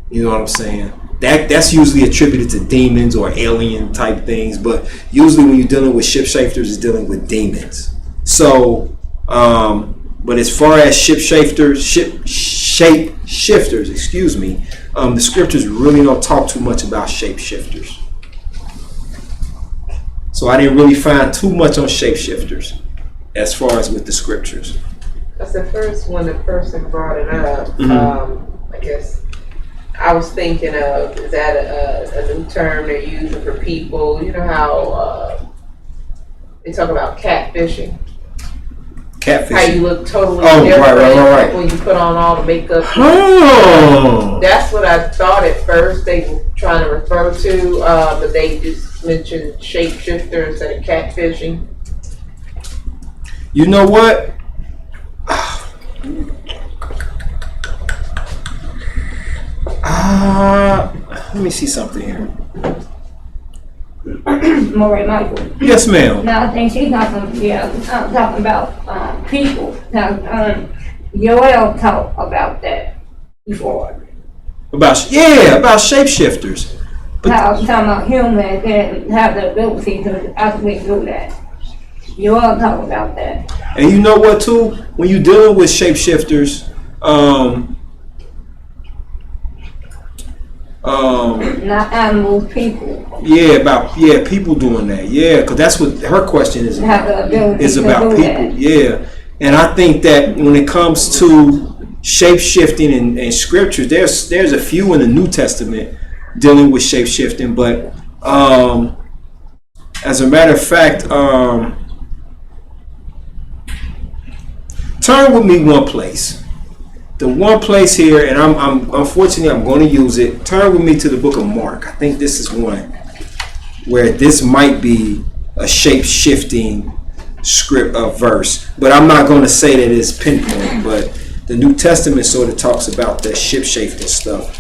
[SPEAKER 2] You know what I'm saying? That's usually attributed to demons or alien type things, but usually when you're dealing with shape shifters, it's dealing with demons. So, but as far as shape shifters, the scriptures really don't talk too much about shape shifters. So I didn't really find too much on shape shifters as far as with the scriptures.
[SPEAKER 3] That's the first when the person brought it up. I guess I was thinking of, is that a new term they're using for people? You know how they talk about catfishing?
[SPEAKER 2] Catfishing.
[SPEAKER 3] How you look totally
[SPEAKER 2] Oh,
[SPEAKER 3] different
[SPEAKER 2] right.
[SPEAKER 3] when you put on all the makeup.
[SPEAKER 2] Oh.
[SPEAKER 3] That's what I thought at first they were trying to refer to, but they just mentioned shapeshifter instead of catfishing.
[SPEAKER 2] You know what? Let me see something here.
[SPEAKER 7] Maury Michael.
[SPEAKER 2] Yes, ma'am.
[SPEAKER 7] Now I think she's not gonna be talking about people. Now YisraEL talked about that before.
[SPEAKER 2] About shapeshifters.
[SPEAKER 7] How talking about humans that have the ability to actually do that. YisraEL talk about that.
[SPEAKER 2] And you know what too? When you're dealing with shapeshifters,
[SPEAKER 7] Not animals, people.
[SPEAKER 2] people doing that. Yeah, because that's what her question is
[SPEAKER 7] Have the
[SPEAKER 2] about.
[SPEAKER 7] ability
[SPEAKER 2] It's
[SPEAKER 7] to
[SPEAKER 2] about
[SPEAKER 7] do
[SPEAKER 2] people.
[SPEAKER 7] that.
[SPEAKER 2] Yeah, and I think that when it comes to shape shifting and scriptures, there's a few in the New Testament dealing with shape shifting, but as a matter of fact, turn with me one place. the one place here, and I'm unfortunately I'm going to use it. Turn with me to the book of Mark. I think this is one where this might be a shape-shifting script of verse, but I'm not going to say that it's pinpoint. But the New Testament sort of talks about that shape-shifting stuff.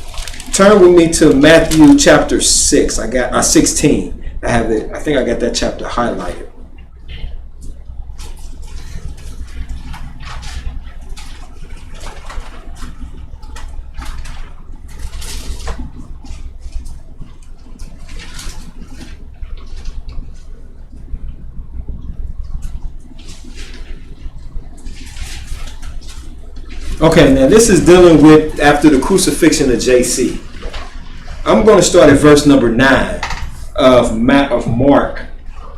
[SPEAKER 2] Turn with me to Matthew chapter 6. I got 16. I have it. I think I got that chapter highlighted. Okay, now this is dealing with after the crucifixion of JC. I'm going to start at verse number 9 of Mark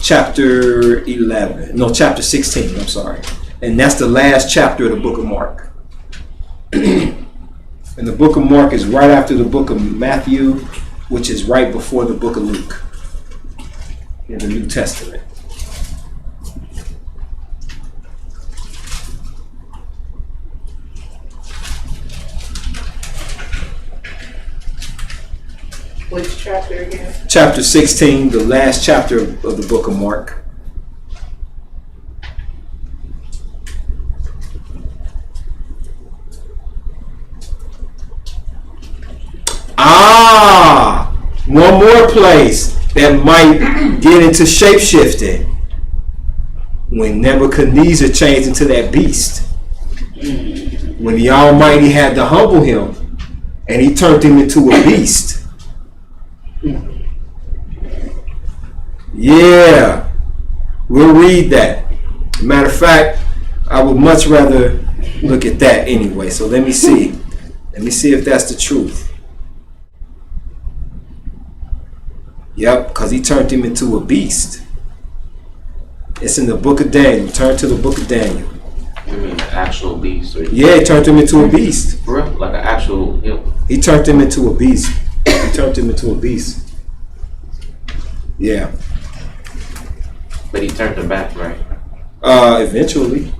[SPEAKER 2] chapter 11. No, chapter 16, I'm sorry. And that's the last chapter of the book of Mark. And the book of Mark is right after the book of Matthew, which is right before the book of Luke in the New Testament.
[SPEAKER 3] Which chapter again?
[SPEAKER 2] Chapter 16, the last chapter of the book of Mark. One more place that might get into shape-shifting. When Nebuchadnezzar changed into that beast. When the Almighty had to humble him and he turned him into a beast. Yeah, we'll read that. Matter of fact, I would much rather look at that anyway. So let me see. Let me see if that's the truth. Yep, because he turned him into a beast. It's in the book of Daniel. Turn to the book of Daniel.
[SPEAKER 1] You mean the actual beast? Or
[SPEAKER 2] Yeah, he turned him into a beast.
[SPEAKER 1] for real? Like an actual.
[SPEAKER 2] He turned him into a beast. He turned him into a beast. Yeah.
[SPEAKER 1] But he turned him back, right?
[SPEAKER 2] Eventually.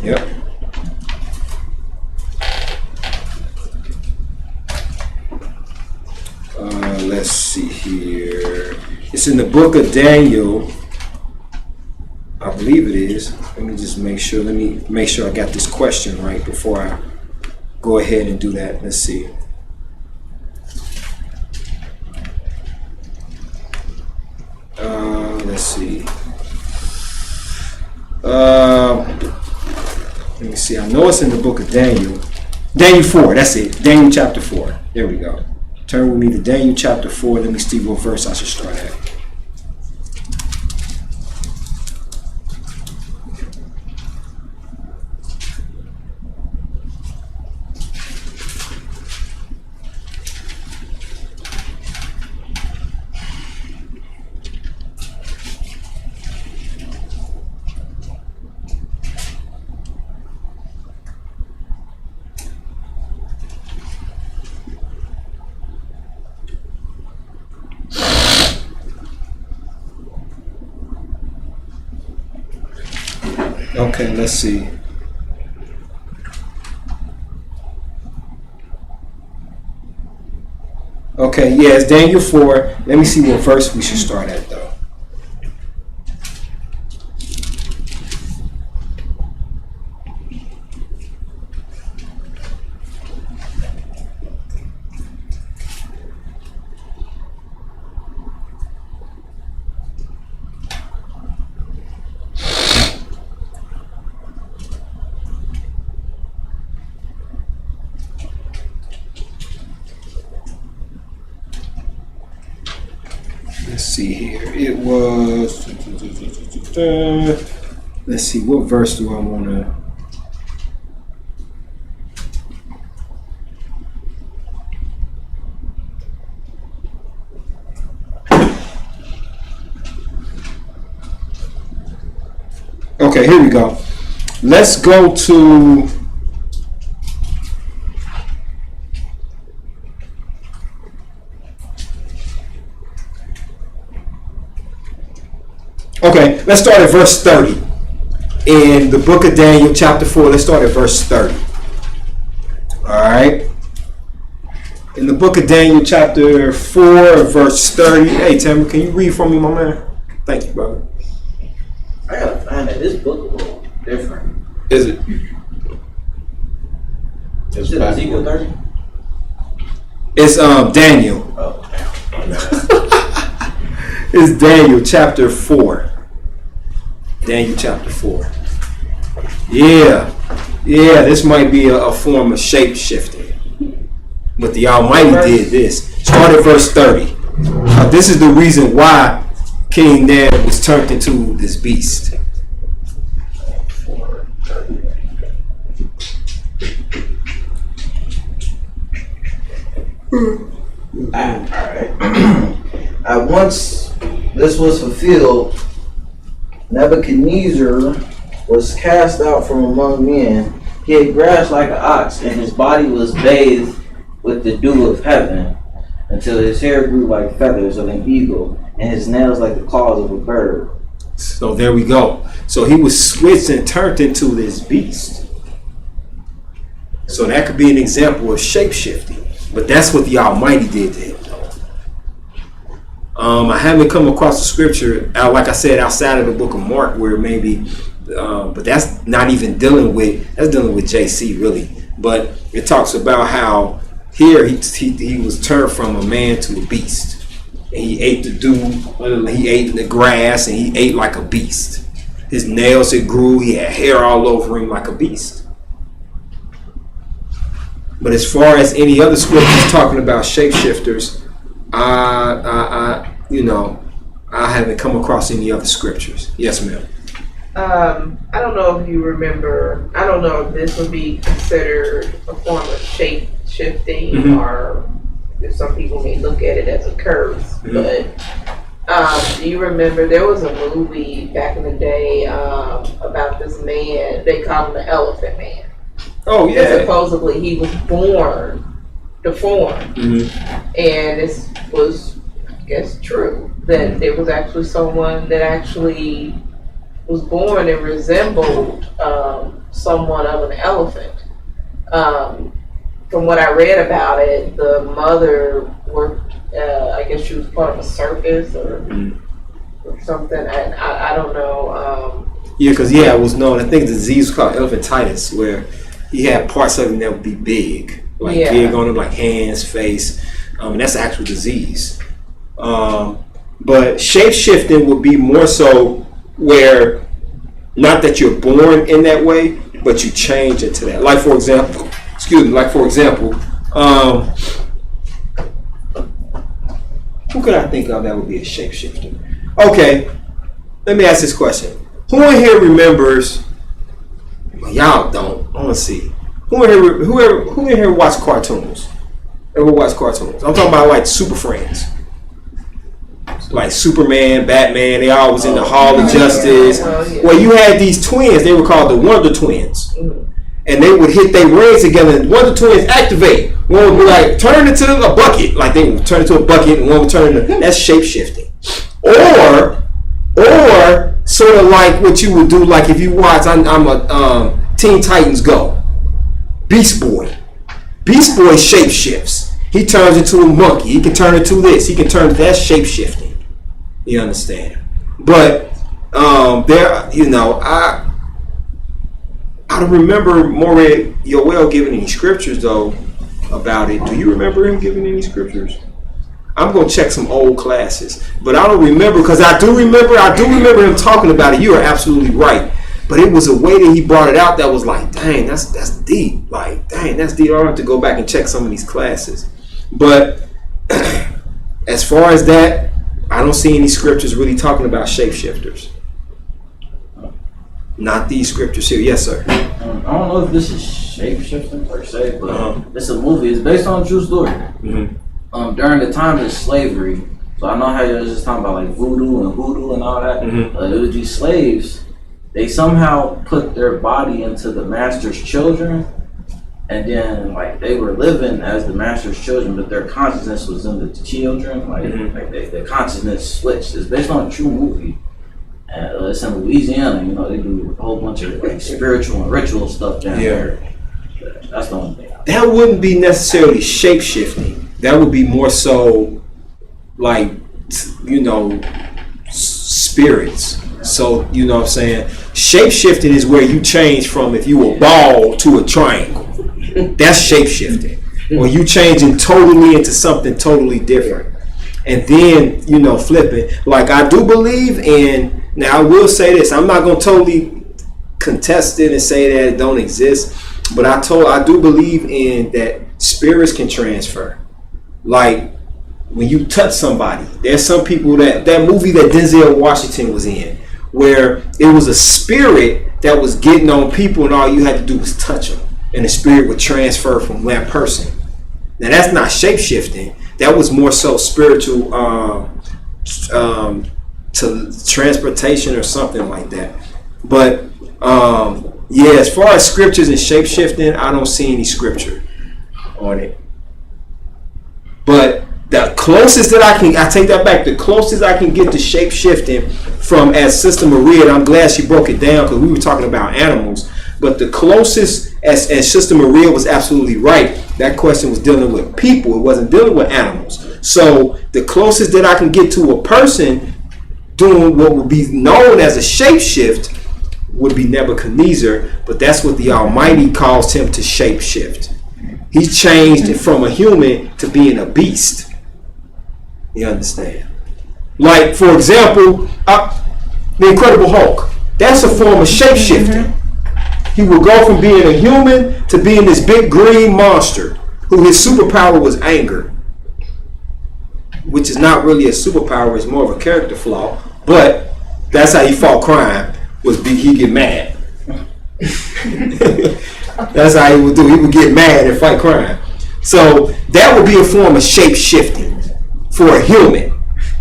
[SPEAKER 2] Yep. Let's see here. It's in the book of Daniel. I believe it is. Let me just make sure. Let me make sure I got this question right before I go ahead and do that. Let's see. Let's see. Let me see. I know it's in the book of Daniel. Daniel 4. That's it. Daniel chapter 4. There we go. Turn with me to Daniel chapter 4. Let me see what verse I should start at. Okay, let's see. Okay, yeah, it's Daniel 4. Let me see what verse we should start at, though. Let's see here. It was. Let's see. What verse do I want to? Okay, here we go. Let's go to. Okay, let's start at verse 30. in the book of Daniel, chapter 4. Let's start at verse 30. All right. In the book of Daniel, chapter 4, verse 30. Hey, Tim, can you read for me, my man? Thank you, brother.
[SPEAKER 6] I gotta find that. This book a little different.
[SPEAKER 2] Is it?
[SPEAKER 6] Is it Ezekiel 30?
[SPEAKER 2] It's Daniel.
[SPEAKER 6] Oh,
[SPEAKER 2] It's Daniel chapter 4. Daniel chapter 4. Yeah. Yeah, this might be a form of shape shifting. But the Almighty did this. Start at verse 30. This is the reason why King Neb was turned into this beast.
[SPEAKER 6] Alright. At once this was fulfilled, Nebuchadnezzar was cast out from among men. He had grass like an ox, and his body was bathed with the dew of heaven, until his hair grew like feathers of an eagle, and his nails like the claws of a bird.
[SPEAKER 2] So there we go. So he was switched and turned into this beast. So that could be an example of shape shifting. But that's what the Almighty did to him. I haven't come across the scripture, like I said, outside of the book of Mark, where maybe, but that's not even dealing with JC really. But it talks about how here he was turned from a man to a beast. And he ate the dew, he ate the grass, and he ate like a beast. His nails had grew, he had hair all over him like a beast. But as far as any other scriptures talking about shapeshifters, I haven't come across any other scriptures. Yes, ma'am.
[SPEAKER 3] I don't know if you remember. I don't know if this would be considered a form of shape shifting, or if some people may look at it as a curse. But do you remember there was a movie back in the day about this man? They called him the Elephant Man.
[SPEAKER 2] Oh yeah.
[SPEAKER 3] And supposedly he was born deformed, and this was, I guess, true that there was actually someone that actually was born and resembled somewhat of an elephant. From what I read about it, the mother worked. I guess she was part of a circus or something. And I don't know.
[SPEAKER 2] Yeah, because it was known. I think the disease was called elephantitis, where he had parts of him that would be big, big on him, like hands, face. And that's an actual disease. But shape shifting would be more so where, not that you're born in that way, but you change into that. Like for example, who could I think of that would be a shape shifter? Okay, let me ask this question. Who in here remembers? Well, y'all don't. I want to see. Who in here watch cartoons? Ever watch cartoons? I'm talking about like Super Friends. Like Superman, Batman, they all was in the Hall of Justice. Well, you had these twins, they were called the Wonder Twins. And they would hit their rings together, and Wonder Twins activate. One would be like, turn into a bucket. Like they would turn into a bucket, and one would turn into, that's shape shifting. Or sort of like what you would do, like if you watch, I'm a Teen Titans Go. Beast Boy shape shifts. He turns into a monkey. He can turn into this. He can turn into that, shape shifting. You understand? But I don't remember YisraEL giving any scriptures though about it. Do you remember him giving any scriptures? I'm gonna check some old classes, but I don't remember, because I do remember him talking about it. You are absolutely right. But it was a way that he brought it out that was like, dang, that's deep. Like, dang, that's deep. I'll have to go back and check some of these classes. But as far as that, I don't see any scriptures really talking about shapeshifters. Not these scriptures here. Yes, sir.
[SPEAKER 6] I don't know if this is shape-shifting per se, but it's a movie. It's based on a true story. During the time of slavery, so I know how you was just talking about like voodoo and hoodoo and all that. It was these slaves. They somehow put their body into the master's children, and then like they were living as the master's children, but their consciousness was in the children. Like their consciousness switched. It's based on a true movie. It's in Louisiana, you know, they do a whole bunch of like spiritual and ritual stuff down there. That's the only thing.
[SPEAKER 2] That wouldn't be necessarily shape shifting. That would be more so like, you know, spirits. So, you know what I'm saying? Shape shifting is where you change from, if you a ball to a triangle. That's shape shifting. Or you changing totally into something totally different. And then, you know, flipping. Like, I do believe in, now I will say this, I'm not going to totally contest it and say that it don't exist, but I do believe in that spirits can transfer. Like, when you touch somebody, there's some people that movie that Denzel Washington was in, where it was a spirit that was getting on people and all you had to do was touch them, and the spirit would transfer from that person. Now that's not shape shifting. That was more so spiritual to transportation or something like that. But yeah, as far as scriptures and shape shifting, I don't see any scripture on it. But the closest that I take that back, the closest I can get to shape shifting from, as Sister Maria, and I'm glad she broke it down because we were talking about animals, but the closest, as Sister Maria was absolutely right, that question was dealing with people, it wasn't dealing with animals. So the closest that I can get to a person doing what would be known as a shape shift would be Nebuchadnezzar, but that's what the Almighty calls him to shape shift. He changed it from a human to being a beast. You understand? Like, for example, the Incredible Hulk. That's a form of shape shifting. He would go from being a human to being this big green monster who his superpower was anger, which is not really a superpower, it's more of a character flaw, but that's how he fought crime, was he get mad. That's how he would do. He would get mad and fight crime. So that would be a form of shape shifting for a human,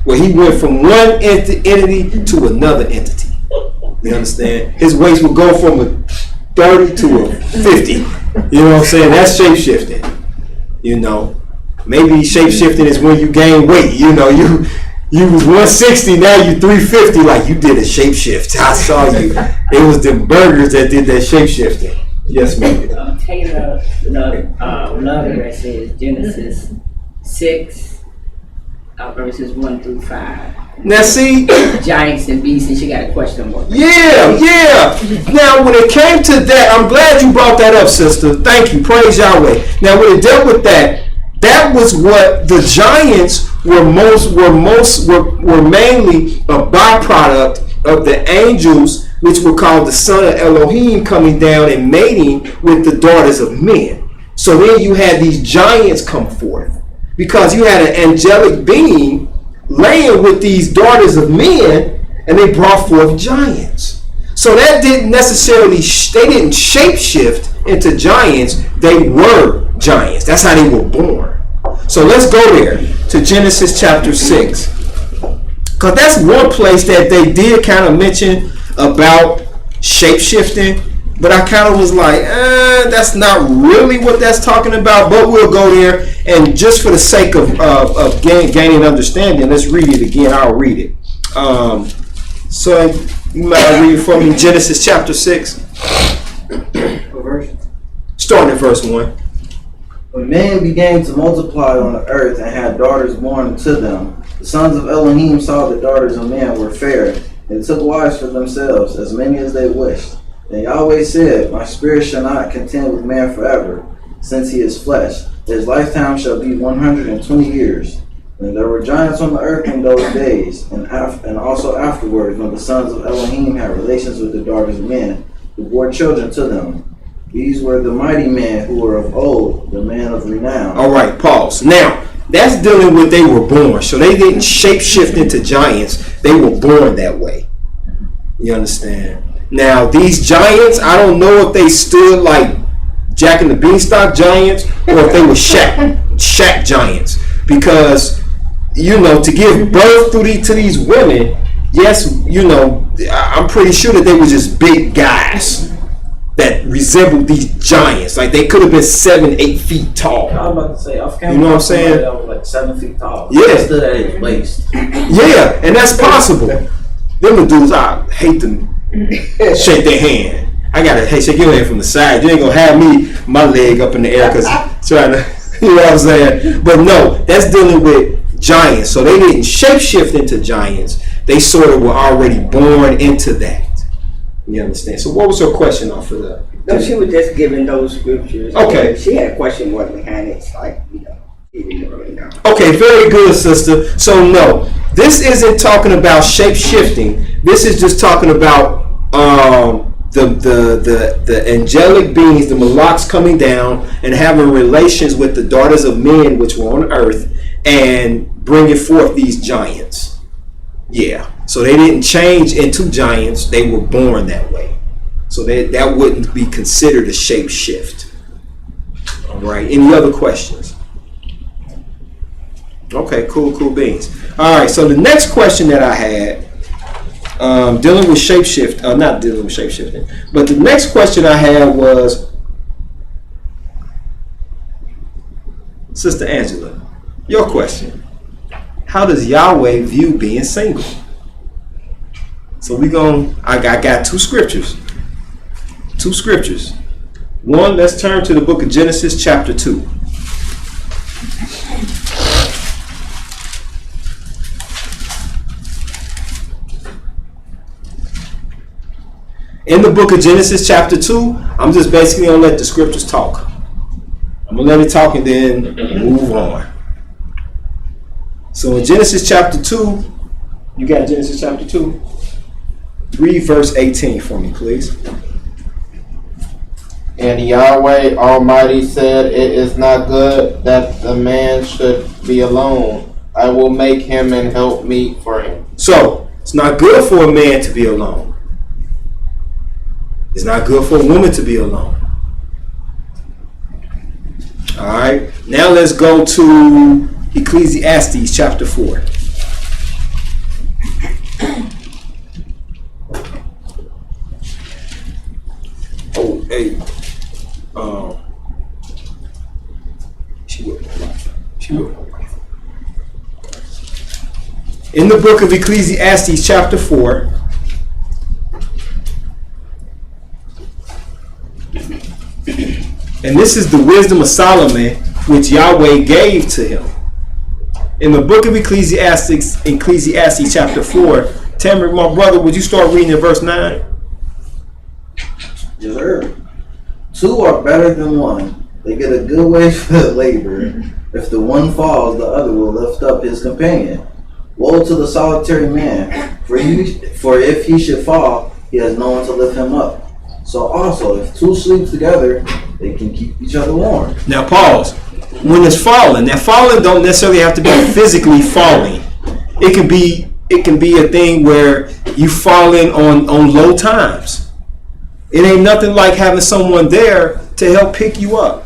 [SPEAKER 2] where he went from one entity to another entity. You understand? His waist would go from a 30 to a 50. You know what I'm saying? That's shape shifting. You know, maybe shape shifting is when you gain weight. You know, you was 160, now you 350. Like, you did a shape shift. I saw you. It was the burgers that did that shape shifting. Yes, ma'am.
[SPEAKER 8] Taylor, another verse says Genesis 6, verses 1 through 5.
[SPEAKER 2] Now see,
[SPEAKER 8] Giants and beasts, and she got a question mark.
[SPEAKER 2] Yeah. Now when it came to that, I'm glad you brought that up, sister. Thank you. Praise Yahweh. Now when it dealt with that, that was what the giants were mainly a byproduct of the angels, which were called the son of Elohim, coming down and mating with the daughters of men. So then you had these giants come forth, because you had an angelic being laying with these daughters of men, and they brought forth giants. So that didn't necessarily, they didn't shape shift into giants, they were giants. That's how they were born. So let's go there to Genesis chapter 6, because that's one place that they did kind of mention about shape shifting, but I kind of was like, that's not really what that's talking about, but we'll go there. And just for the sake of gaining understanding, let's read it again. I'll read it. So you might read it for me, Genesis chapter 6. Starting at verse 1.
[SPEAKER 6] When men began to multiply on the earth and had daughters born to them, the sons of Elohim saw the daughters of men were fair, and took wives for themselves, as many as they wished. And Yahweh said, my spirit shall not contend with man forever, since he is flesh. His lifetime shall be 120 years. And there were giants on the earth in those days, and also afterwards, when the sons of Elohim had relations with the daughters of men, who bore children to them. These were the mighty men who were of old, the men of renown.
[SPEAKER 2] All right, pause. Now, that's dealing with they were born. So they didn't shape shift into giants. They were born that way. You understand? Now, these giants, I don't know if they stood like Jack and the Beanstalk giants, or if they were Shack giants, because, you know, to give birth to these women, yes, you know, I'm pretty sure that they were just big guys that resembled these giants. Like, they could have been 7-8 feet tall.
[SPEAKER 6] I was about to say, I
[SPEAKER 2] you know what I'm saying?
[SPEAKER 6] That was like 7 feet tall.
[SPEAKER 2] Yeah.
[SPEAKER 6] Stood at his waist.
[SPEAKER 2] Yeah, and that's possible. Them the dudes, I hate them. Shake their hand. I gotta shake your hand from the side. You ain't gonna have me my leg up in the air because trying to, you know what I'm saying? But no, that's dealing with giants. So they didn't shapeshift into giants. They sort of were already born into that. You understand? So what was her question off of that?
[SPEAKER 5] No, she was just giving those scriptures.
[SPEAKER 2] Okay.
[SPEAKER 5] She had a question more behind it. It's like, you know, she didn't really know.
[SPEAKER 2] Okay, very good, sister. So no, this isn't talking about shape shifting. This is just talking about the angelic beings, the Malaks coming down and having relations with the daughters of men which were on earth and bringing forth these giants. Yeah. So they didn't change into giants. They were born that way. So that wouldn't be considered a shape shift. All right. Any other questions? Okay, cool beans. All right, so the next question that I had, dealing with shapeshift, not dealing with shapeshifting, but the next question I had was, Sister Angela, your question. How does Yahweh view being single? So I got two scriptures. One, let's turn to the book of Genesis chapter 2. In the book of Genesis chapter 2, I'm just basically going to let the scriptures talk. I'm going to let it talk and then move on. So in Genesis chapter 2, you got Genesis chapter 2? Read verse 18 for me, please.
[SPEAKER 1] And Yahweh Almighty said, it is not good that the man should be alone. I will make him and help meet for him.
[SPEAKER 2] So, it's not good for a man to be alone. It's not good for a woman to be alone. All right. Now let's go to Ecclesiastes chapter 4. Oh, hey. She will. In the book of Ecclesiastes chapter 4. And this is the wisdom of Solomon, which Yahweh gave to him. In the book of Ecclesiastes chapter 4, Tamara, my brother, would you start reading in verse 9?
[SPEAKER 6] Yes, sir. Two are better than one. They get a good wage for their labor. If the one falls, the other will lift up his companion. Woe to the solitary man, for if he should fall, he has no one to lift him up. So also, if two sleep together, they can keep each other warm.
[SPEAKER 2] Now pause. When it's falling, now falling don't necessarily have to be physically falling. It can be a thing where you falling on low times. It ain't nothing like having someone there to help pick you up,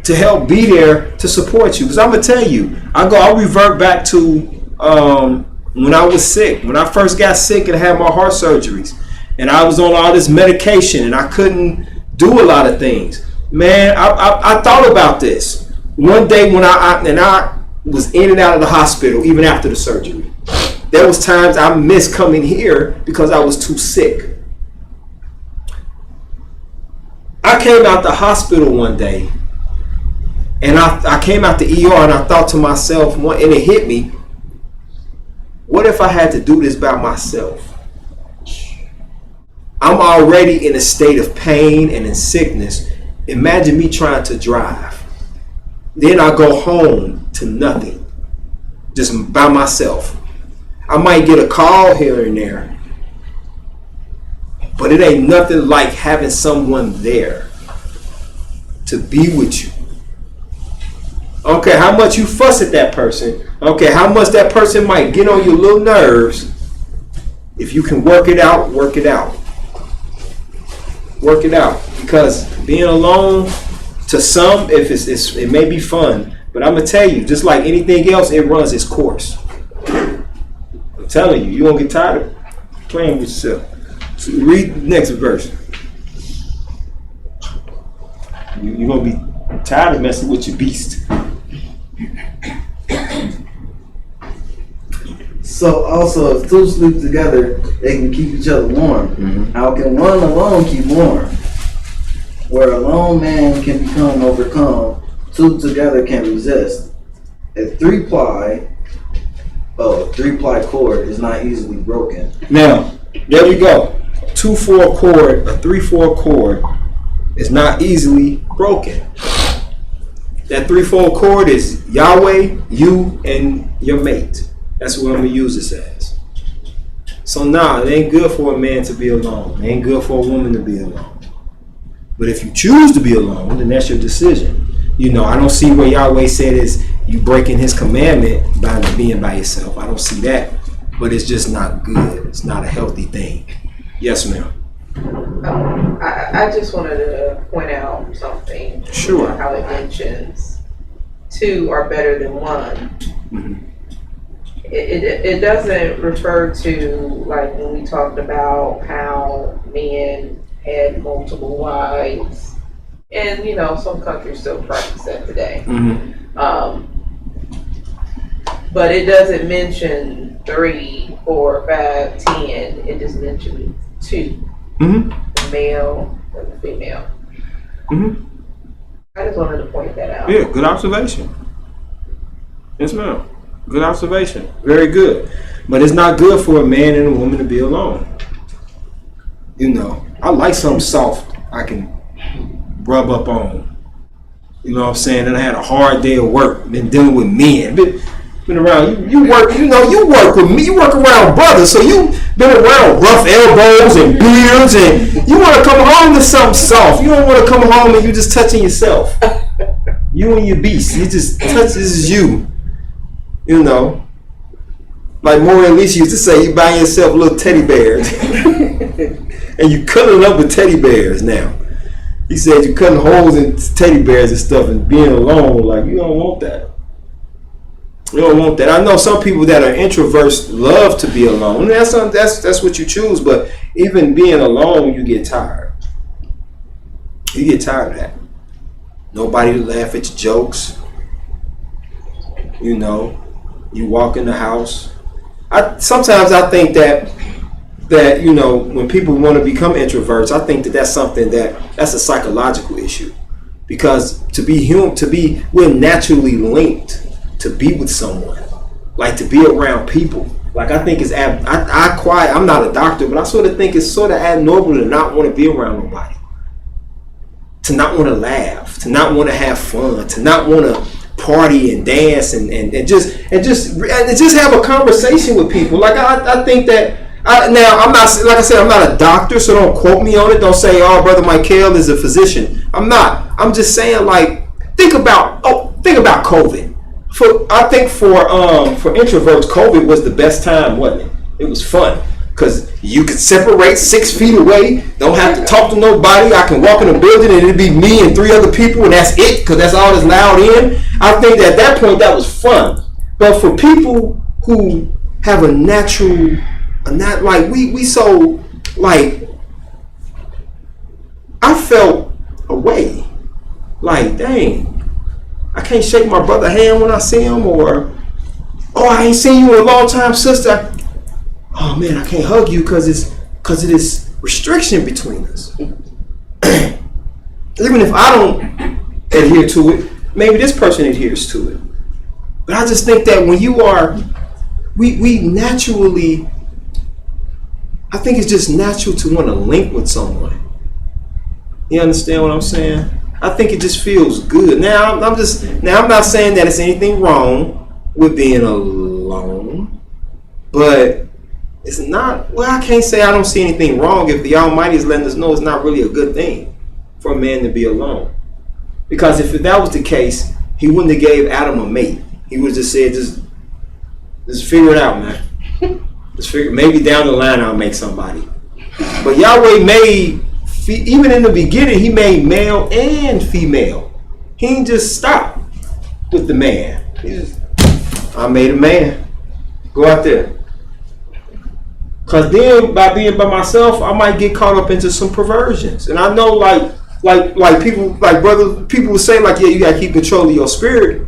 [SPEAKER 2] to help be there to support you. Because I'm gonna tell you, I'll revert back to when I was sick, when I first got sick and had my heart surgeries. And I was on all this medication and I couldn't do a lot of things. Man, I thought about this. One day when I was in and out of the hospital, even after the surgery. There was times I missed coming here because I was too sick. I came out the hospital one day and I came out the ER and I thought to myself, and it hit me, what if I had to do this by myself? I'm already in a state of pain and in sickness. Imagine me trying to drive. Then I go home to nothing, just by myself. I might get a call here and there, but it ain't nothing like having someone there to be with you. Okay, how much you fuss at that person. Okay, how much that person might get on your little nerves. If you can work it out, work it out. Work it out, because being alone to some, it may be fun, but I'm gonna tell you, just like anything else, it runs its course. I'm telling you, you're gonna get tired of playing with yourself. So read the next verse. You're gonna be tired of messing with your beast.
[SPEAKER 6] So also, if two sleep together, they can keep each other warm.
[SPEAKER 2] Mhm.
[SPEAKER 6] How can one alone keep warm? Where a lone man can become overcome, two together can resist. A three-ply cord is not easily broken.
[SPEAKER 2] Now, there we go. 2-4 chord, a 3-4 chord is not easily broken. That 3-4 chord is Yahweh, you, and your mate. That's what I'm gonna use this as. So nah, it ain't good for a man to be alone. It ain't good for a woman to be alone. But if you choose to be alone, then that's your decision. You know, I don't see where Yahweh said is you breaking his commandment by being by yourself. I don't see that. But it's just not good. It's not a healthy thing. Yes, ma'am.
[SPEAKER 3] I just wanted to point out something.
[SPEAKER 2] Sure.
[SPEAKER 3] How it mentions two are better than one.
[SPEAKER 2] Mhm.
[SPEAKER 3] It doesn't refer to, like, when we talked about how men had multiple wives, and you know some countries still practice that today.
[SPEAKER 2] Mhm.
[SPEAKER 3] But it doesn't mention 3, 4, 5, 10. It just mentions 2,
[SPEAKER 2] Mhm.
[SPEAKER 3] the male and the female.
[SPEAKER 2] Mhm.
[SPEAKER 3] I just wanted to point that out.
[SPEAKER 2] Yeah, good observation. Yes, ma'am. Good observation. Very good. But it's not good for a man and a woman to be alone. You know, I like something soft I can rub up on. You know what I'm saying? And I had a hard day of work, been dealing with men. Been around, you work, you know, you work with me, you work around brothers, so you been around rough elbows and beards, and you want to come home to something soft. You don't want to come home and you just touching yourself. You and your beast, you just touch, this is you. You know, like Maureen Alicia used to say, you buy yourself little teddy bears, and you cuddling up with teddy bears now. He said you cutting holes in teddy bears and stuff and being alone, like you don't want that. You don't want that. I know some people that are introverts love to be alone. That's what you choose, but even being alone, you get tired. You get tired of that. Nobody to laugh at your jokes. You know, you walk in the house. Sometimes I think that you know, when people want to become introverts, I think that's something that's a psychological issue, because we're naturally linked to be with someone, like to be around people. Like I think I'm not a doctor, but I sort of think it's sort of abnormal to not want to be around nobody, to not want to laugh, to not want to have fun, to not want to party and dance and just have a conversation with people. Like I think that. Now I'm not, like I said, I'm not a doctor, so don't quote me on it. Don't say, "Oh, Brother Michael is a physician." I'm not. I'm just saying, like, think about COVID. I think for introverts, COVID was the best time, wasn't it? It was fun because you could separate 6 feet away, don't have to talk to nobody. I can walk in a building and it'd be me and 3 other people, and that's it, because that's all that's loud in. I think that at that point that was fun. But for people who have a natural, not like we so like, I felt away, like, dang, I can't shake my brother's hand when I see him, or, oh, I ain't seen you in a long time, sister. Oh man, I can't hug you because of this restriction between us. Even if I don't adhere to it, maybe this person adheres to it. But I just think that when you are, we naturally, I think it's just natural to want to link with someone. You understand what I'm saying? I think it just feels good. Now I'm not saying that it's anything wrong with being alone, but it's not, well, I can't say I don't see anything wrong if the Almighty is letting us know it's not really a good thing for a man to be alone. Because if that was the case, he wouldn't have gave Adam a mate. He would have just said, just figure it out, man. Just figure, maybe down the line I'll make somebody. But Yahweh made, even in the beginning, he made male and female. He didn't just stop with the man. I made a man. Go out there. Because then, by being by myself, I might get caught up into some perversions. And I know, like people, like brothers, people will say, like, yeah, you got to keep control of your spirit.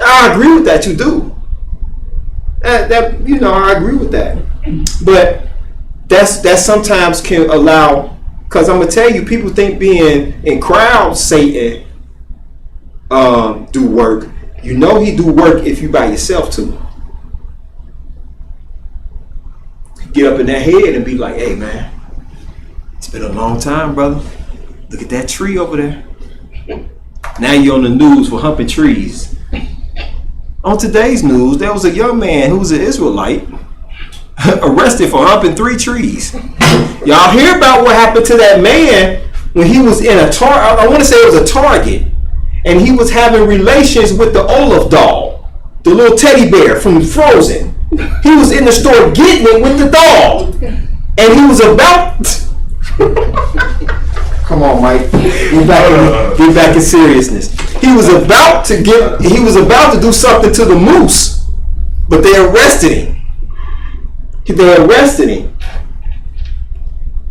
[SPEAKER 2] I agree with that, you do. That I agree with that. But that sometimes can allow, because I'm gonna tell you, people think being in crowds, Satan do work. He do work if you by yourself too. Get up in that head and be like, hey man, it's been a long time, brother. Look at that tree over there. Now you're on the news for humping trees. On today's news, there was a young man who was an Israelite arrested for humping 3 trees. Y'all hear about what happened to that man when he was in I want to say it was a Target, and he was having relations with the Olaf doll, the little teddy bear from Frozen. He was in the store getting it with the doll, and he was about. Come on, Mike. Get back in seriousness. He was about to do something to the moose, but they arrested him.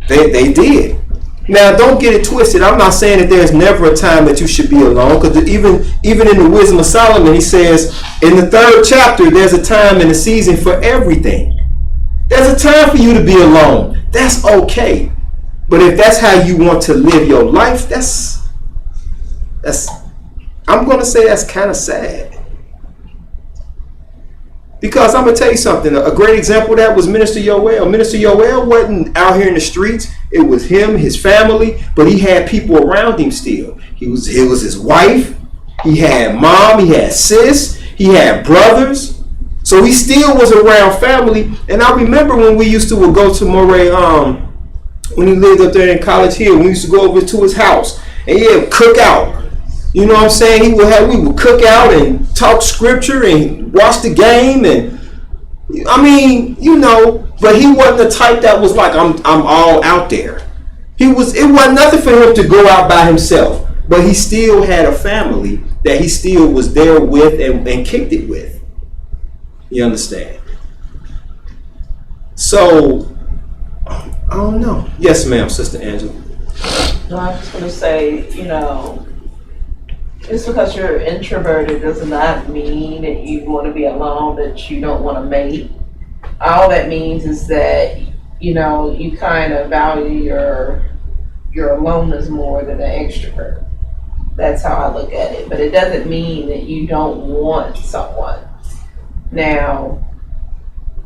[SPEAKER 2] They did. Now, don't get it twisted. I'm not saying that there's never a time that you should be alone, because even in the Wisdom of Solomon, he says in the 3rd chapter, there's a time and a season for everything. There's a time for you to be alone. That's okay. But if that's how you want to live your life, that's I'm going to say that's kind of sad. Because I'm going to tell you something. A great example of that was Minister YisraEL. Minister YisraEL wasn't out here in the streets. It was him, his family, but he had people around him still. It was his wife. He had mom. He had sis. He had brothers. So he still was around family. And I remember when we used to go to Moray, when he lived up there in College Hill, we used to go over to his house and cook out. You know what I'm saying? We would cook out and talk scripture and watch the game, and but he wasn't the type that was like, I'm all out there. It wasn't nothing for him to go out by himself, but he still had a family that he still was there with and kicked it with. You understand? So I don't know. Yes, ma'am, Sister Angela.
[SPEAKER 3] No, I'm just gonna say, just because you're introverted does not mean that you want to be alone, that you don't want to mate. All that means is that, you kind of value your aloneness more than an extrovert. That's how I look at it. But it doesn't mean that you don't want someone. Now,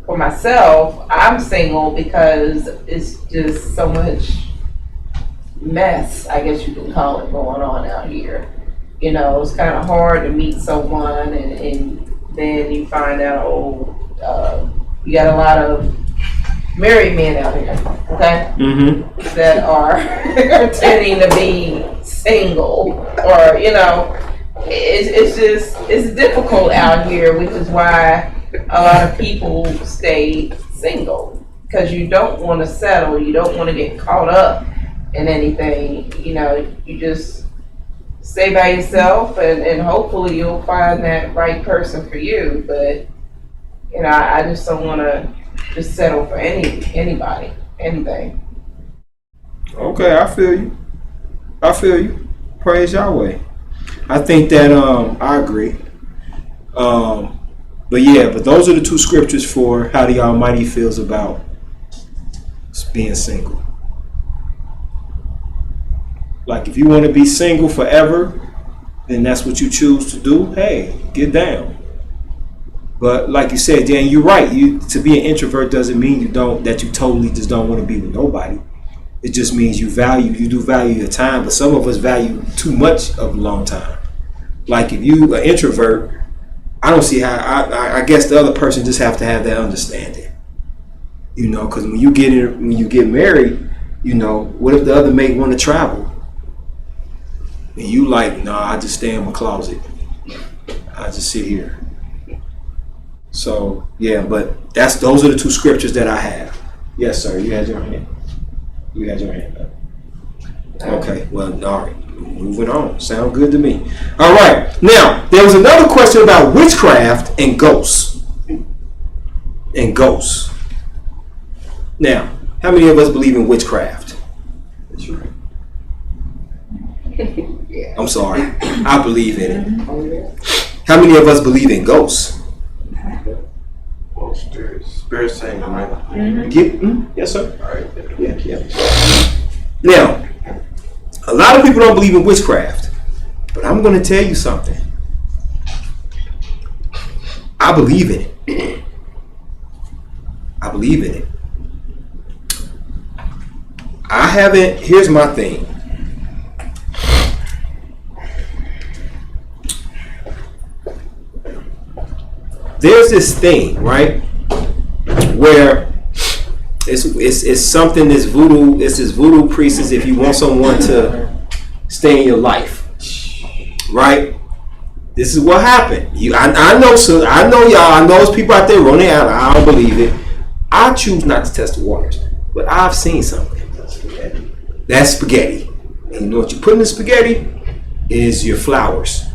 [SPEAKER 3] for myself, I'm single because it's just so much mess, I guess you can call it, going on out here. It's kind of hard to meet someone and then you find out, you got a lot of married men out here, okay? Mm-hmm. That are pretending to be single, or, it's difficult out here, which is why a lot of people stay single, because you don't want to settle, you don't want to get caught up in anything, you just stay by yourself, and hopefully you'll find that right person for you. But I just don't want to just settle for anybody, anything.
[SPEAKER 2] Okay, I feel you. Praise Yahweh. I think that I agree. But those are the 2 scriptures for how the Almighty feels about being single. Like, if you want to be single forever, then that's what you choose to do. Hey, get down. But like you said, Dan, you're right. To be an introvert doesn't mean that you totally just don't want to be with nobody. It just means you do value your time. But some of us value too much of a long time. Like, if you an introvert, I don't see how. I guess the other person just have to have that understanding. Because when you get married, what if the other mate want to travel? And you like, no, I just stay in my closet. I just sit here. So, but those are the 2 scriptures that I have. Yes, sir. You had your hand up. Okay, well, all right. Moving on. Sound good to me. All right. Now, there was another question about witchcraft and ghosts. Now, how many of us believe in witchcraft? That's right. I'm sorry. I believe in it. How many of us believe in ghosts?
[SPEAKER 4] Spirit saying, right?
[SPEAKER 2] Yes, sir. Yeah. Now, a lot of people don't believe in witchcraft, but I'm going to tell you something. I believe in it. I believe in it. I haven't. Here's my thing. There's this thing, right, where it's something that's voodoo. It's this voodoo priestess. If you want someone to stay in your life, right? This is what happened. I know, so I know y'all. I know there's people out there running out. I don't believe it. I choose not to test the waters, but I've seen something. That's spaghetti, and you know what you put in the spaghetti is your flowers.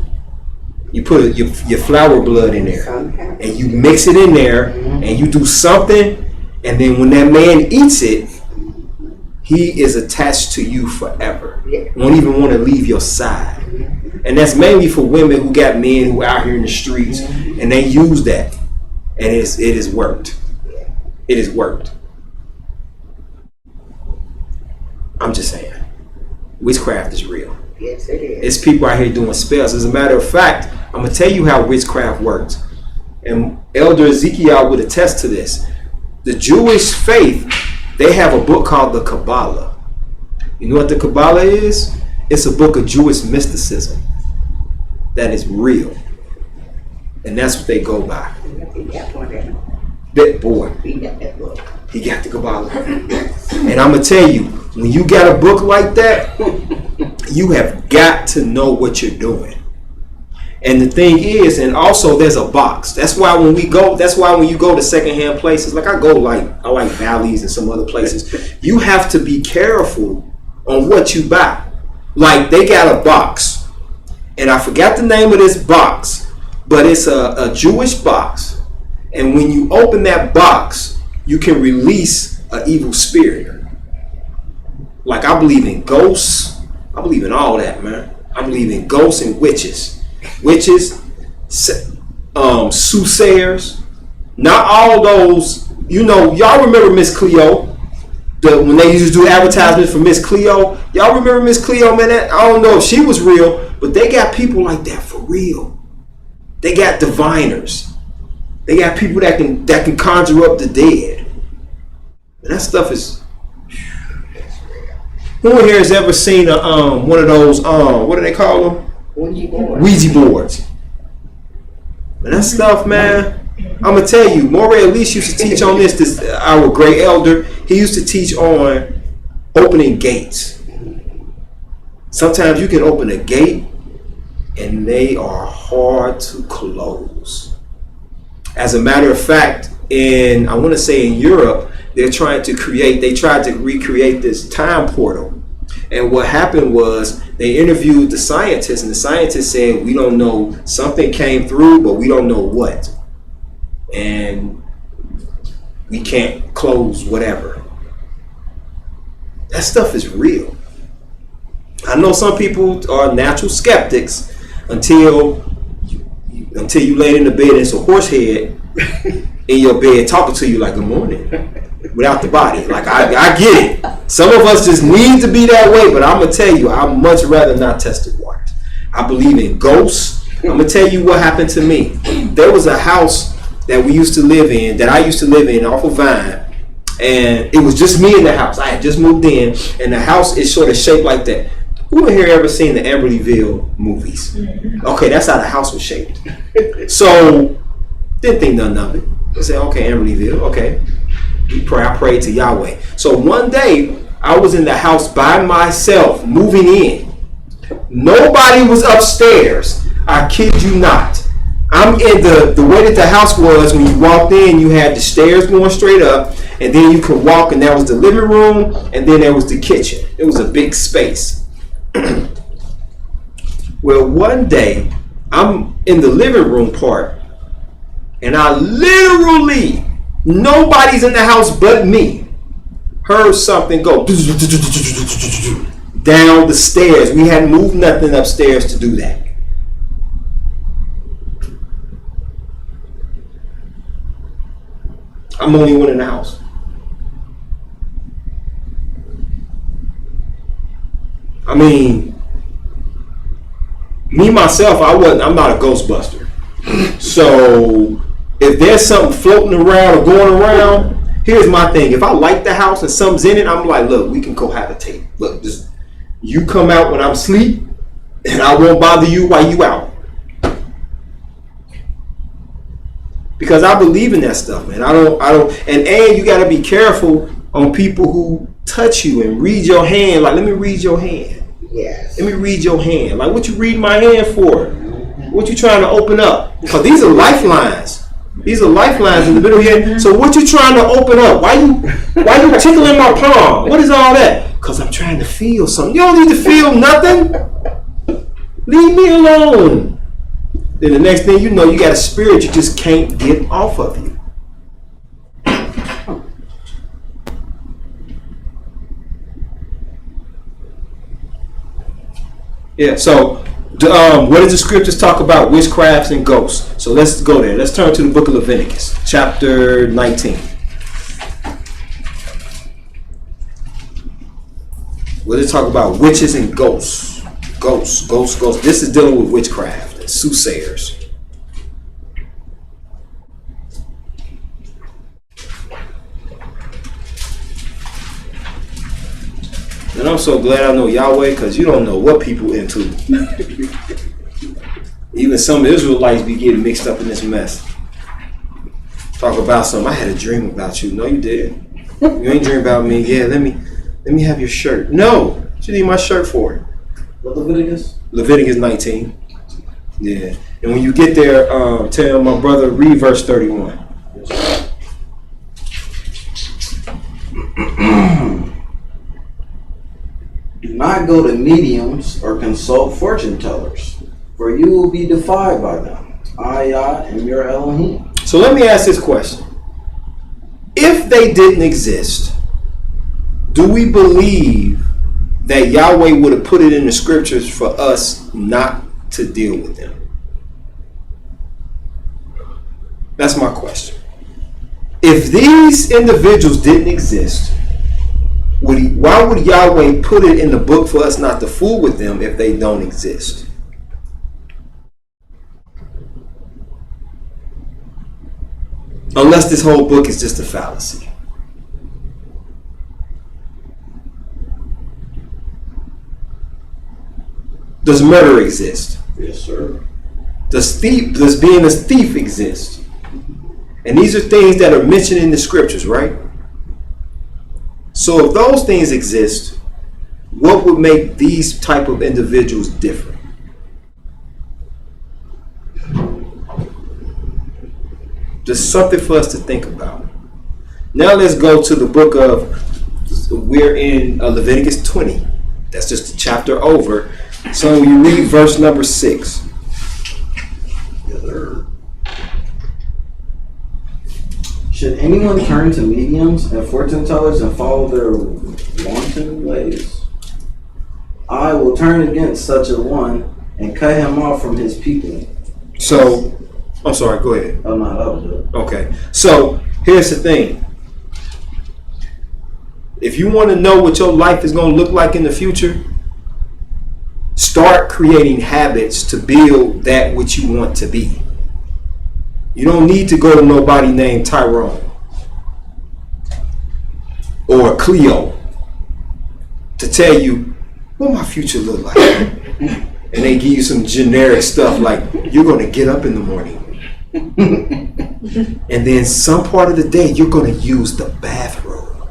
[SPEAKER 2] You put your flower blood in there, and you mix it in there, and you do something, and then when that man eats it, he is attached to you forever. Won't even want to leave your side. And that's mainly for women who got men who are out here in the streets, and they use that, and it has worked. It has worked. I'm just saying, witchcraft is real.
[SPEAKER 5] Yes, it is.
[SPEAKER 2] It's people out here doing spells. As a matter of fact, I'm going to tell you how witchcraft works. And Elder Ezekiel would attest to this. The Jewish faith, they have a book called the Kabbalah. You know what the Kabbalah is? It's a book of Jewish mysticism that is real. And that's what they go by. That boy, he got the Kabbalah. And I'm going to tell you, when you got a book like that, you have got to know what you're doing. And the thing is, and also there's a box. That's why when you go to secondhand places, like I like Valleys and some other places, you have to be careful on what you buy. Like they got a box, and I forgot the name of this box, but it's a Jewish box. And when you open that box, you can release an evil spirit. Like I believe in ghosts. I believe in all that, man. I believe in ghosts and witches. Soothsayers. Not all those, y'all remember Miss Cleo? When they used to do advertisements for Miss Cleo. Y'all remember Miss Cleo, man? I don't know if she was real, but they got people like that for real. They got diviners. They got people that can conjure up the dead. And that stuff is. Who in here has ever seen one of those what do they call them? Ouija boards. And that stuff, man. I'm gonna tell you, Moray Elise used to teach on this. Our great elder, he used to teach on opening gates. Sometimes you can open a gate, and they are hard to close. As a matter of fact, I want to say in Europe, they tried to recreate this time portal. And what happened was they interviewed the scientists, and the scientists said, we don't know, something came through, but we don't know what. And we can't close whatever. That stuff is real. I know some people are natural skeptics until you lay in the bed and it's a horse head in your bed talking to you like good morning without the body. Like I get it. Some of us just need to be that way, but I'm gonna tell you, I'd much rather not test the waters. I believe in ghosts. I'm gonna tell you what happened to me. There was a house that I used to live in off of Vine, and it was just me in the house. I had just moved in, and the house is sort of shaped like that. Who in here ever seen the Amberleyville movies? Okay, that's how the house was shaped. So, didn't think nothing of it. I said, okay, Amberleyville, okay. I prayed to Yahweh. So one day, I was in the house by myself, moving in. Nobody was upstairs. I kid you not. I'm in the way that the house was, when you walked in, you had the stairs going straight up, and then you could walk, and that was the living room, and then there was the kitchen. It was a big space. Well, one day, I'm in the living room part, and I literally, nobody's in the house but me, heard something go down the stairs. We hadn't moved nothing upstairs to do that. I'm the only one in the house. I mean, me myself, I'm not a Ghostbuster. So if there's something floating around or going around, here's my thing. If I like the house and something's in it, I'm like, look, we can cohabitate. Look, just you come out when I'm asleep, and I won't bother you while you out. Because I believe in that stuff, man. I don't, and you got to be careful on people who touch you and read your hand. Like, let me read your hand.
[SPEAKER 5] Yes.
[SPEAKER 2] Let me read your hand. Like, what you reading my hand for? What you trying to open up? Because these are lifelines. These are lifelines in the middle here. So what you trying to open up? Why you tickling my palm? What is all that? Because I'm trying to feel something. You don't need to feel nothing. Leave me alone. Then the next thing you know, you got a spirit you just can't get off of you. Yeah, so what does the scriptures talk about witchcrafts and ghosts? So let's go there. Let's turn to the book of Leviticus, chapter 19. What does it talk about? Witches and ghosts. Ghosts. This is dealing with witchcraft and soothsayers. And I'm so glad I know Yahweh, because you don't know what people into. Even some Israelites be getting mixed up in this mess. Talk about something. I had a dream about you. No, you didn't. You ain't dream about me. Yeah, let me have your shirt. No, what you need my shirt for?
[SPEAKER 6] What Leviticus?
[SPEAKER 2] Leviticus 19. Yeah. And when you get there, tell my brother, read verse 31.
[SPEAKER 6] Do not go to mediums or consult fortune tellers, for you will be defied by them. I, YAH, am your Elohim.
[SPEAKER 2] So let me ask this question. If they didn't exist, do we believe that Yahweh would have put it in the scriptures for us not to deal with them? That's my question. If these individuals didn't exist, why would Yahweh put it in the book for us not to fool with them if they don't exist? Unless this whole book is just a fallacy. Does murder exist?
[SPEAKER 6] Yes, sir.
[SPEAKER 2] Does being a thief exist? And these are things that are mentioned in the scriptures, right? So if those things exist, what would make these type of individuals different? Just something for us to think about. Now let's go to the book of, we're in Leviticus 20. That's just a chapter over. So you read verse number 6.
[SPEAKER 6] Yes, sir. Should anyone turn to mediums and fortune tellers and follow their wanton ways? I will turn against such a one and cut him off from his people.
[SPEAKER 2] So, I'm sorry, go ahead.
[SPEAKER 6] Oh, no, that was it.
[SPEAKER 2] Okay, so here's the thing. If you want to know what your life is going to look like in the future, start creating habits to build that which you want to be. You don't need to go to nobody named Tyrone or Cleo to tell you what my future look like. And they give you some generic stuff like, you're going to get up in the morning. And then some part of the day, you're going to use the bathroom.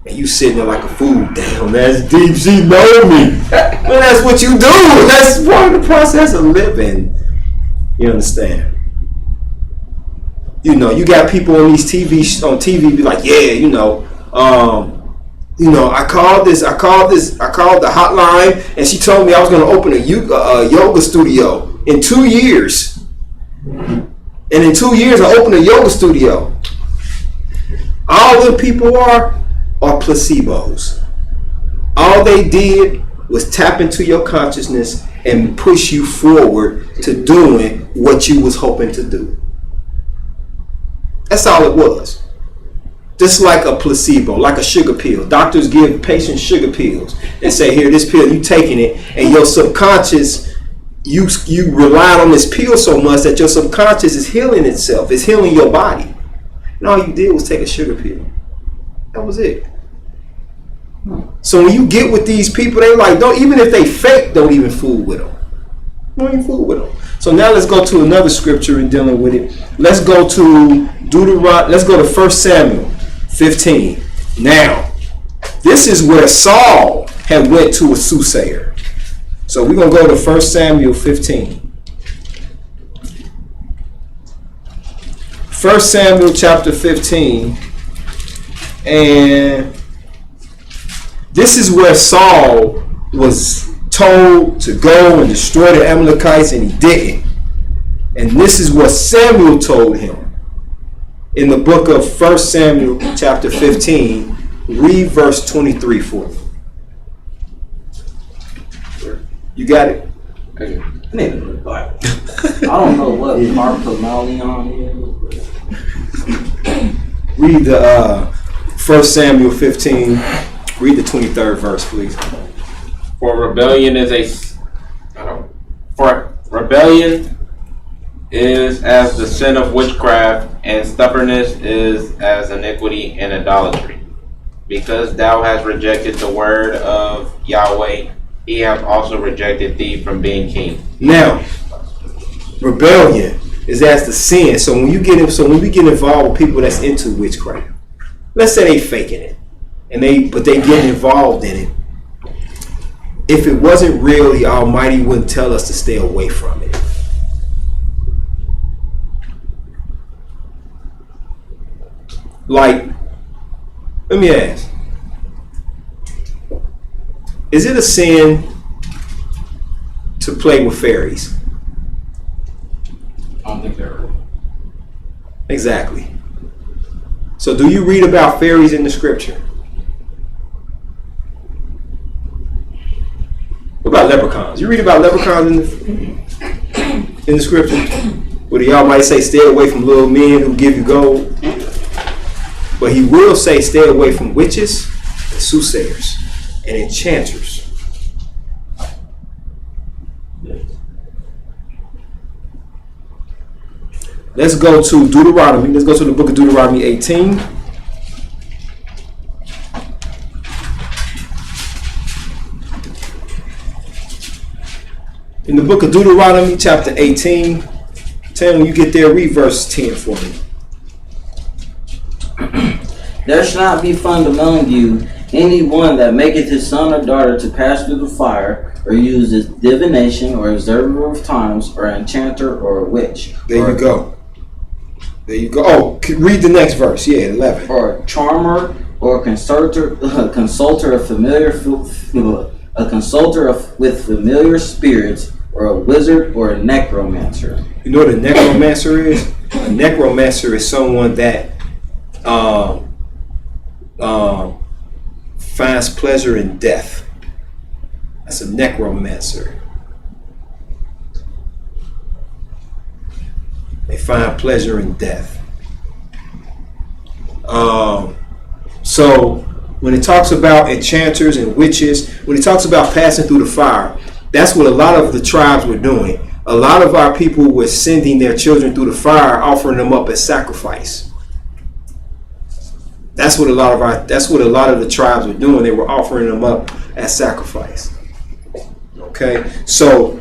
[SPEAKER 2] And you sitting there like a fool. Damn, that's deep. She know me. Well, that's what you do. That's part of the process of living. You understand? You know, you got people on these on TV be like, yeah, I called the hotline, and she told me I was going to open a yoga studio in 2 years. And in 2 years, I opened a yoga studio. All the people are placebos. All they did was tap into your consciousness and push you forward to doing what you was hoping to do. That's all it was. Just like a placebo, like a sugar pill. Doctors give patients sugar pills and say, here, this pill, you taking it, and your subconscious, you relied on this pill so much that your subconscious is healing itself. It's healing your body. And all you did was take a sugar pill. That was it. So when you get with these people, they like, don't, even if they fake, don't even fool with them. Don't even fool with them. So now let's go to another scripture in dealing with it. Let's go to let's go to 1 Samuel 15. Now, this is where Saul had went to a soothsayer. So we're going to go to 1 Samuel 15. 1 Samuel chapter 15. And this is where Saul was told to go and destroy the Amalekites, and he didn't. And this is what Samuel told him. In the book of 1 Samuel chapter 15, read verse 23 for me. You got it?
[SPEAKER 6] I don't know what Marco is.
[SPEAKER 2] Read the 1 Samuel 15, read the 23rd verse, please.
[SPEAKER 4] For rebellion is as the sin of witchcraft, and stubbornness is as iniquity and idolatry. Because thou hast rejected the word of Yahweh, he hath also rejected thee from being king.
[SPEAKER 2] Now, rebellion is as the sin. So when we get involved with people that's into witchcraft, let's say they faking it, but they get involved in it. If it wasn't real, the Almighty wouldn't tell us to stay away from it. Like, let me ask, is it a sin to play with fairies?
[SPEAKER 6] I don't think they're real.
[SPEAKER 2] Exactly. So do you read about fairies in the scripture? What about leprechauns? You read about leprechauns in the scripture? Where the Almighty say, stay away from little men who give you gold. But he will say, stay away from witches and soothsayers and enchanters. Let's go to Deuteronomy. Let's go to the book of Deuteronomy 18. In the book of Deuteronomy, chapter 18, 10, when you get there, read verse 10 for me.
[SPEAKER 6] There shall not be found among you any one that maketh his son or daughter to pass through the fire, or uses divination, or observer of times, or enchanter, or a witch.
[SPEAKER 2] There you go. There you go. Oh, read the next verse. Yeah, 11.
[SPEAKER 6] Or a charmer, or a consulter with familiar spirits, or a wizard, or a necromancer.
[SPEAKER 2] You know what a necromancer is? A necromancer is someone that finds pleasure in death. That's a necromancer. They find pleasure in death. So when it talks about enchanters and witches, when it talks about passing through the fire, that's what a lot of the tribes were doing. A lot of our people were sending their children through the fire, offering them up as sacrifice. That's what a lot of the tribes were doing. They were offering them up as sacrifice. Okay, so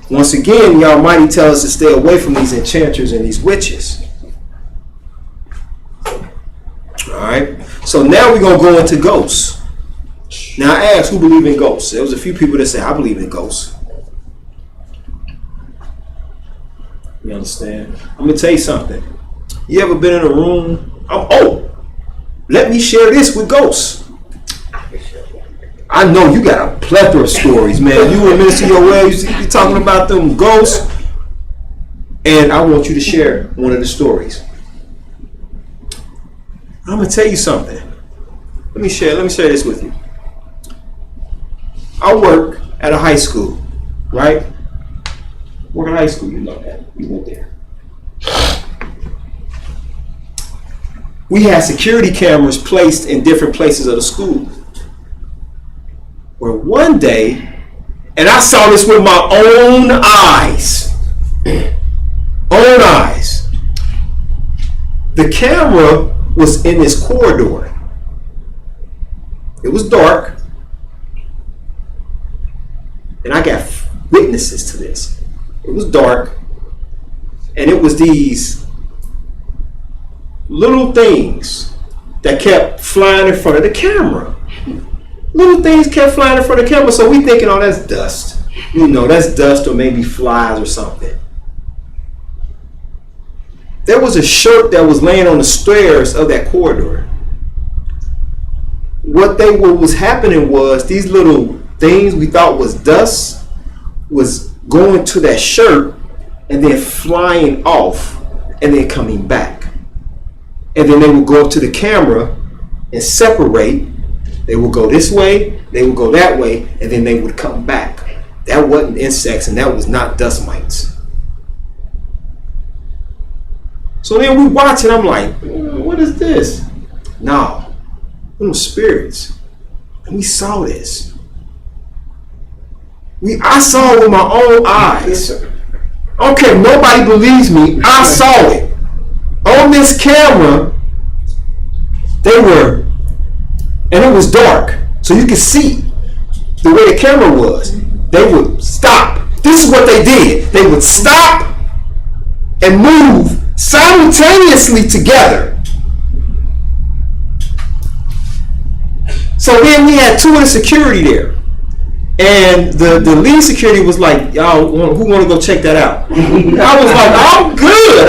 [SPEAKER 2] once again, the Almighty tells us to stay away from these enchanters and these witches. All right. So now we're gonna go into ghosts. Now I asked who believe in ghosts. There was a few people that say I believe in ghosts. You understand? I'm gonna tell you something. You ever been in a room? Let me share this with ghosts. I know you got a plethora of stories, man. You and Minister YisraEL, you talking about them ghosts, and I want you to share one of the stories. I'm gonna tell you something. Let me share this with you. I work at a high school, right? Work at high school, you know that. We went there. we had security cameras placed in different places of the school. Where one day, and I saw this with my own eyes, the camera was in this corridor. It was dark, and I got witnesses to this. It was dark, and it was these little things that kept flying in front of the camera. Little things kept flying in front of the camera, so we thinking, oh, that's dust. You know, that's dust or maybe flies or something. There was a shirt that was laying on the stairs of that corridor. What was happening was these little things we thought was dust was going to that shirt and then flying off and then coming back. And then they would go up to the camera and separate. They would go this way, they would go that way, and then they would come back. That wasn't insects and that was not dust mites. So then we watch and I'm like, what is this? No, them spirits. And we saw this. I saw it with my own eyes. Okay, nobody believes me. I saw it. On this camera, they were, and it was dark, so you could see the way the camera was. They would stop. This is what they did. They would stop and move simultaneously together. So then we had two of the security there. And the lead security was like, y'all, who want to go check that out? I was like, I'm good.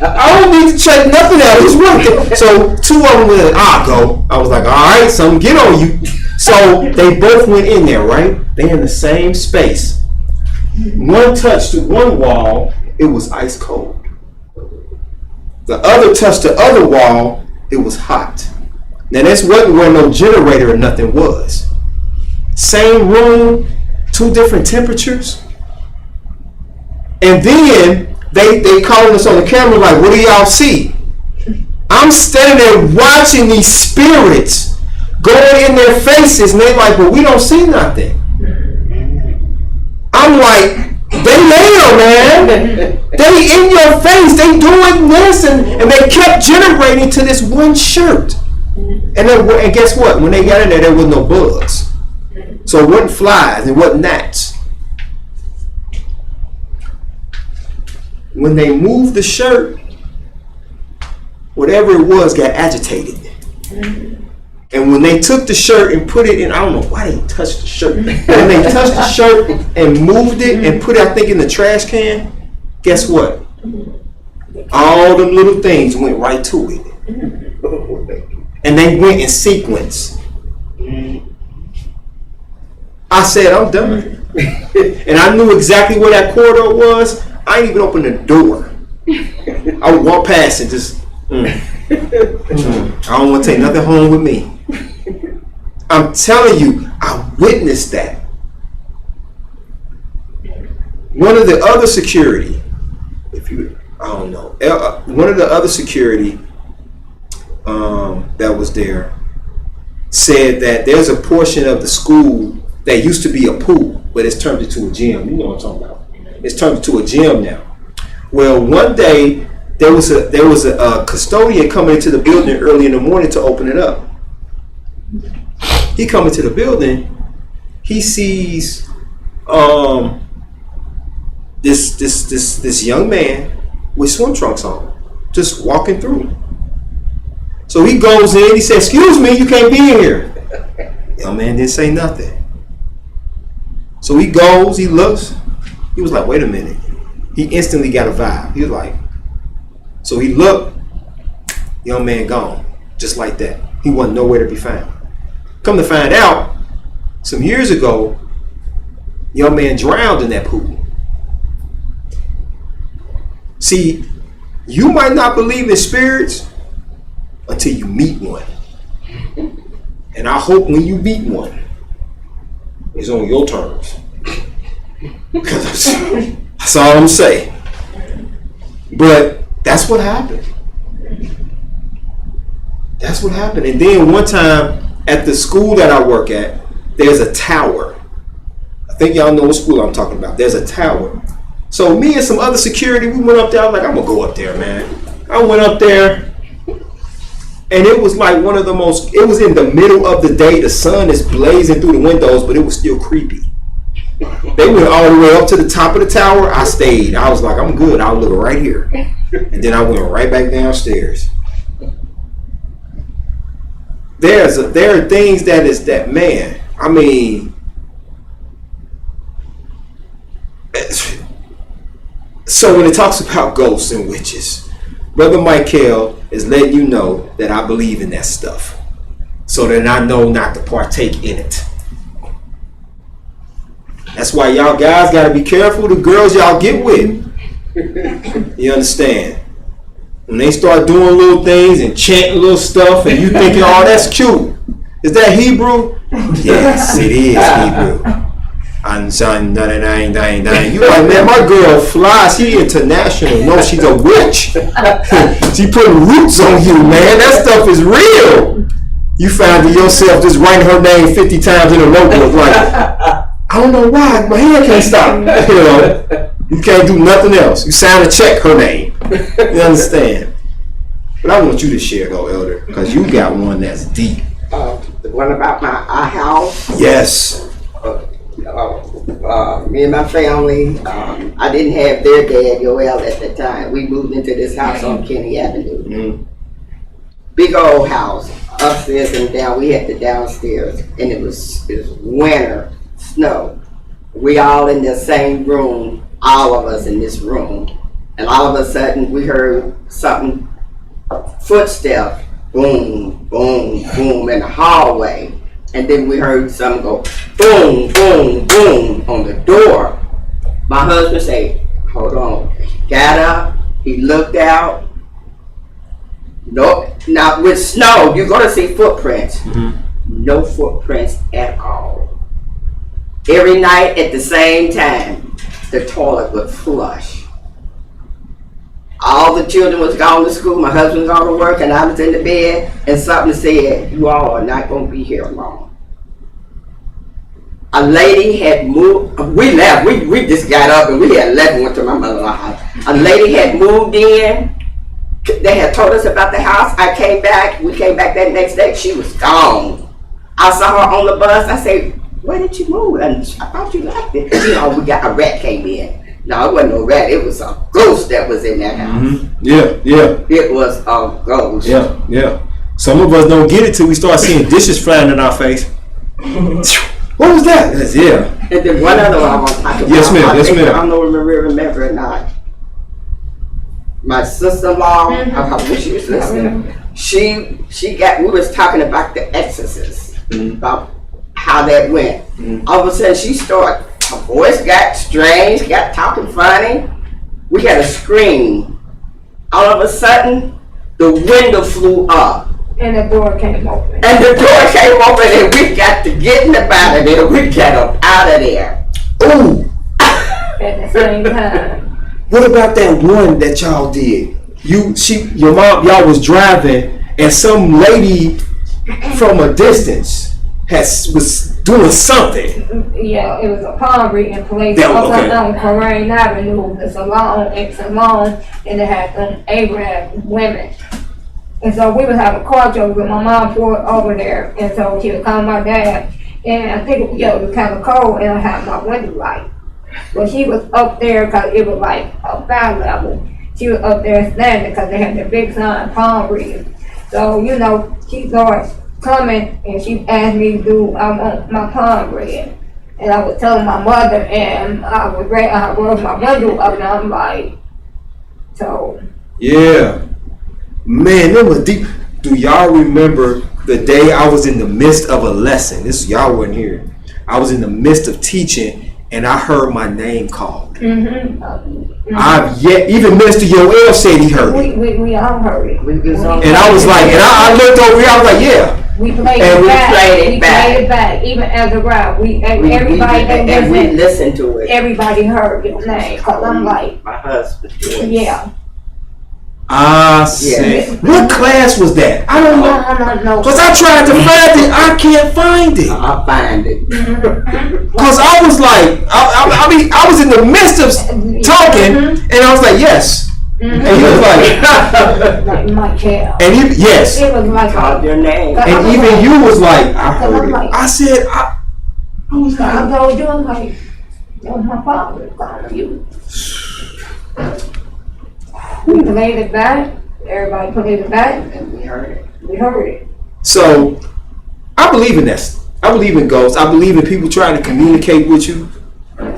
[SPEAKER 2] I don't need to check nothing out. It's working. So two of them were like, I'll go. I was like, all right, something get on you. So they both went in there, right? They in the same space. One touched one wall, it was ice cold. The other touched the other wall, it was hot. Now this wasn't where no generator or nothing was. Same room, two different temperatures. And then they calling us on the camera like, what do y'all see? I'm standing there watching these spirits going in their faces and they like, but we don't see nothing. I'm like, they there, man. They in your face. They doing this, and they kept generating to this one shirt. And guess what? When they got in there was no bugs. So it wasn't flies. It wasn't gnats. When they moved the shirt, whatever it was got agitated. And when they took the shirt and put it in, I don't know why they touched the shirt. When they touched the shirt and moved it and put it, I think, in the trash can, guess what? All them little things went right to it. And they went in sequence. I said, I'm done. And I knew exactly where that corridor was. I ain't even opened the door. I would walk past and just, I don't want to take nothing home with me. I'm telling you, I witnessed that. One of the other security, one of the other security that was there said that there's a portion of the school that used to be a pool, but it's turned into a gym. You know what I'm talking about. It's turned into a gym now. Well, one day there was a custodian coming into the building early in the morning to open it up. He come into the building, he sees this young man with swim trunks on, just walking through. So he goes in, he says, "Excuse me, you can't be in here." Young man didn't say nothing. So he goes, he looks, he was like, wait a minute. He instantly got a vibe. He was like, so he looked, young man gone, just like that. He wasn't nowhere to be found. Come to find out, some years ago, young man drowned in that pool. See, you might not believe in spirits until you meet one. And I hope when you meet one, it's on your terms. Because that's all I'm saying. But that's what happened. That's what happened. And then one time at the school that I work at, there's a tower. I think y'all know what school I'm talking about. There's a tower. So me and some other security, we went up there. I was like, I'm gonna go up there, man. I went up there, and it was like one of the most. It was in the middle of the day. The sun is blazing through the windows, but it was still creepy. They went all the way up to the top of the tower. I stayed. I was like, I'm good. I'll look right here. And then I went right back downstairs. There are things that man. I mean, so when it talks about ghosts and witches, Brother Michael is letting you know that I believe in that stuff, so that I know not to partake in it. That's why y'all guys gotta be careful the girls y'all get with. You understand? When they start doing little things and chanting little stuff and you thinking, oh, that's cute. Is that Hebrew? Yes, it is Hebrew. You like, man, my girl flies. She international. No, she's a witch. She putting roots on you, man. That stuff is real. You found yourself just writing her name 50 times in a notebook. Like, I don't know why. My hand can't stop. You know, you can't do nothing else. You sign a check, her name. You understand? But I want you to share though, Elder, because you got one that's deep.
[SPEAKER 5] The one about my house.
[SPEAKER 2] Yes.
[SPEAKER 5] Me and my family, I didn't have their dad, Yoel, at the time. We moved into this house on Kenny Avenue.
[SPEAKER 2] Mm-hmm.
[SPEAKER 5] Big old house, upstairs and down. We had the downstairs, and it was winter, snow. We all in the same room, all of us in this room. And all of a sudden, we heard something, footsteps, boom, boom, boom, in the hallway. And then we heard something go boom, boom, boom on the door. My husband said, hold on. He got up, he looked out. No, now with snow, you're gonna see footprints. Mm-hmm. No footprints at all. Every night at the same time, the toilet would flush. All the children was gone to school, my husband was gone to work, and I was in the bed, and something said, you all are not gonna be here long. A lady had moved, we left, we just got up and we had left and went to my mother-in-law's house. A lady had moved in, they had told us about the house. I came back, we came back that next day, she was gone. I saw her on the bus, I said, where did you move? And I thought you liked it. You know, a rat came in. No, it wasn't no rat, it was a ghost that was in that house.
[SPEAKER 2] Mm-hmm. Yeah.
[SPEAKER 5] It was a ghost.
[SPEAKER 2] Yeah. Some of us don't get it till we start seeing dishes flying in our face. What was that? Yeah.
[SPEAKER 5] And then one other one I want to talk about.
[SPEAKER 2] Yes, ma'am.
[SPEAKER 5] I don't know if you remember or not. My sister-in-law, I wish she was listening. We was talking about the Exorcist, about how that went. All of a sudden she started, her voice got strange, got talking funny. We had a scream. All of a sudden, the window flew up.
[SPEAKER 7] And the door came open.
[SPEAKER 5] And we got to getting up out of there. We got up out of there. Ooh.
[SPEAKER 7] At the same time.
[SPEAKER 2] What about that one that y'all did? Your mom, y'all was driving, and some lady from a distance was doing something.
[SPEAKER 7] Yeah, it was a palm reading place up on Corrine Avenue. The salon, and it had some Arab women. And so we would have a car joke with my mom pulled over there, and so she would call my dad, and I think it was kind of cold, and I had my window light. But she was up there because it was like a 5 level. She was up there standing because they had the big sign, palm reading. So, you know, she started coming and she asked me I want my palm read. And I was telling my mother, and I was my window up, and I'm like, so.
[SPEAKER 2] Yeah. Man, that was deep. Do y'all remember the day I was in the midst of a lesson? Y'all weren't here. I was in the midst of teaching, and I heard my name called. Even Minister Yoel said he heard it.
[SPEAKER 7] We all heard it.
[SPEAKER 2] And I was like, and I looked over here, I was like, yeah.
[SPEAKER 7] We played it back. Even as a rap, everybody
[SPEAKER 5] we listened to it.
[SPEAKER 7] Everybody heard his name. Cause I'm like,
[SPEAKER 5] my husband.
[SPEAKER 7] Yeah.
[SPEAKER 2] I said, what class was that? I don't know.
[SPEAKER 7] No.
[SPEAKER 2] Because I tried to find it. I can't find it.
[SPEAKER 5] I'll find it.
[SPEAKER 2] Because I was like, I mean, I was in the midst of talking, and I was like, yes. And he was
[SPEAKER 7] Like my child.
[SPEAKER 2] and he, yes.
[SPEAKER 7] It was like
[SPEAKER 5] Called your name.
[SPEAKER 2] And even you was like, I heard it. I said, I was like,
[SPEAKER 7] I told you, I'm like, that was my father calling you. We played it back, everybody played it back, and we heard it. We heard it.
[SPEAKER 2] so I believe in this. I believe in ghosts. I believe in people trying to communicate with you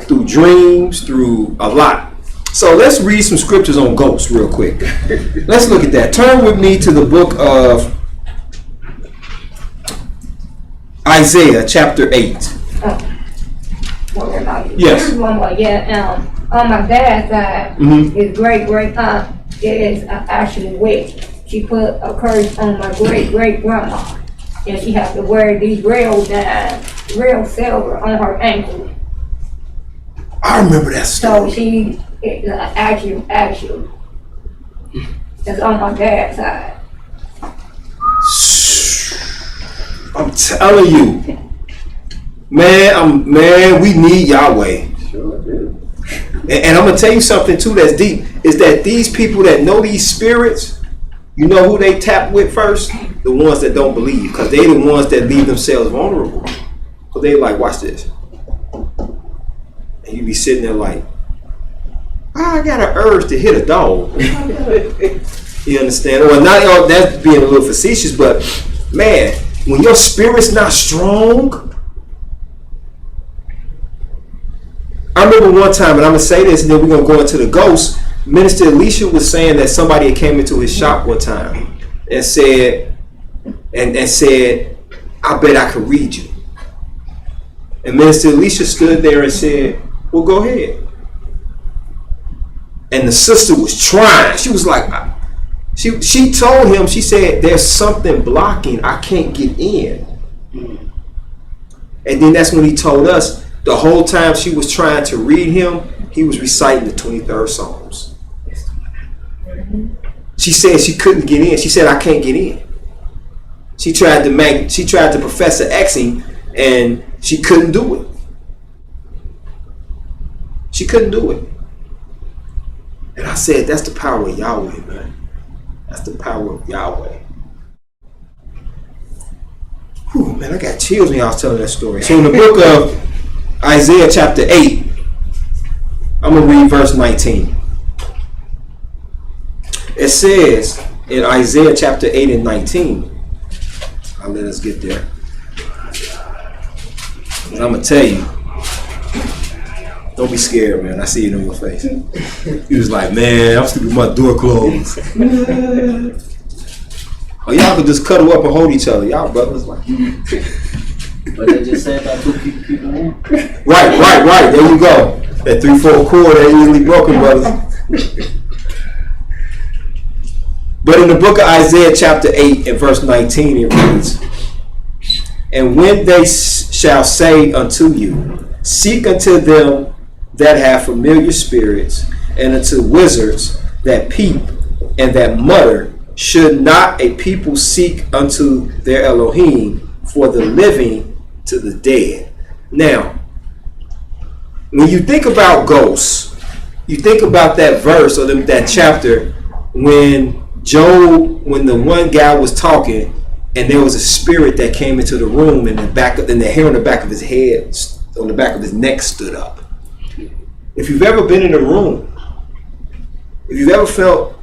[SPEAKER 2] through dreams, through a lot. So let's read some scriptures on ghosts real quick. Let's look at that. Turn with me to the book of Isaiah chapter 8. Yes.
[SPEAKER 7] One more, yeah. On my dad's side, his great aunt is actually witch. She put a curse on my great grandma, and she has to wear these real silver on her ankle.
[SPEAKER 2] I remember that story.
[SPEAKER 7] So she is actual. It's on my dad's side.
[SPEAKER 2] I'm telling you, man, we need Yahweh.
[SPEAKER 5] Sure do.
[SPEAKER 2] And I'm gonna tell you something too that's deep, is that these people that know these spirits, you know who they tap with first? The ones that don't believe, because they the ones that leave themselves vulnerable. Because they like, watch this. And you be sitting there like, I got an urge to hit a dog. You understand? Well, not all that's being a little facetious, but man, when your spirit's not strong. I remember one time, and I'm gonna say this, and then we're gonna go into the ghosts. Minister Alicia was saying that somebody had came into his shop one time and said, I bet I could read you. And Minister Alicia stood there and said, well, go ahead. And the sister was trying. She was like, she told him, she said, there's something blocking. I can't get in. And then that's when he told us, the whole time she was trying to read him, he was reciting the 23rd Psalms. She said she couldn't get in. She said, I can't get in. She tried to Professor Xing, and she couldn't do it. She couldn't do it. And I said, that's the power of Yahweh, man. That's the power of Yahweh. Whew, man, I got chills when y'all was telling that story. So in the book of Isaiah chapter 8, I'm going to read verse 19. It says in Isaiah chapter 8 and 19, I'll let us get there. And I'm going to tell you, don't be scared, man. I see it on your face. He was like, man, I'm sleeping with my door closed. Oh, y'all could just cuddle up and hold each other. Y'all brothers like.
[SPEAKER 6] But they just said about 2 people in.
[SPEAKER 2] Right. There you go. That 3/4 chord ain't easily broken, brothers. But in the book of Isaiah chapter 8 and verse 19 it reads, and when they shall say unto you, seek unto them that have familiar spirits, and unto wizards that peep and that mutter, should not a people seek unto their Elohim, for the living to the dead. Now, when you think about ghosts, you think about that verse or that chapter when the one guy was talking and there was a spirit that came into the room and the hair on the back of his head, on the back of his neck stood up. If you've ever been in a room, if you've ever felt,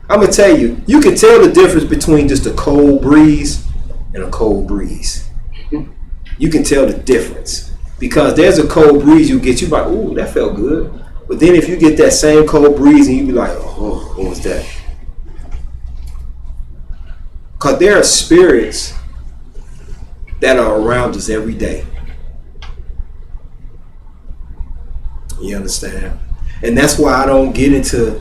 [SPEAKER 2] I'm going to tell you, you can tell the difference between just a cold breeze and a cold breeze. You can tell the difference because there's a cold breeze you get, you like, ooh, that felt good. But then if you get that same cold breeze and you be like, oh, what was that? Because there are spirits that are around us every day. You understand? And that's why I don't get into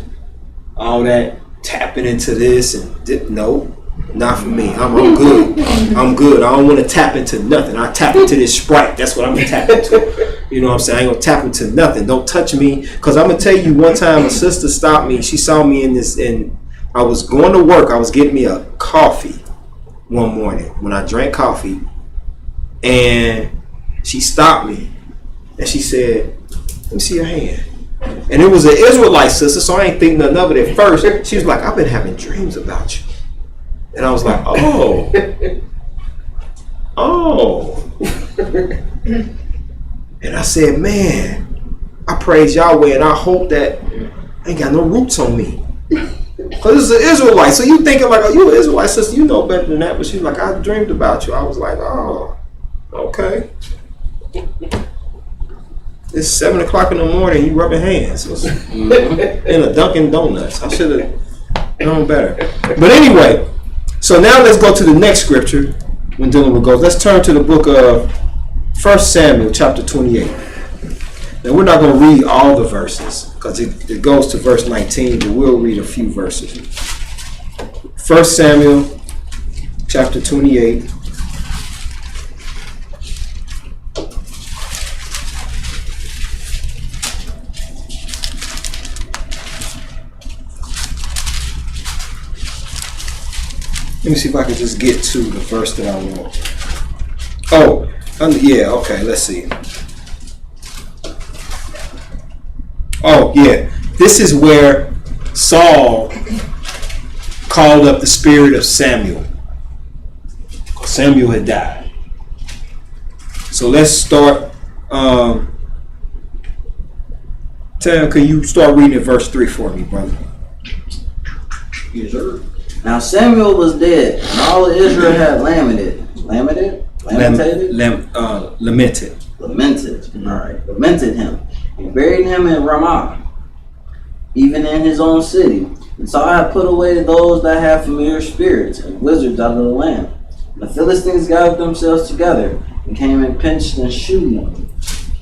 [SPEAKER 2] all that tapping into this and no, not for me. I'm good. I'm good. I don't want to tap into nothing. I tap into this Sprite. That's what I'm gonna tap into. You know what I'm saying? I ain't gonna tap into nothing. Don't touch me. Because I'm gonna tell you, one time a sister stopped me. She saw me in I was going to work. I was getting me a coffee one morning when I drank coffee, and she stopped me and she said, "Let me see your hand." And it was an Israelite sister, so I ain't think nothing of it at first. She was like, "I've been having dreams about you," and I was like, "Oh, oh." And I said, "Man, I praise Yahweh, and I hope that I ain't got no roots on me." Because it's an Israelite. So you thinking like, "Oh, you an Israelite sister, you know better than that." But she's like, "I dreamed about you." I was like, "Oh, okay." It's 7 o'clock in the morning, you rubbing hands in a Dunkin' Donuts. I should have known better. But anyway, so now let's go to the next scripture when dealing with ghosts. Let's turn to the book of 1 Samuel chapter 28. Now we're not going to read all the verses because it goes to verse 19, but we'll read a few verses. 1 Samuel chapter 28. Let me see if I can just get to the verse that I want. Oh, yeah, okay, let's see. Oh, yeah. This is where Saul called up the spirit of Samuel. Samuel had died. So let's start. Tam, can you start reading at verse 3 for me, brother?
[SPEAKER 6] Yes, sir. Now Samuel was dead, and all of Israel had lamented. Lamented? Lamentated?
[SPEAKER 2] Lamented.
[SPEAKER 6] Lamented. All right. Lamented him. And buried him in Ramah, even in his own city. And Saul had put away those that had familiar spirits and wizards out of the land. And the Philistines gathered themselves together and came and pinched and shewed them.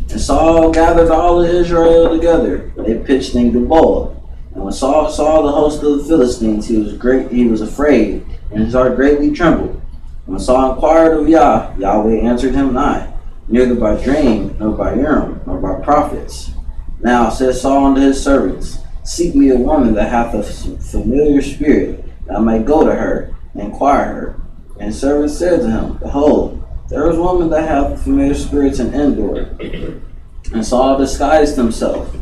[SPEAKER 6] And Saul gathered all of Israel together. They pitched in Gilboa. And when Saul saw the host of the Philistines, he was afraid, and his heart greatly trembled. And when Saul inquired of YAH, Yahweh answered him not, neither by dream, nor by Urim, nor by prophets. Now said Saul unto his servants, Seek me a woman that hath a familiar spirit, that I may go to her, and inquire her. And his servants said to him, Behold, there is a woman that hath familiar spirits in Endor. And Saul disguised himself.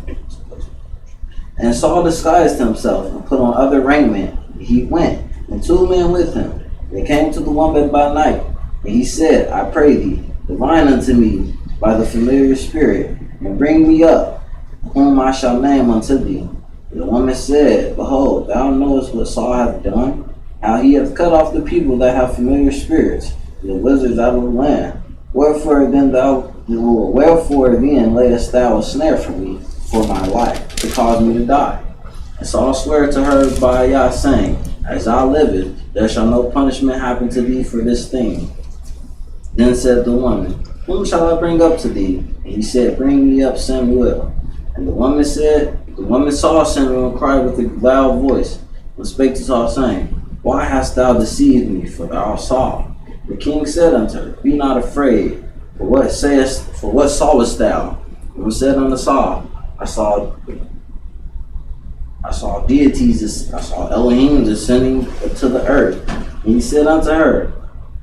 [SPEAKER 6] And put on other raiment. He went, and 2 men with him. They came to the woman by night, and he said, I pray thee, divine unto me by the familiar spirit, and bring me up, whom I shall name unto thee. And the woman said, Behold, thou knowest what Saul hath done, how he hath cut off the people that have familiar spirits, the wizards out of the land. Wherefore then layest thou a snare for me, for my life, to cause me to die? And Saul sware to her by YAH, saying, As thou livest, there shall no punishment happen to thee for this thing. Then said the woman, Whom shall I bring up to thee? And he said, Bring me up Samuel. And the woman saw Samuel and cried with a loud voice, and spake to Saul, saying, Why hast thou deceived me? For thou Saul. The king said unto her, Be not afraid. For what sawest thou? And said unto Saul, I saw deities, I saw Elohim descending to the earth. And he said unto her,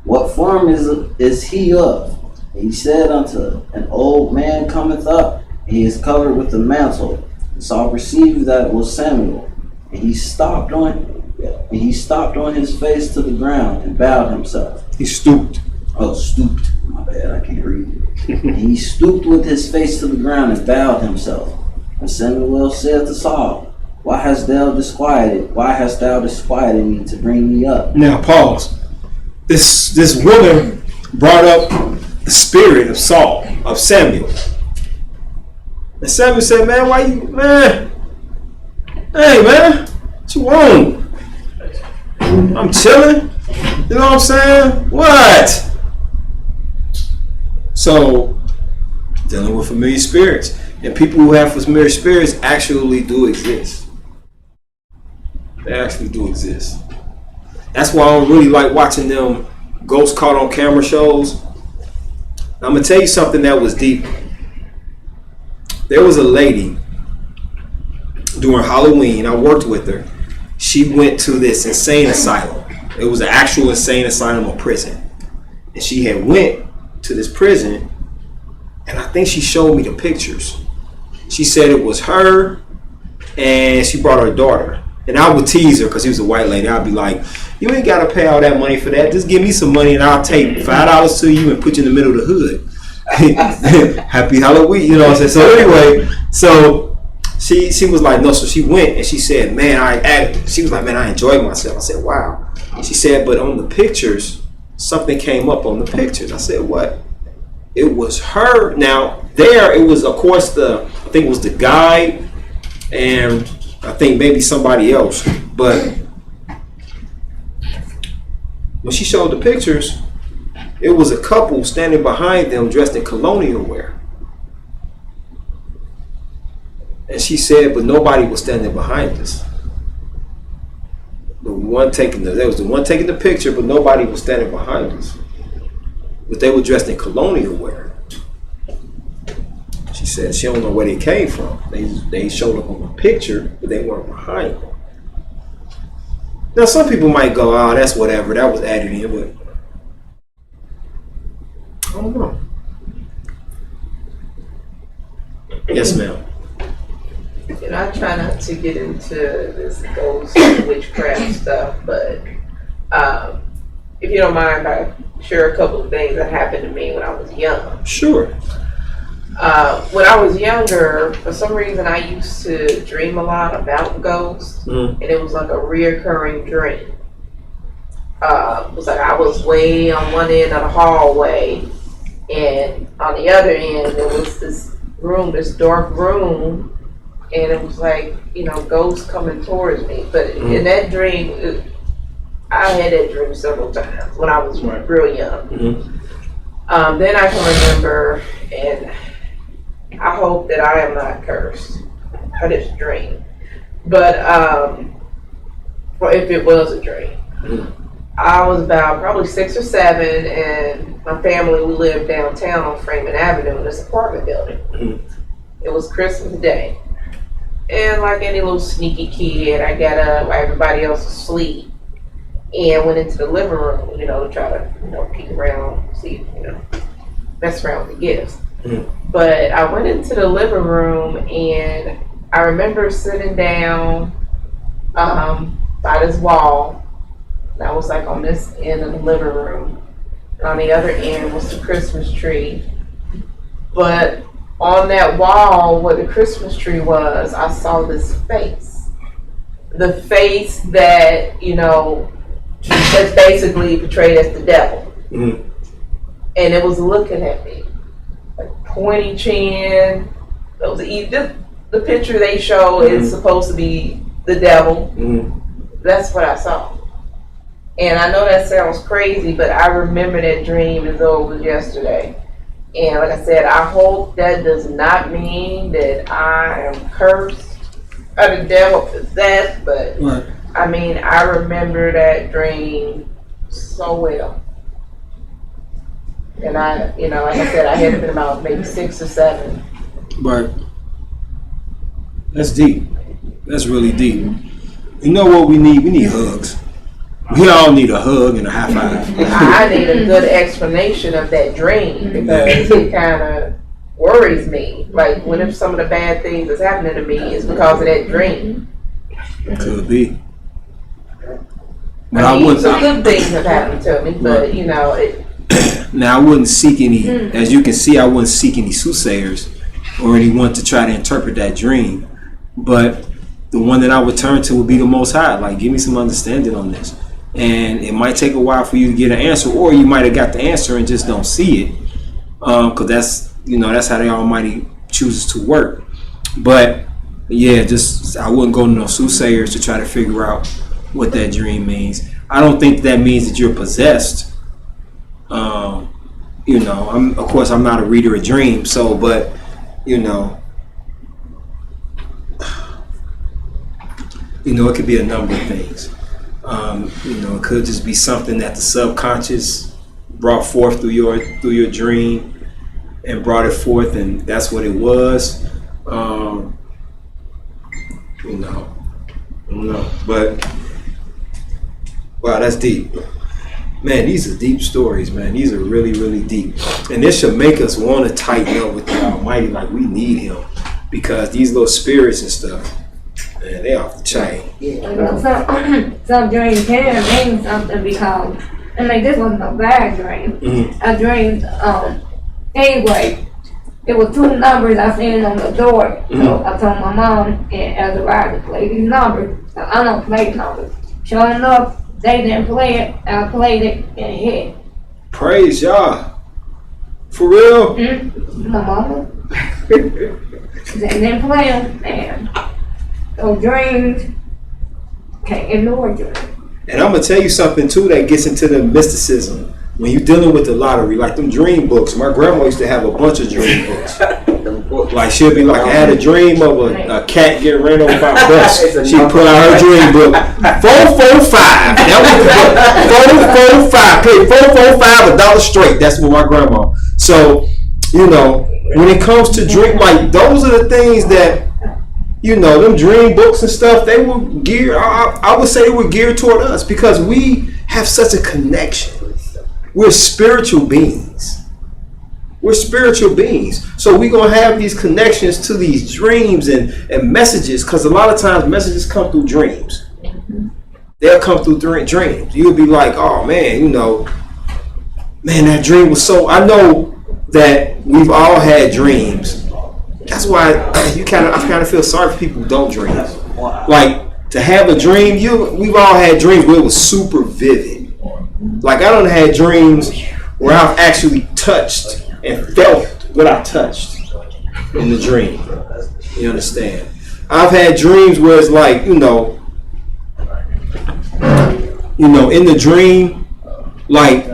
[SPEAKER 6] What form is he of? And he said unto her, An old man cometh up, and he is covered with a mantle. And Saul perceived that it was Samuel. And he stopped on his face to the ground and bowed himself.
[SPEAKER 2] He stooped.
[SPEAKER 6] Oh, stooped. My bad, I can't read. And he stooped with his face to the ground and bowed himself. And Samuel said to Saul, Why hast thou disquieted me to bring me up?
[SPEAKER 2] Now pause. This woman brought up the spirit of Samuel. And Samuel said, Hey man, what you want? I'm chilling. You know what I'm saying? What? So, dealing with familiar spirits. And people who have familiar spirits actually do exist. They actually do exist. That's why I don't really like watching them ghost caught on camera shows. I'm going to tell you something that was deep. There was a lady during Halloween. I worked with her. she went to this insane asylum. It was an actual insane asylum or prison. And she had went to this prison, and I think she showed me the pictures. She said it was her, and she brought her daughter. And I would tease her because he was a white lady. I'd be like, you ain't got to pay all that money for that. Just give me some money and I'll take $5 to you and put you in the middle of the hood. Happy Halloween, you know what I'm saying? So anyway, so she was like, no. So she went and she said, man, I enjoyed myself. I said, wow. She said, but on the pictures, something came up on the pictures. I said, what? It was her. Now there, it was of course I think it was the guide and I think maybe somebody else. But when she showed the pictures, it was a couple standing behind them dressed in colonial wear. And she said, but nobody was standing behind us. There was the one taking the picture, but nobody was standing behind us. But they were dressed in colonial wear. She said she don't know where they came from. They showed up on the picture, but they weren't behind them. Now some people might go, oh, that's whatever, that was added in, but I don't know. Yes, ma'am.
[SPEAKER 3] You know, I try not to get into this ghost and witchcraft stuff, but if you don't mind, I share a couple of things that happened to me when I was young.
[SPEAKER 2] Sure.
[SPEAKER 3] When I was younger, for some reason, I used to dream a lot about ghosts, and it was like a reoccurring dream. It was like I was way on one end of the hallway, and on the other end, there was this room, this dark room, and it was like, you know, ghosts coming towards me. But in that dream, I had that dream several times when I was real young. Then I can remember, and I hope that I am not cursed by this dream. But or if it was a dream, I was about probably 6 or 7, and my family, we lived downtown on Freeman Avenue in this apartment building. It was Christmas Day. And like any little sneaky kid, I got up while everybody else was asleep and went into the living room, you know, to try to, you know, peek around, see, you know, mess around with the gifts. But I went into the living room and I remember sitting down by this wall that was like on this end of the living room. And on the other end was the Christmas tree. But on that wall where the Christmas tree was, I saw this face. The face that, you know, that's basically portrayed as the devil. And it was looking at me. Like pointy chin. The picture they show is supposed to be the devil. That's what I saw. And I know that sounds crazy, but I remember that dream as though it was yesterday. And like I said, I hope that does not mean that I am cursed or the devil possessed, but I mean, I remember that dream so well. And I, you know, like I said, I had been about maybe 6 or 7.
[SPEAKER 2] Right. That's deep. That's really deep. You know what we need? We need hugs. We all need a hug and a high five.
[SPEAKER 3] I need a good explanation of that dream because it kind of worries me. Like, what if some of the bad things that's happening to me is because of that dream?
[SPEAKER 2] Could be. But
[SPEAKER 3] I mean, some good things have happened to me, but you know,
[SPEAKER 2] now I wouldn't seek any, as you can see, I wouldn't seek any soothsayers or anyone to try to interpret that dream. But the one that I would turn to would be the Most High. Like, give me some understanding on this. And it might take a while for you to get an answer, or you might have got the answer and just don't see it, because that's, you know, that's how the Almighty chooses to work. But yeah, just I wouldn't go to no soothsayers to try to figure out what that dream means. I don't think that means that you're possessed. You know, of course I'm not a reader of dreams, so but you know, it could be a number of things. You know, it could just be something that the subconscious brought forth through your dream and brought it forth, and that's what it was. You know, I don't know, but Wow, that's deep. Man, these are deep stories, man. These are really, really deep. And this should make us want to tighten up with the Almighty like we need him. Because these little spirits and stuff, man, they off the chain.
[SPEAKER 7] Some dreams can mean something because, I mean, this wasn't a bad dream.
[SPEAKER 2] Mm-hmm.
[SPEAKER 7] I dreamed, anyway, it was two numbers I seen on the door. So I told my mom and Azariah to play these numbers. I don't play numbers. Sure enough, they didn't play it. I played it and it hit.
[SPEAKER 2] Praise Yah. For real?
[SPEAKER 7] My mama. They didn't play them, and those dreams can't ignore dreams.
[SPEAKER 2] And I'm going to tell you something, too, that gets into the mysticism. When you're dealing with the lottery, like them dream books. My grandma used to have a bunch of dream books. Like she'll be like, I had a dream of a cat getting ran over by a bus. She put out her dream book. 445. That was the book. 445. Paid $445 straight. That's what my grandma. So, you know, when it comes to dream, like those are the things that, you know, them dream books and stuff, they were geared, I would say they were geared toward us because we have such a connection. We're spiritual beings. We're spiritual beings. So we're going to have these connections to these dreams and messages because a lot of times messages come through dreams. They'll come through dreams. You'll be like, oh man, you know, man, that dream was so, I know that we've all had dreams. That's why I kind of feel sorry for people who don't dream. Like to have a dream, we've all had dreams where it was super vivid. Like I done had dreams where I've actually touched and felt what I touched in the dream. You understand? I've had dreams where it's like, you know, in the dream, like,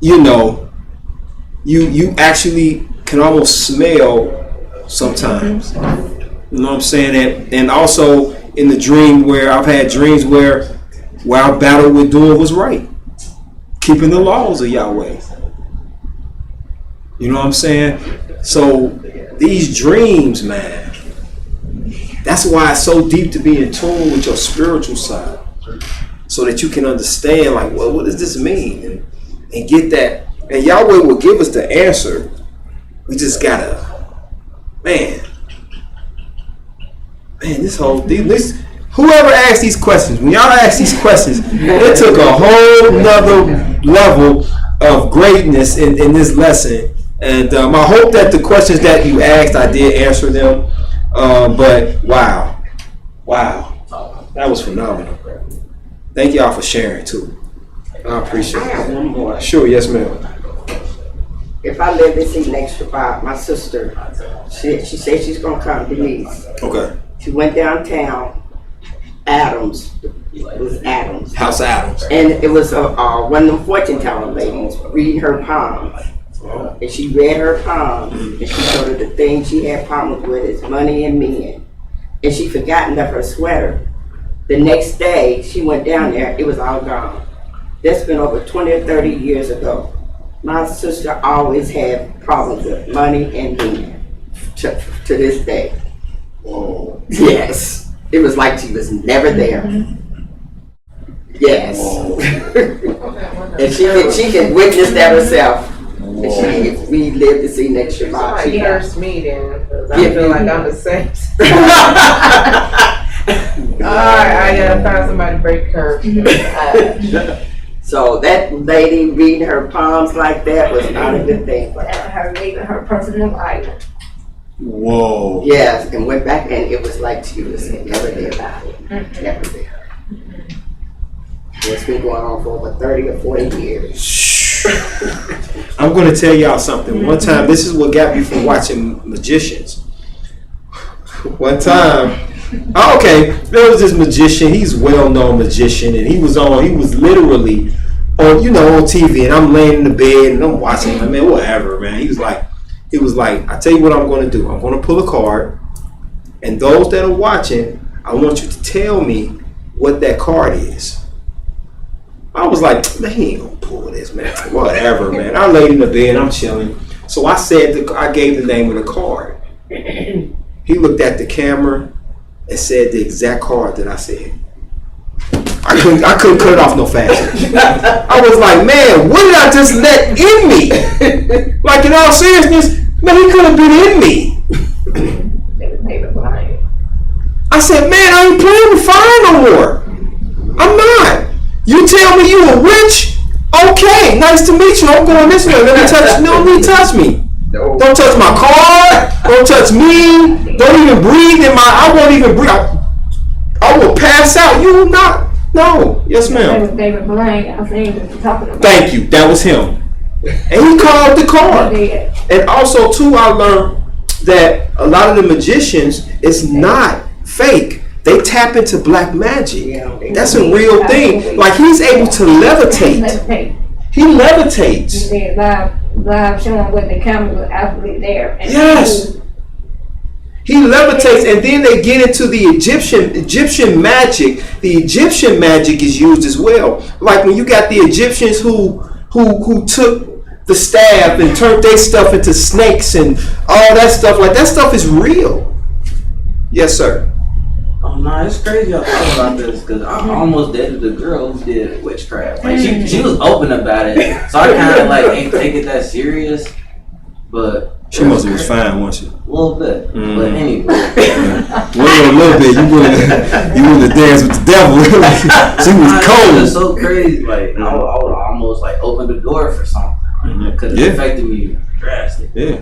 [SPEAKER 2] you know, you actually can almost smell sometimes. You know what I'm saying? And also in the dream where I've had dreams where our battle we're doing was right. Keeping the laws of Yahweh. You know what I'm saying? So these dreams, man, that's why it's so deep to be in tune with your spiritual side. So that you can understand, like, well, what does this mean? And get that. And Yahweh will give us the answer. We just gotta, man, whoever asked these questions, when y'all asked these questions, it took a whole nother level of greatness in this lesson. And I hope that the questions that you asked, I did answer them. But wow, that was phenomenal. Thank y'all for sharing too. I appreciate it.
[SPEAKER 5] I have one more.
[SPEAKER 2] Sure, yes, ma'am.
[SPEAKER 5] If I live to see next Shabbat, my sister, she said she's gonna come to Denise.
[SPEAKER 2] Okay.
[SPEAKER 5] She went downtown, Adams. It was Adams.
[SPEAKER 2] House Adams.
[SPEAKER 5] And it was one of them fortune telling ladies reading her palms. And she read her palms, and she told her the thing she had problems with is money and men. And she forgotten of her sweater. The next day, she went down there, it was all gone. That's been over 20 or 30 years ago. My sister always had problems with money and men to this day.
[SPEAKER 2] Whoa.
[SPEAKER 5] Yes. It was like she was never there. Yes. And she can witness that herself. And we live to see next Shabbat.
[SPEAKER 3] Somebody curse me then, because I feel like I'm the same. Alright, I gotta find somebody to break curse.
[SPEAKER 5] So that lady reading her palms like that was not a good thing for her.
[SPEAKER 7] Her leaving her personal item.
[SPEAKER 2] Whoa.
[SPEAKER 5] Yes, and went back and it was like she was never there about it. Never there. It's been going on for over 30 or 40 years.
[SPEAKER 2] I'm going to tell y'all something. One time, this is what got me from watching magicians. One time, there was this magician. He's a well-known magician, and he was literally on TV, and I'm laying in the bed and I'm watching him. Man, whatever, man. He was like, I tell you what I'm going to do. I'm going to pull a card, and those that are watching, I want you to tell me what that card is. I was like, man, he ain't gonna pull this, man. Whatever, man. I laid in the bed, I'm chilling. So I gave the name of the card. He looked at the camera and said the exact card that I said. I I couldn't cut it off no faster. I was like, man, what did I just let in me? Like, in all seriousness, man, he could have been in me. I said, man, I ain't playing with fire no more. I'm not. You tell me you a witch? Okay, nice to meet you. I'm going this way. Let me touch. No need to touch me.
[SPEAKER 5] No.
[SPEAKER 2] Don't touch my car. Don't touch me. Don't even breathe in my. I won't even breathe. I will pass out. You will not. No. Yes, ma'am.
[SPEAKER 7] David Blaine, I think what you're talking about.
[SPEAKER 2] Thank you. That was him. And he called the car. And also, too, I learned that a lot of the magicians is not fake. They tap into black magic.
[SPEAKER 5] Yeah.
[SPEAKER 2] That's a real thing. Like, he's able to levitate. He levitates.
[SPEAKER 7] He live showing with the camera was actually there. And
[SPEAKER 2] Yes. He levitates, and then they get into the Egyptian magic. The Egyptian magic is used as well. Like when you got the Egyptians who took the staff and turned their stuff into snakes and all that stuff. Like, that stuff is real. Yes, sir.
[SPEAKER 6] Oh no, it's crazy y'all talking about this because I almost dated the girl who did witchcraft. Like she was open about it, so I kind of like ain't take it that serious. But
[SPEAKER 2] She must have was fine, wasn't she?
[SPEAKER 6] a little bit.
[SPEAKER 2] Mm.
[SPEAKER 6] But anyway,
[SPEAKER 2] Well, a little bit. You wouldn't dance with the devil. She was
[SPEAKER 6] it
[SPEAKER 2] cold.
[SPEAKER 6] was so crazy. Like I would almost like open the door for something. It could have
[SPEAKER 2] Yeah.
[SPEAKER 6] affected me drastically.
[SPEAKER 2] Yeah.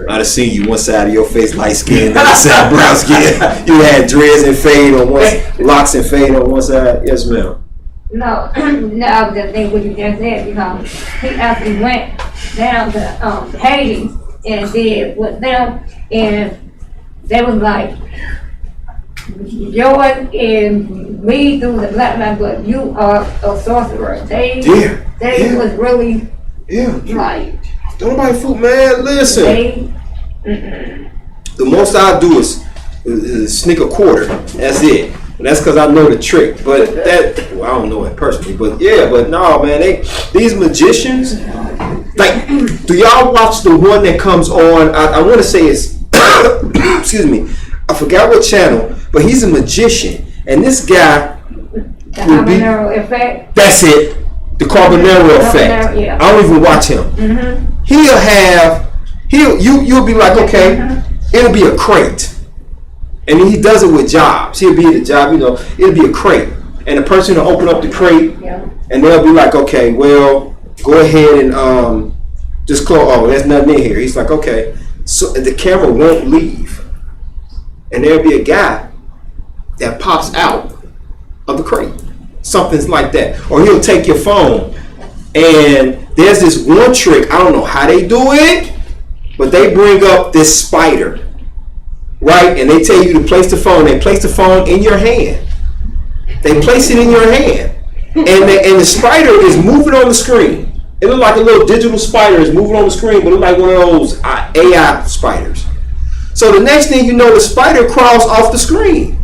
[SPEAKER 2] I'd have seen you one side of your face light skin, the other side brown skin. You had dreads and fade on one, locks and fade on one side. Yes, ma'am.
[SPEAKER 7] No, no, I was just thinking what you just said because he actually went down to Haiti and did with them, and they was like, yours is me through the black man, but you are a sorcerer. They was really like.
[SPEAKER 2] Don't nobody fool, man. Listen. The most I do is sneak a quarter. That's it. And that's because I know the trick. But I don't know it personally. But yeah, but no, man. These magicians, like, do y'all watch the one that comes on? I want to say it's, excuse me, I forgot what channel, but he's a magician. And this guy
[SPEAKER 7] The habanero effect.
[SPEAKER 2] That's it. The Carbonero effect.
[SPEAKER 7] Yeah.
[SPEAKER 2] I don't even watch him.
[SPEAKER 7] Mm-hmm.
[SPEAKER 2] You'll be like, okay, it'll be a crate. And he does it with jobs. He'll be at a job, it'll be a crate. And the person will open up the crate and they'll be like, okay, well, go ahead and just close. Oh, there's nothing in here. He's like, okay. So the camera won't leave. And there'll be a guy that pops out of the crate. Something's like that. Or he'll take your phone. And there's this one trick. I don't know how they do it, but they bring up this spider, right? And they tell you to place the phone. They place the phone in your hand. They place it in your hand. And the spider is moving on the screen. It looks like a little digital spider is moving on the screen, but it's like one of those AI spiders. So the next thing you know, the spider crawls off the screen.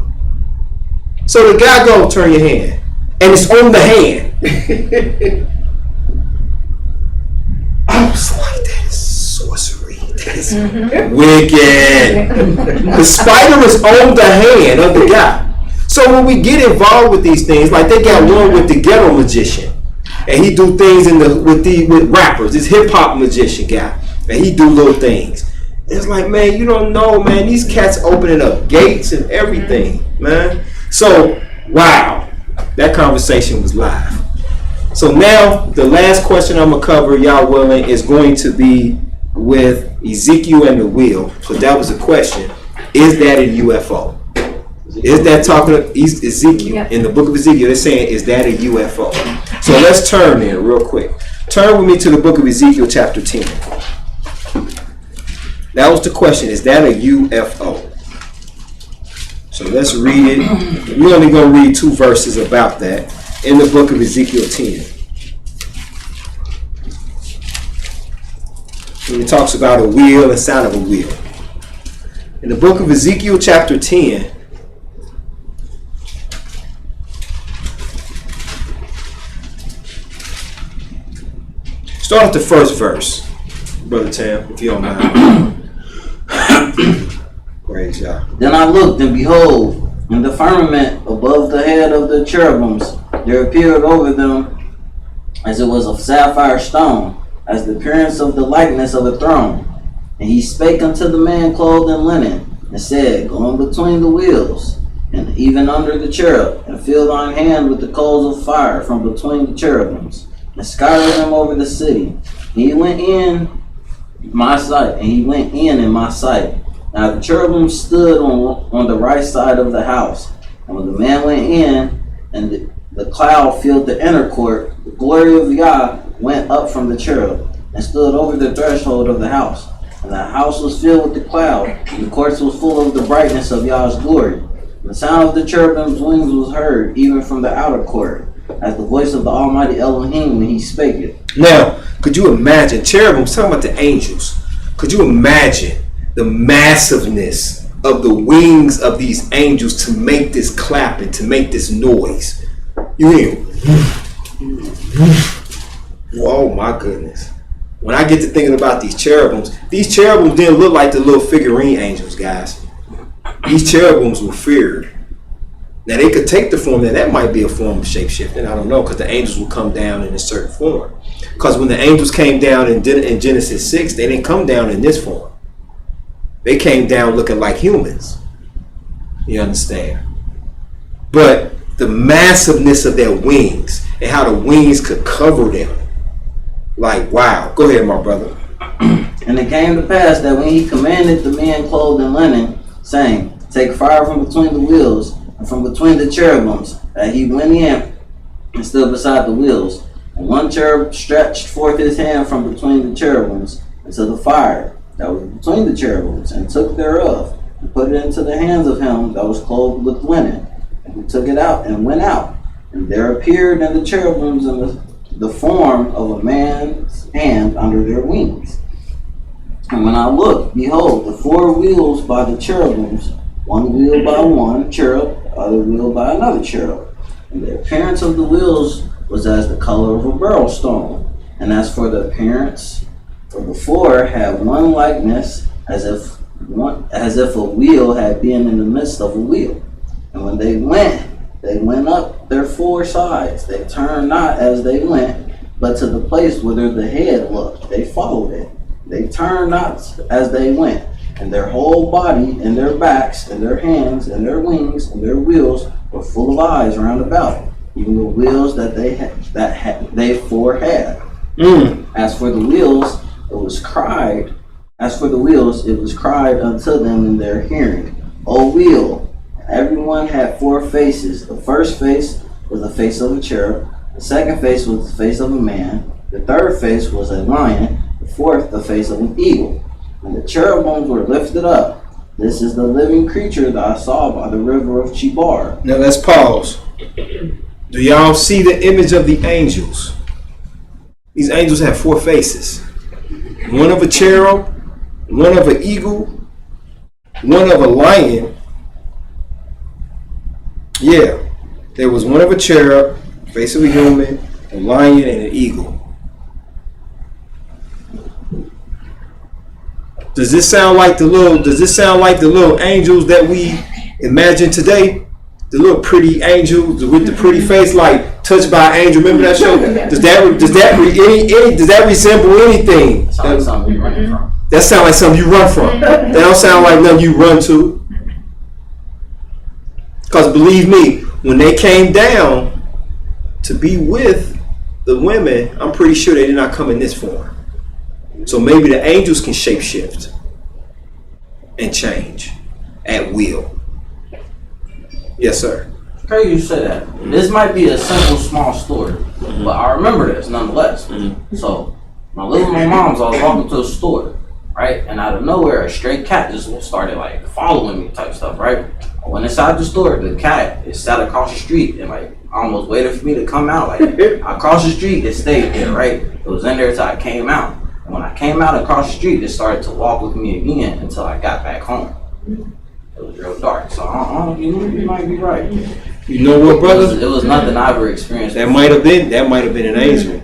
[SPEAKER 2] So the guy goes, turn your hand. And it's on the hand. I was like, that is sorcery. That is wicked. The spider is on the hand of the guy. So when we get involved with these things, like they got one with the ghetto magician, and he do things with rappers. This hip hop magician guy, and he do little things. It's like, man, you don't know, man. These cats opening up gates and everything, man. So wow, that conversation was live. So now the last question I'm gonna cover, y'all willing, is going to be with Ezekiel and the wheel. So that was the question: is that a UFO? Is that talking to Ezekiel? In the book of Ezekiel, they're saying, is that a UFO? So let's turn in real quick. Turn with me to the book of Ezekiel chapter 10. That was the question, is that a UFO? So let's read it. We're only going to read 2 verses about that in the book of Ezekiel 10. And it talks about a wheel inside of a wheel. In the book of Ezekiel chapter 10, start at the first verse, Brother Tam, if you don't mind. Praise y'all.
[SPEAKER 6] Then I looked, and behold, In the firmament above the head of the cherubims, there appeared over them, as it was of sapphire stone, as the appearance of the likeness of a throne. And he spake unto the man clothed in linen, and said, Go in between the wheels, and even under the cherub, and fill thine hand with the coals of fire from between the cherubims, and scatter them over the city. And he went in my sight. Now the cherubim stood on the right side of the house. And when the man went in, and the cloud filled the inner court, the glory of YAH went up from the cherub, and stood over the threshold of the house. And the house was filled with the cloud, and the courts was full of the brightness of YAH's glory. And the sound of the cherubim's wings was heard, even from the outer court, as the voice of the Almighty Elohim when he spake it.
[SPEAKER 2] Now, could you imagine, cherubim, talking about the angels, could you imagine the massiveness of the wings of these angels to make this clapping, to make this noise? You hear? Oh my goodness. When I get to thinking about these cherubims didn't look like the little figurine angels, guys. These cherubims were feared. Now they could take the form, that might be a form of shapeshifting, I don't know, because the angels will come down in a certain form. Because when the angels came down in Genesis 6, they didn't come down in this form. They came down looking like humans. You understand? But the massiveness of their wings and how the wings could cover them. Like, wow. Go ahead, my brother.
[SPEAKER 6] And it came to pass that when he commanded the men clothed in linen, saying, Take fire from between the wheels, and from between the cherubims, that he went in and stood beside the wheels. And one cherub stretched forth his hand from between the cherubims into the fire that was between the cherubims, and took thereof, and put it into the hands of him that was clothed with linen. And he took it out and went out. And there appeared in the cherubims in the form of a man's hand under their wings. And when I looked, behold, the four wheels by the cherubims, one wheel by one cherub, other wheel by another cherub. And the appearance of the wheels was as the color of a beryl stone. And as for the appearance of the four, had one likeness, as if a wheel had been in the midst of a wheel. And when they went up their four sides. They turned not as they went, but to the place whither the head looked. They followed it. They turned not as they went. And their whole body, and their backs, and their hands, and their wings, and their wheels were full of eyes round about, even the wheels that they four had. As for the wheels, it was cried unto them in their hearing, O wheel. Everyone had four faces. The first face was the face of a cherub. The second face was the face of a man. The third face was a lion. The fourth, the face of an eagle. And the cherubims were lifted up. This is the living creature that I saw by the river of Chebar.
[SPEAKER 2] Now let's pause. Do y'all see the image of the angels? These angels have four faces. One of a cherub, one of an eagle, one of a lion. Yeah, there was one of a cherub, face of a human, a lion, and an eagle. Does this sound like the little angels that we imagine today? The little pretty angels with the pretty face, like Touched by an Angel. Remember that show? Does that resemble anything?
[SPEAKER 6] Sounds like something you run from.
[SPEAKER 2] That sounds like something you run from. That don't sound like nothing you run to. Because believe me, when they came down to be with the women, I'm pretty sure they did not come in this form. So maybe the angels can shapeshift and change at will. Yes, sir.
[SPEAKER 6] Crazy you say that. This might be a simple, small story, but I remember this nonetheless. So, my mom's, I was walking to a store, right? And out of nowhere, a stray cat just started like following me type stuff, right? I went inside the store, the cat, it sat across the street and like almost waited for me to come out. Like I crossed the street, it stayed there, right? It was in there until I came out. And when I came out across the street, it started to walk with me again until I got back home. It was real dark, so you might be right.
[SPEAKER 2] You know what, brother?
[SPEAKER 6] It was nothing I ever experienced.
[SPEAKER 2] That might have been an angel.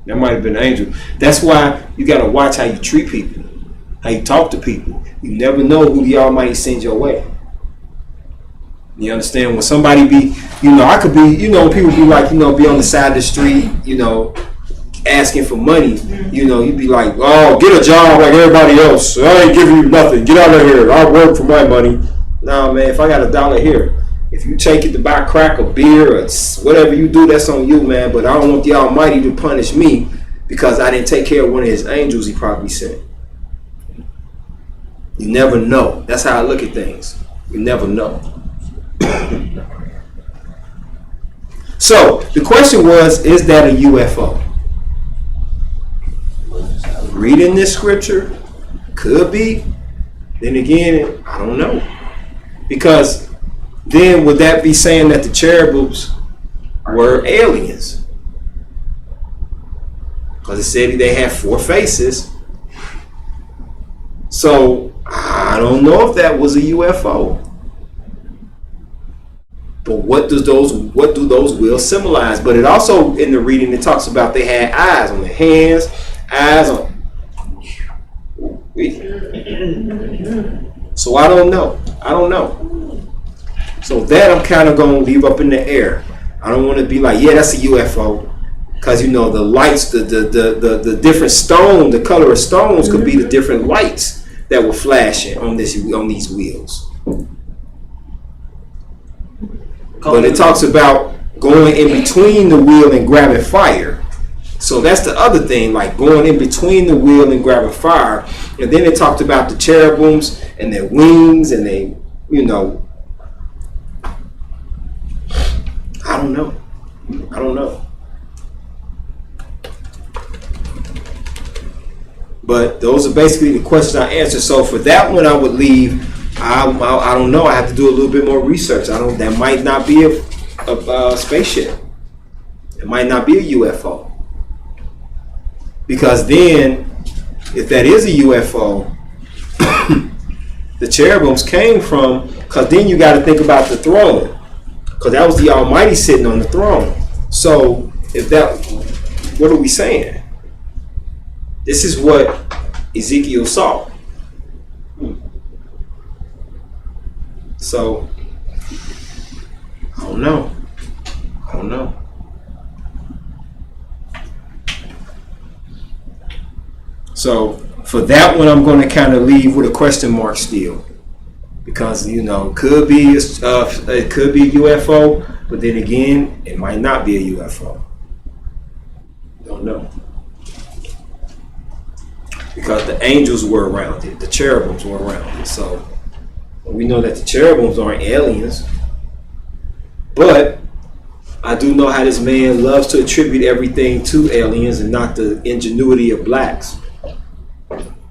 [SPEAKER 2] That might have been an angel. That's why you gotta watch how you treat people, how you talk to people. You never know who the Almighty sends your way. You understand? When somebody be, I could be, people be like, be on the side of the street, asking for money. You'd be like, oh, get a job like everybody else. I ain't giving you nothing. Get out of here. I work for my money. Nah, man, if I got $1 here, if you take it to buy crack or beer or whatever you do, that's on you, man. But I don't want the Almighty to punish me because I didn't take care of one of his angels he probably sent. You never know. That's how I look at things. You never know. So the question was, is that a UFO? Reading this scripture, could be. Then again, I don't know. Because then would that be saying that the cherubims were aliens? Because it said they had 4 faces. So I don't know if that was a UFO. But what do those wheels symbolize? But it also, in the reading, it talks about they had eyes on their hands, eyes on. So I don't know. So that I'm kind of going to leave up in the air. I don't want to be like, yeah, that's a UFO. Because, the lights, the different stone, the color of stones could be the different lights that were flashing on these wheels. But it talks about going in between the wheel and grabbing fire. So that's the other thing, like going in between the wheel and grabbing fire. And then it talked about the cherubims and their wings and they, I don't know. But those are basically the questions I answered. So for that one, I would leave. I don't know. I have to do a little bit more research. That might not be a spaceship. It might not be a UFO. Because then, if that is a UFO, the cherubims came from. Because then you got to think about the throne. Because that was the Almighty sitting on the throne. So what are we saying? This is what Ezekiel saw. So, I don't know. So, for that one, I'm going to kind of leave with a question mark still. Because, it could be a UFO, but then again, it might not be a UFO. Don't know. Because the angels were around it, the cherubims were around it. So we know that the cherubims aren't aliens. But I do know how this man loves to attribute everything to aliens and not the ingenuity of blacks.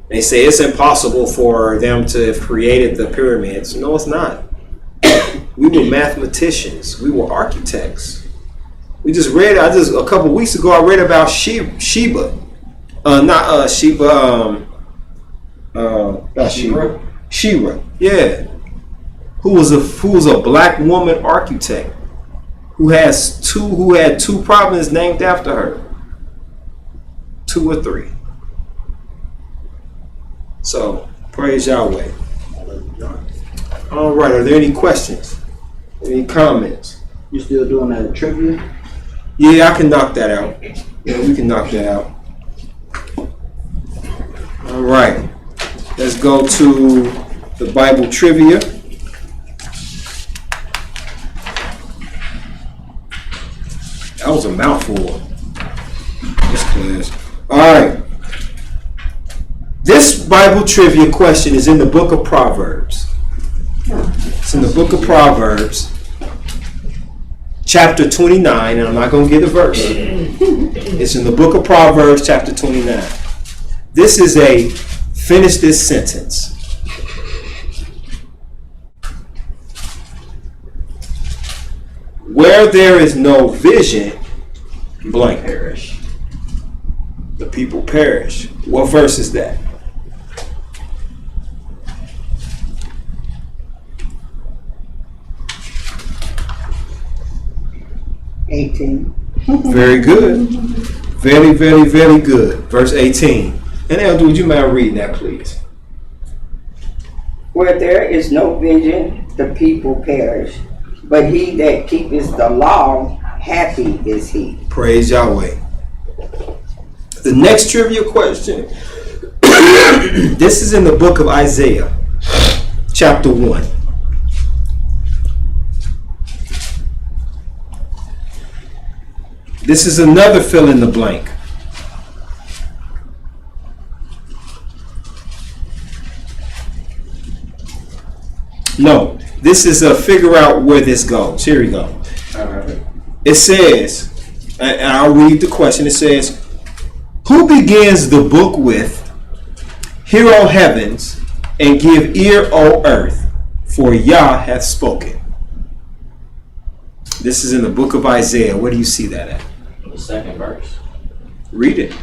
[SPEAKER 2] They say it's impossible for them to have created the pyramids. No, it's not. We were mathematicians. We were architects. A couple weeks ago, I read about Sheba. Shira, yeah, who was a black woman architect who had 2 provinces named after her, 2 or 3. So praise Yahweh. All right, are there any questions? Any comments?
[SPEAKER 6] You still doing that trivia?
[SPEAKER 2] Yeah, I can knock that out. Yeah, we can knock that out. All right, let's go to the Bible trivia. That was a mouthful. This class. All right. This Bible trivia question is in the book of Proverbs. It's in the book of Proverbs, chapter 29, and I'm not going to give the verse. It's in the book of Proverbs, chapter 29. This is a finish this sentence. Where there is no vision, blank. Perish. The people perish. What verse is that? Very good. Very, very, very good. Verse 18. And Elder, would you mind reading that, please?
[SPEAKER 5] Where there is no vision, the people perish. but he that keepeth the law, happy is he.
[SPEAKER 2] Praise Yahweh. The next trivia question. This is in the book of Isaiah, chapter 1. This is another fill in the blank. No, this is a figure out where this goes. Here we go. It says, and I'll read the question. It says, who begins the book with, "Hear, O heavens, and give ear, O earth, for YAH hath spoken"? This is in the book of Isaiah. Where do you see that at?
[SPEAKER 6] The second verse.
[SPEAKER 2] Read it.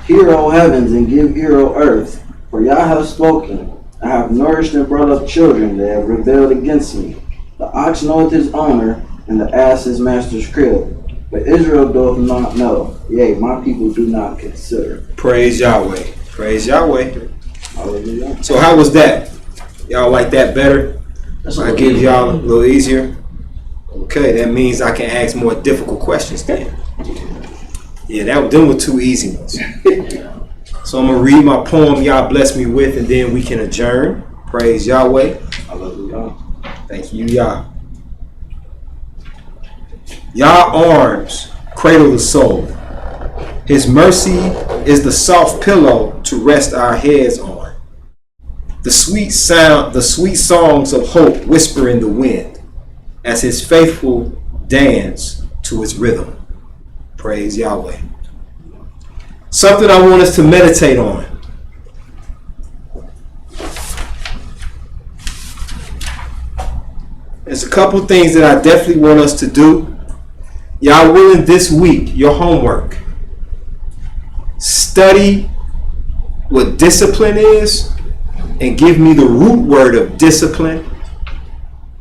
[SPEAKER 6] Hear, O heavens, and give ear, O earth, for Yah hath spoken. I have nourished and brought up children that have rebelled against me. The ox knoweth his owner, and the ass his master's crib. But Israel doth not know, yea, my people do not consider.
[SPEAKER 2] Praise Yahweh. Praise Yahweh.
[SPEAKER 6] Hallelujah.
[SPEAKER 2] So how was that? Y'all like that better?
[SPEAKER 6] That's a
[SPEAKER 2] I
[SPEAKER 6] little
[SPEAKER 2] give
[SPEAKER 6] easier.
[SPEAKER 2] y'all a little easier. Okay, that means I can ask more difficult questions then. Yeah, them were two easy ones. So I'm gonna read my poem y'all bless me with, and then we can adjourn. Praise Yahweh.
[SPEAKER 6] Hallelujah.
[SPEAKER 2] Thank you, Yah. Yah arms cradle the soul. His mercy is the soft pillow to rest our heads on. The sweet songs of hope whisper in the wind as his faithful dance to its rhythm. Praise Yahweh. Something I want us to meditate on. There's a couple things that I definitely want us to do. Y'all willing this week, your homework. Study what discipline is and give me the root word of discipline.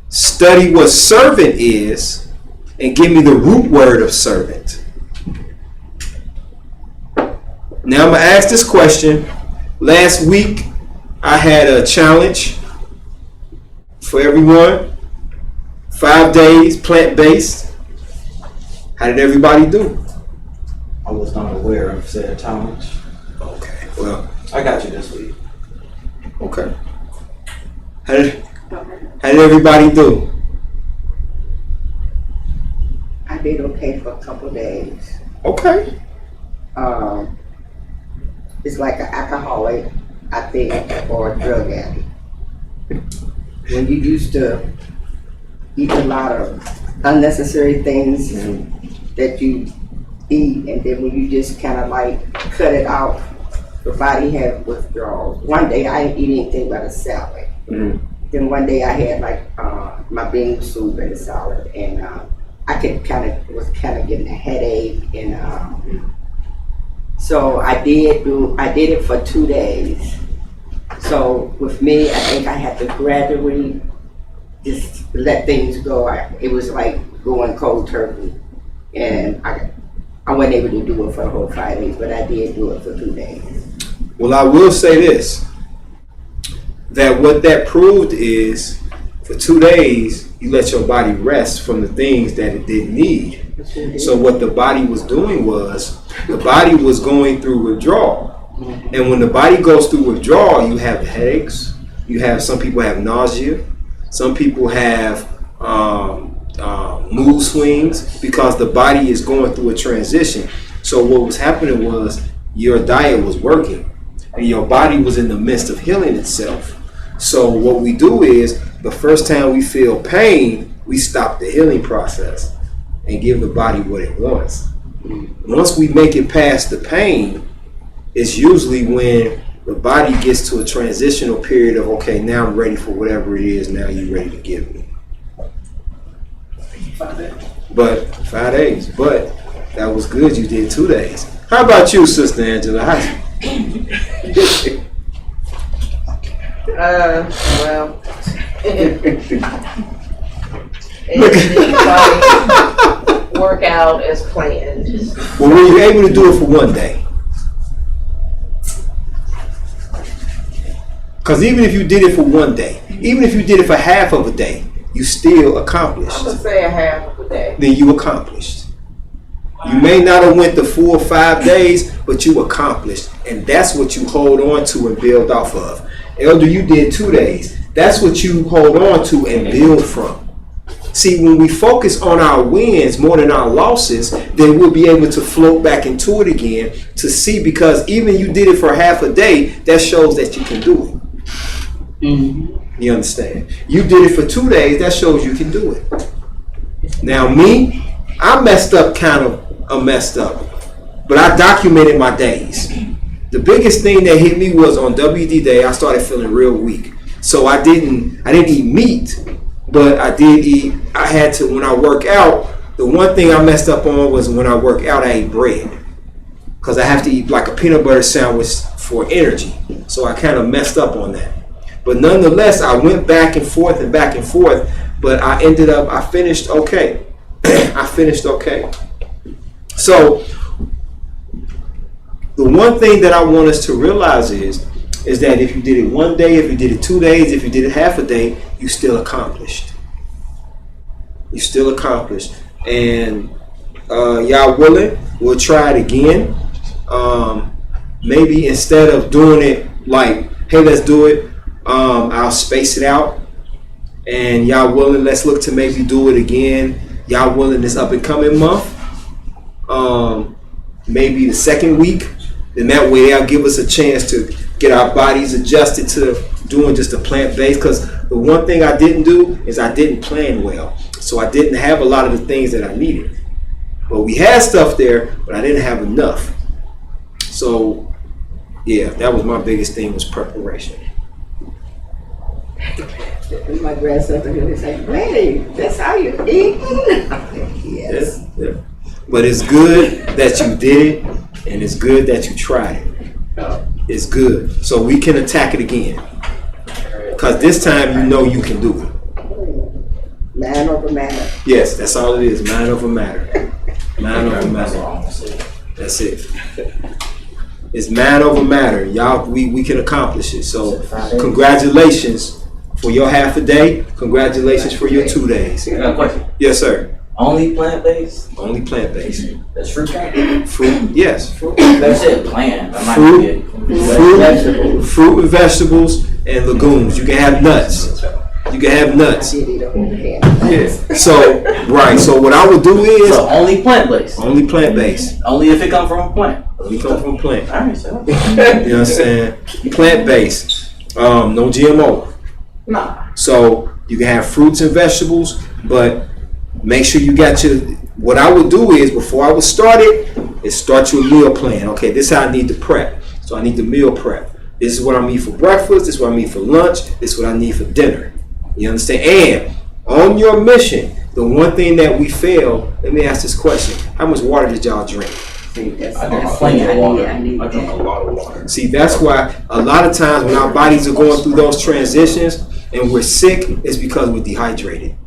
[SPEAKER 2] Study what servant is and give me the root word of servant. Now I'm going to ask this question. Last week I had a challenge for everyone. 5 days, plant-based. How did everybody do?
[SPEAKER 6] I was not aware of said challenge.
[SPEAKER 2] Okay, well,
[SPEAKER 6] I got you this week.
[SPEAKER 2] okay. How did everybody do?
[SPEAKER 5] I did okay for a couple days.
[SPEAKER 2] Okay.
[SPEAKER 5] It's like an alcoholic, I think, or a drug addict. When you used to eat a lot of unnecessary things that you eat, and then when you just kind of like cut it out, the body had withdrawals. One day I didn't eat anything but a salad. Then one day I had like my bean soup and a salad, and I was kind of getting a headache, and so I did it for 2 days. So with me, I think I had to gradually just let things go. It was like going cold turkey, and I wasn't able to do it for the whole 5 days, but I did do it for 2 days.
[SPEAKER 2] Well, I will say this, that what that proved is for 2 days, you let your body rest from the things that it didn't need. So what the body was doing was, the body was going through withdrawal. And when the body goes through withdrawal, you have headaches, some people have nausea, some people have mood swings, because the body is going through a transition. So what was happening was your diet was working and your body was in the midst of healing itself. So what we do is, the first time we feel pain, we stop the healing process and give the body what it wants. Once we make it past the pain, it's usually when the body gets to a transitional period of, okay, now I'm ready for whatever it is now you're ready to give me.
[SPEAKER 6] 5 days.
[SPEAKER 2] But 5 days. But that was good. You did 2 days. How about you, Sister Angela?
[SPEAKER 3] Well, it didn't quite work out as planned.
[SPEAKER 2] Well, were you able to do it for 1 day? Because even if you did it for 1 day, even if you did it for half of a day, you still accomplished.
[SPEAKER 3] I'm gonna say a half of a day.
[SPEAKER 2] Then you accomplished. You may not have went the full 5 days, but you accomplished. And that's what you hold on to and build off of. Elder, you did 2 days. That's what you hold on to and build from. See, when we focus on our wins more than our losses, then we'll be able to float back into it again to see, because even you did it for half a day, that shows that you can do it.
[SPEAKER 8] Mm-hmm.
[SPEAKER 2] You understand? You did it for 2 days, that shows you can do it. Now me, I messed up messed up, but I documented my days. The biggest thing that hit me was on WD Day, I started feeling real weak. So I didn't eat meat, but I did eat. I had to, when I work out, the one thing I messed up on was when I work out, I ate bread. Because I have to eat like a peanut butter sandwich for energy. So I kind of messed up on that. But nonetheless, I went back and forth, but I finished okay. I finished okay. So the one thing that I want us to realize is that if you did it 1 day, if you did it 2 days, if you did it half a day, you still accomplished. You still accomplished. And y'all willing, we'll try it again. Maybe instead of doing it like, hey, let's do it, I'll space it out. And y'all willing, let's look to maybe do it again. Y'all willing this up and coming month. Maybe the second week. Then that way they'll give us a chance to get our bodies adjusted to doing just a plant-based. Because the one thing I didn't do is I didn't plan well. So I didn't have a lot of the things that I needed. But we had stuff there, but I didn't have enough. So yeah, that was my biggest thing, was preparation.
[SPEAKER 5] My grandson would say, "Hey, that's how you eat." Yes.
[SPEAKER 2] Yeah. But it's good that you did it, and it's good that you tried it. It's good. So we can attack it again. Because this time you know you can do it.
[SPEAKER 5] Man over matter.
[SPEAKER 2] Yes, that's all it is. Mind over matter. Mind over matter. That's it. It's mind over matter. Y'all, we can accomplish it. So congratulations for your half a day. Congratulations for your 2 days.
[SPEAKER 6] I got a question.
[SPEAKER 2] Yes, sir.
[SPEAKER 6] Only plant-based?
[SPEAKER 2] Only plant-based.
[SPEAKER 6] That's fruit.
[SPEAKER 2] Fruit, yes.
[SPEAKER 6] Fruit. That said plant. That might
[SPEAKER 2] Fruit,
[SPEAKER 6] be
[SPEAKER 2] fruit and vegetables and legumes. You can have nuts. You can have nuts. Yeah. So, right. So what I would do is
[SPEAKER 6] so only plant-based.
[SPEAKER 2] only plant-based.
[SPEAKER 6] Only if it comes from a plant.
[SPEAKER 2] Only come from plant.
[SPEAKER 6] All right, so.
[SPEAKER 2] You know what I'm saying? Plant-based. No GMO.
[SPEAKER 6] Nah.
[SPEAKER 2] So you can have fruits and vegetables, but make sure you got your. What I would do is, before I would start it, is start your meal plan. Okay, this is how I need to prep. So I need the meal prep. This is what I need for breakfast. This is what I need for lunch. This is what I need for dinner. You understand? And on your mission, the one thing that we fail. Let me ask this question: how much water did y'all drink?
[SPEAKER 6] I plenty of water.
[SPEAKER 8] I need
[SPEAKER 6] I drink a lot of water.
[SPEAKER 2] See, that's why a lot of times when our bodies are going through those transitions and we're sick, it's because we're dehydrated.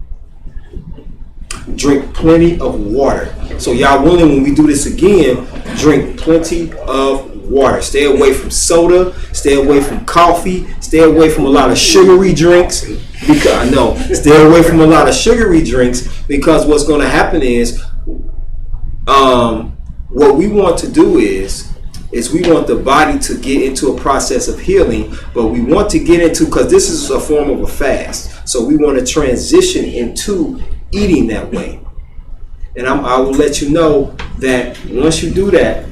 [SPEAKER 2] Drink plenty of water. So y'all willing, when we do this again, drink plenty of water. Stay away from soda, stay away from coffee, stay away from a lot of sugary drinks. Stay away from a lot of sugary drinks, because what's going to happen is what we want to do is we want the body to get into a process of healing, but we want to get into, because this is a form of a fast, so we want to transition into eating that way. And I will let you know that once you do that,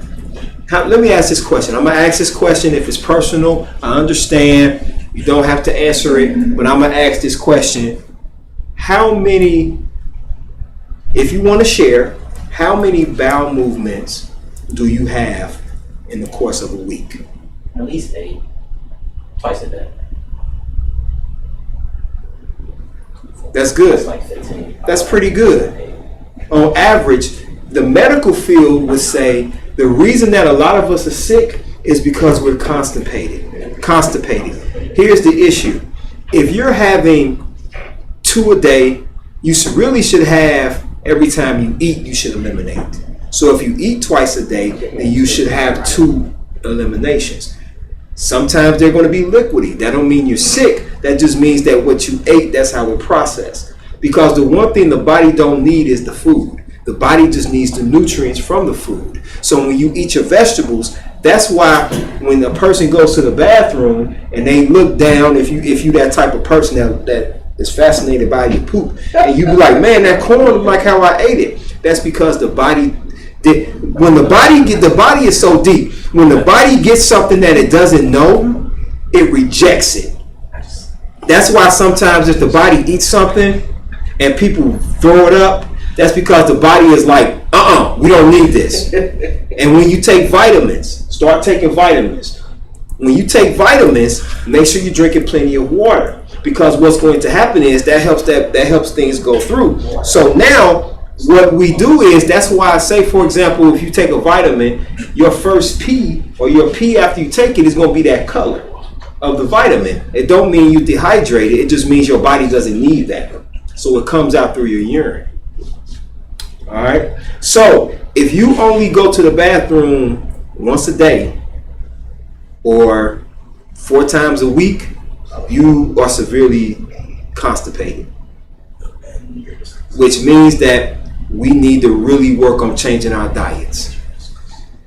[SPEAKER 2] let me ask this question. I'm going to ask this question. If it's personal, I understand. You don't have to answer it, but I'm going to ask this question. How many, if you want to share, how many bowel movements do you have in the course of a week?
[SPEAKER 6] At least 8. Twice a day.
[SPEAKER 2] That's good.
[SPEAKER 6] That's like 15.
[SPEAKER 2] That's pretty good. On average, the medical field would say the reason that a lot of us are sick is because we're constipated. Here's the issue. If you're having 2 a day, you really should have, every time you eat, you should eliminate. So if you eat twice a day, then you should have 2 eliminations. Sometimes they're going to be liquidy. That don't mean you're sick. That just means that what you ate, that's how it processed. Because the one thing the body don't need is the food. The body just needs the nutrients from the food. So when you eat your vegetables, that's why when a person goes to the bathroom and they look down, if you that type of person that is fascinated by your poop, and you be like, man, that corn look like how I ate it. That's because the body when the body is so deep. When the body gets something that it doesn't know, it rejects it. That's why sometimes if the body eats something and people throw it up, that's because the body is like, we don't need this. And when you take vitamins, start taking vitamins. When you take vitamins, make sure you're drinking plenty of water, because what's going to happen is that helps things go through. So now what we do is, that's why I say, for example, if you take a vitamin, your first pee or your pee after you take it is going to be that color of the vitamin. It don't mean you dehydrated. It just means your body doesn't need that. So it comes out through your urine. All right. So if you only go to the bathroom once a day or 4 times a week, you are severely constipated, which means that we need to really work on changing our diets.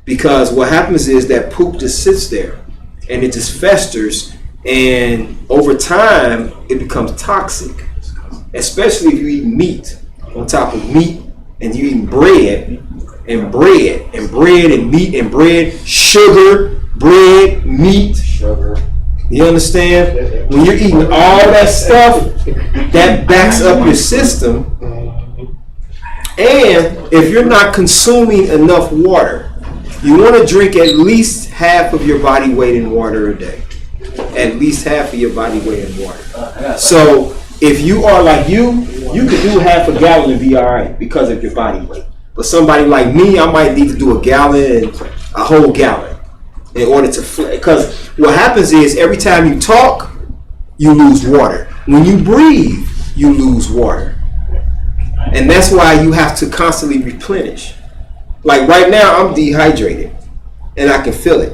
[SPEAKER 2] Because what happens is that poop just sits there and it just festers, and over time it becomes toxic, especially if you eat meat on top of meat, and you eat bread and bread and bread and meat and bread, sugar, bread, meat. Sugar. You understand? When you're eating all that stuff, that backs up your system. And if you're not consuming enough water, you want to drink at least half of your body weight in water a day. At least half of your body weight in water. So if you are like you could do half a gallon and be all right because of your body weight. But somebody like me, I might need to do a gallon and a whole gallon in order to, because what happens is every time you talk, you lose water. When you breathe, you lose water. And that's why you have to constantly replenish. Like right now, I'm dehydrated and I can feel it.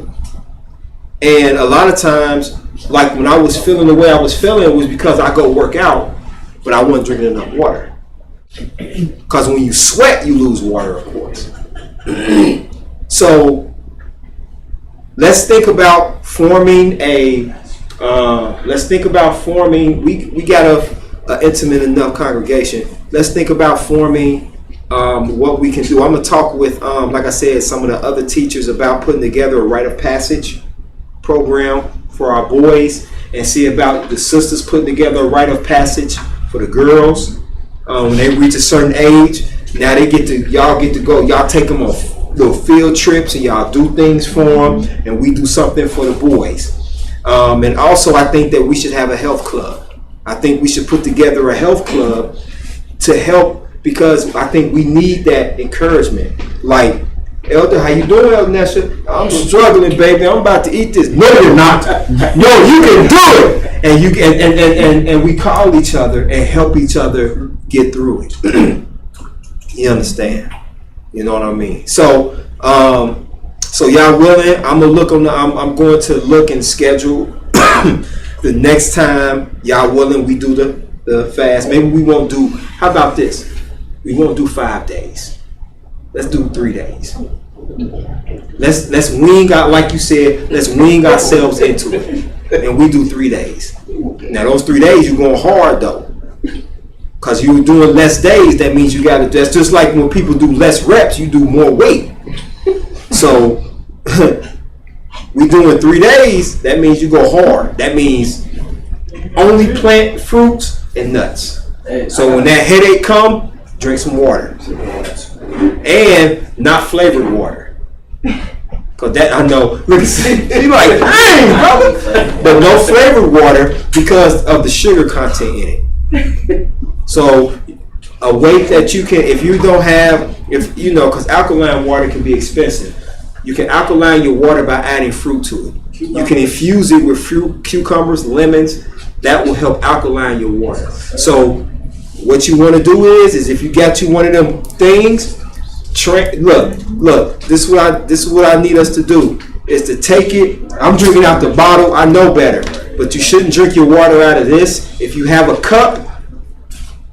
[SPEAKER 2] And a lot of times, like when I was feeling the way I was feeling, it was because I go work out, but I wasn't drinking enough water. Because when you sweat, you lose water, of course. So let's think about forming we got an intimate enough congregation. Let's think about forming what we can do. I'm going to talk with, like I said, some of the other teachers about putting together a rite of passage program for our boys, and see about the sisters putting together a rite of passage for the girls. When they reach a certain age, now y'all get to go. Y'all take them on little field trips and y'all do things for them, and we do something for the boys. And also, I think that we should have a health club. I think we should put together a health club to help, because I think we need that encouragement. Like, Elder, how you doing, Elder Nesha? I'm struggling, baby. I'm about to eat this. No, you're not. No, you can do it. And we call each other and help each other get through it. You understand? You know what I mean? So, so y'all willing? I'm going to look and schedule the next time y'all willing we do the fast. Maybe we won't do. How about this? We won't do 5 days. Let's do 3 days. Let's wing out, like you said. Let's wing ourselves into it, and we do 3 days. Now those 3 days you're going hard though, because you're doing less days. That means you got to. That's just like when people do less reps, you do more weight. So we doing 3 days. That means you go hard. That means only plant fruits and nuts. So when that headache come, drink some water. And not flavored water. Cause that I know. Look, she's like, dang, brother. But no flavored water because of the sugar content in it. So a weight that you can, if you don't have, if you know, because alkaline water can be expensive. You can alkaline your water by adding fruit to it. You can infuse it with fruit, cucumbers, lemons. That will help alkaline your water. So what you want to do is if you got you one of them things, look. This is what I need us to do is to take it. I'm drinking out the bottle. I know better, but you shouldn't drink your water out of this. If you have a cup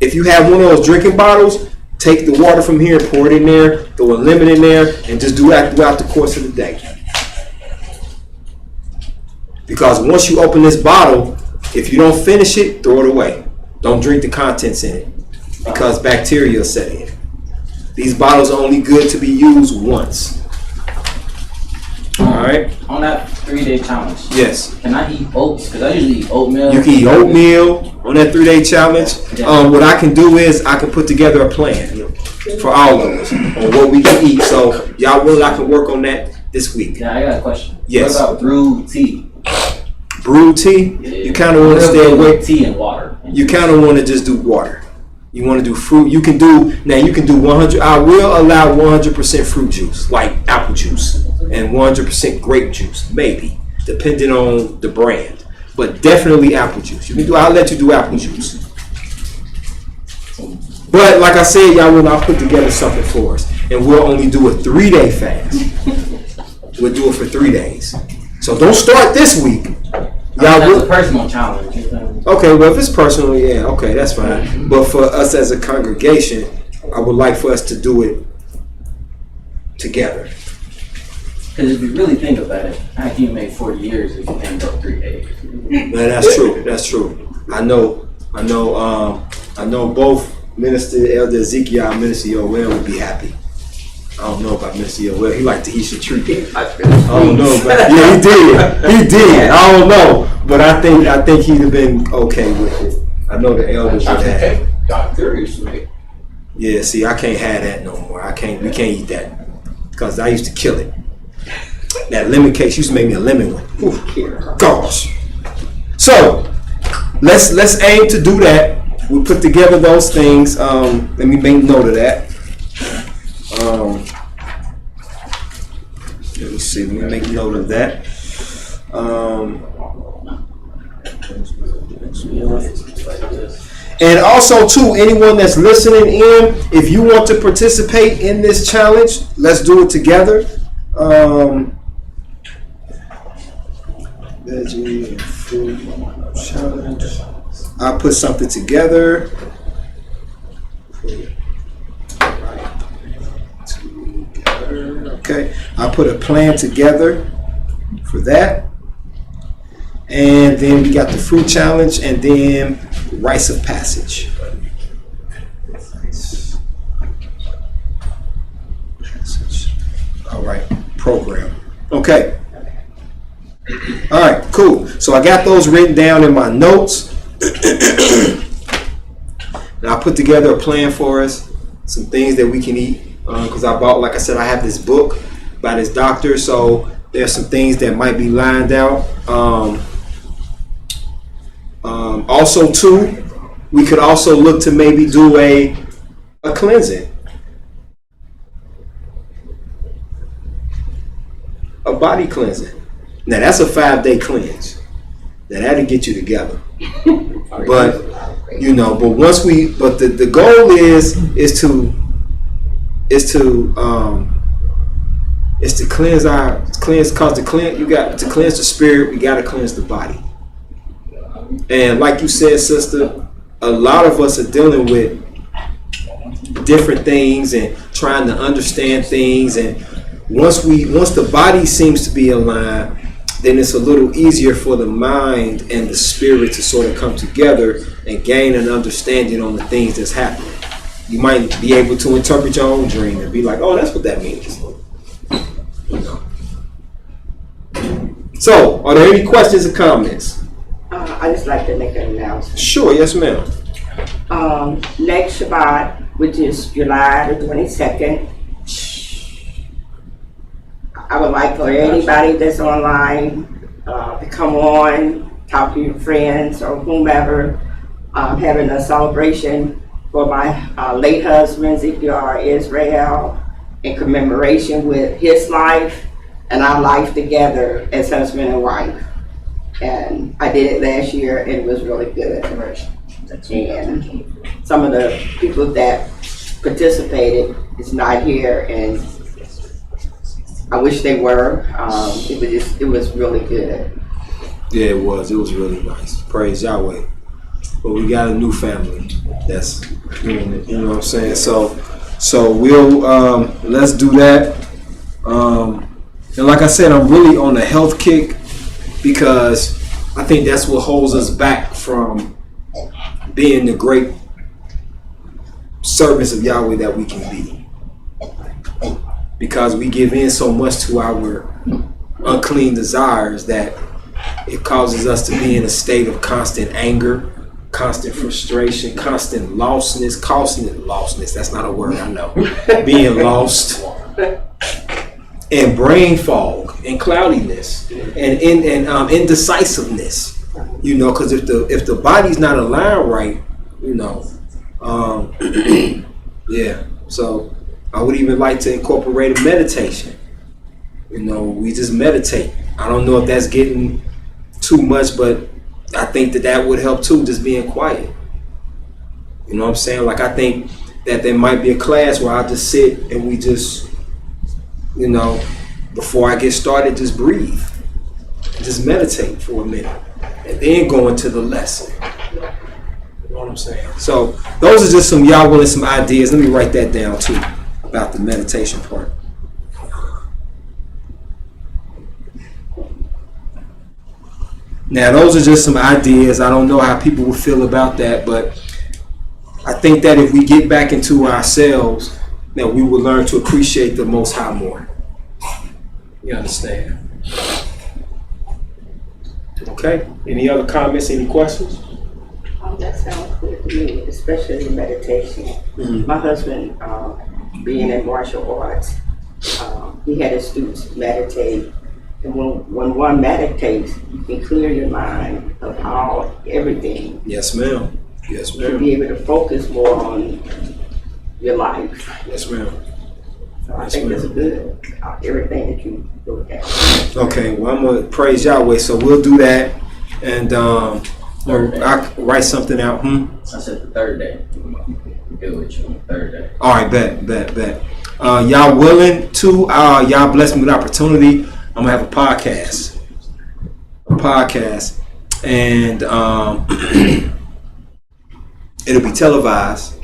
[SPEAKER 2] If you have one of those drinking bottles, take the water from here, pour it in there, throw a lemon in there, and just do that throughout the course of the day. Because once you open this bottle, if you don't finish it, throw it away. Don't drink the contents in it because bacteria set in. These bottles are only good to be used once. All right.
[SPEAKER 6] On that 3-day challenge.
[SPEAKER 2] Yes.
[SPEAKER 6] Can I eat oats? Because I usually eat oatmeal.
[SPEAKER 2] You can eat oatmeal on that 3-day challenge. What I can do is I can put together a plan for all of us on what we can eat. So y'all will, I can work on that this week.
[SPEAKER 6] Yeah, I got a question.
[SPEAKER 2] Yes.
[SPEAKER 6] What about brewed tea?
[SPEAKER 2] Brewed tea?
[SPEAKER 6] Yeah.
[SPEAKER 2] You kind of want to stay away.
[SPEAKER 6] Tea and water.
[SPEAKER 2] You kind of want to just do water. You want to do fruit. You can do 100. I will allow 100% fruit juice, like apple juice, and 100% grape juice, maybe, depending on the brand. But definitely apple juice. I'll let you do apple juice. But like I said, y'all will not put together something for us, and we'll only do a 3-day fast. We'll do it for 3 days. So don't start this week. Y'all
[SPEAKER 6] That's a personal challenge.
[SPEAKER 2] Okay, well, if it's personal, yeah, okay, that's fine. But for us as a congregation, I would like for us to do it together.
[SPEAKER 6] Because if you really think about it, how can you make 40 years if you can't go 3 days?
[SPEAKER 2] Man, that's true. That's true. I know both Minister Elder Ezekiel and Minister Yoel would be happy. I don't know about Mr. Yoel. He liked the Tahitian treatment. I don't know, but yeah, he did. I don't know, but I think he'd have been okay with it. I know the elders would have. Yeah, see, I can't have that no more. We can't eat that because I used to kill it. That lemon cake used to make me a lemon one. Ooh, gosh. So let's aim to do that. We put together those things. Let me make note of that. Let me see. Let me make note of that. And also, too, anyone that's listening in, if you want to participate in this challenge, let's do it together. Veggie and food challenge. I'll put something together. Okay, I put a plan together for that, and then we got the fruit challenge, and then rites of passage. All right, program. Okay. All right, cool. So I got those written down in my notes. And I put together a plan for us, some things that we can eat. Because I bought, like I said, I have this book by this doctor, so there's some things that might be lined out. Also, too, we could also look to maybe do a cleansing, a body cleansing. Now that's a 5-day cleanse. Now that'll get you together. But the goal is to cleanse you got to cleanse the spirit, we got to cleanse the body. And like you said, sister, a lot of us are dealing with different things and trying to understand things, and once the body seems to be aligned, then it's a little easier for the mind and the spirit to sort of come together and gain an understanding on the things that's happening. You might be able to interpret your own dream and be like, oh, that's what that means. So, are there any questions or comments?
[SPEAKER 5] I just like to make an announcement.
[SPEAKER 2] Sure, yes, ma'am.
[SPEAKER 5] Next Shabbat, which is July the 22nd, I would like for anybody that's online to come on, talk to your friends or whomever, having a celebration for my late husband, YisraEL, in commemoration with his life and our life together as husband and wife. And I did it last year, and it was really good. And some of the people that participated is not here, and I wish they were. It was really good.
[SPEAKER 2] Yeah, it was. It was really nice. Praise Yahweh. but we got a new family that's doing it. You know what I'm saying? So we'll let's do that. And like I said, I'm really on a health kick because I think that's what holds us back from being the great servants of Yahweh that we can be. Because we give in so much to our unclean desires that it causes us to be in a state of constant anger, constant frustration, constant lostness. That's not a word, I know. Being lost, and brain fog, and cloudiness, and indecisiveness. You know, because if the body's not aligned right, you know, yeah. So I would even like to incorporate a meditation. You know, we just meditate. I don't know if that's getting too much, but I think that would help too, just being quiet. You know what I'm saying? Like, I think that there might be a class where I just sit and we just, you know, before I get started, just breathe. Just meditate for a minute. And then go into the lesson. You know what I'm saying? So those are just some y'all willing some ideas. Let me write that down too, about the meditation part. Now, those are just some ideas. I don't know how people will feel about that, but I think that if we get back into ourselves, that we will learn to appreciate the Most High more. You understand? Okay. Any other comments? Any questions?
[SPEAKER 5] That sounds good to me, especially meditation.
[SPEAKER 2] Mm-hmm.
[SPEAKER 5] My husband, being in martial arts, he had his students meditate. And when one meditates, you can clear your mind of everything.
[SPEAKER 2] Yes, ma'am. Yes,
[SPEAKER 5] To
[SPEAKER 2] ma'am.
[SPEAKER 5] be able to focus more on your life.
[SPEAKER 2] Yes, ma'am.
[SPEAKER 5] So I
[SPEAKER 2] Yes,
[SPEAKER 5] think
[SPEAKER 2] ma'am.
[SPEAKER 5] that's good. Everything that you look at.
[SPEAKER 2] Okay, well, I'm going to praise Yahweh, so we'll do that. And I'll write something out.
[SPEAKER 6] I said the third day. Good with you. Third day.
[SPEAKER 2] All right, bet. Y'all willing to, y'all bless me with opportunity. I'm going to have a podcast. And it'll be televised.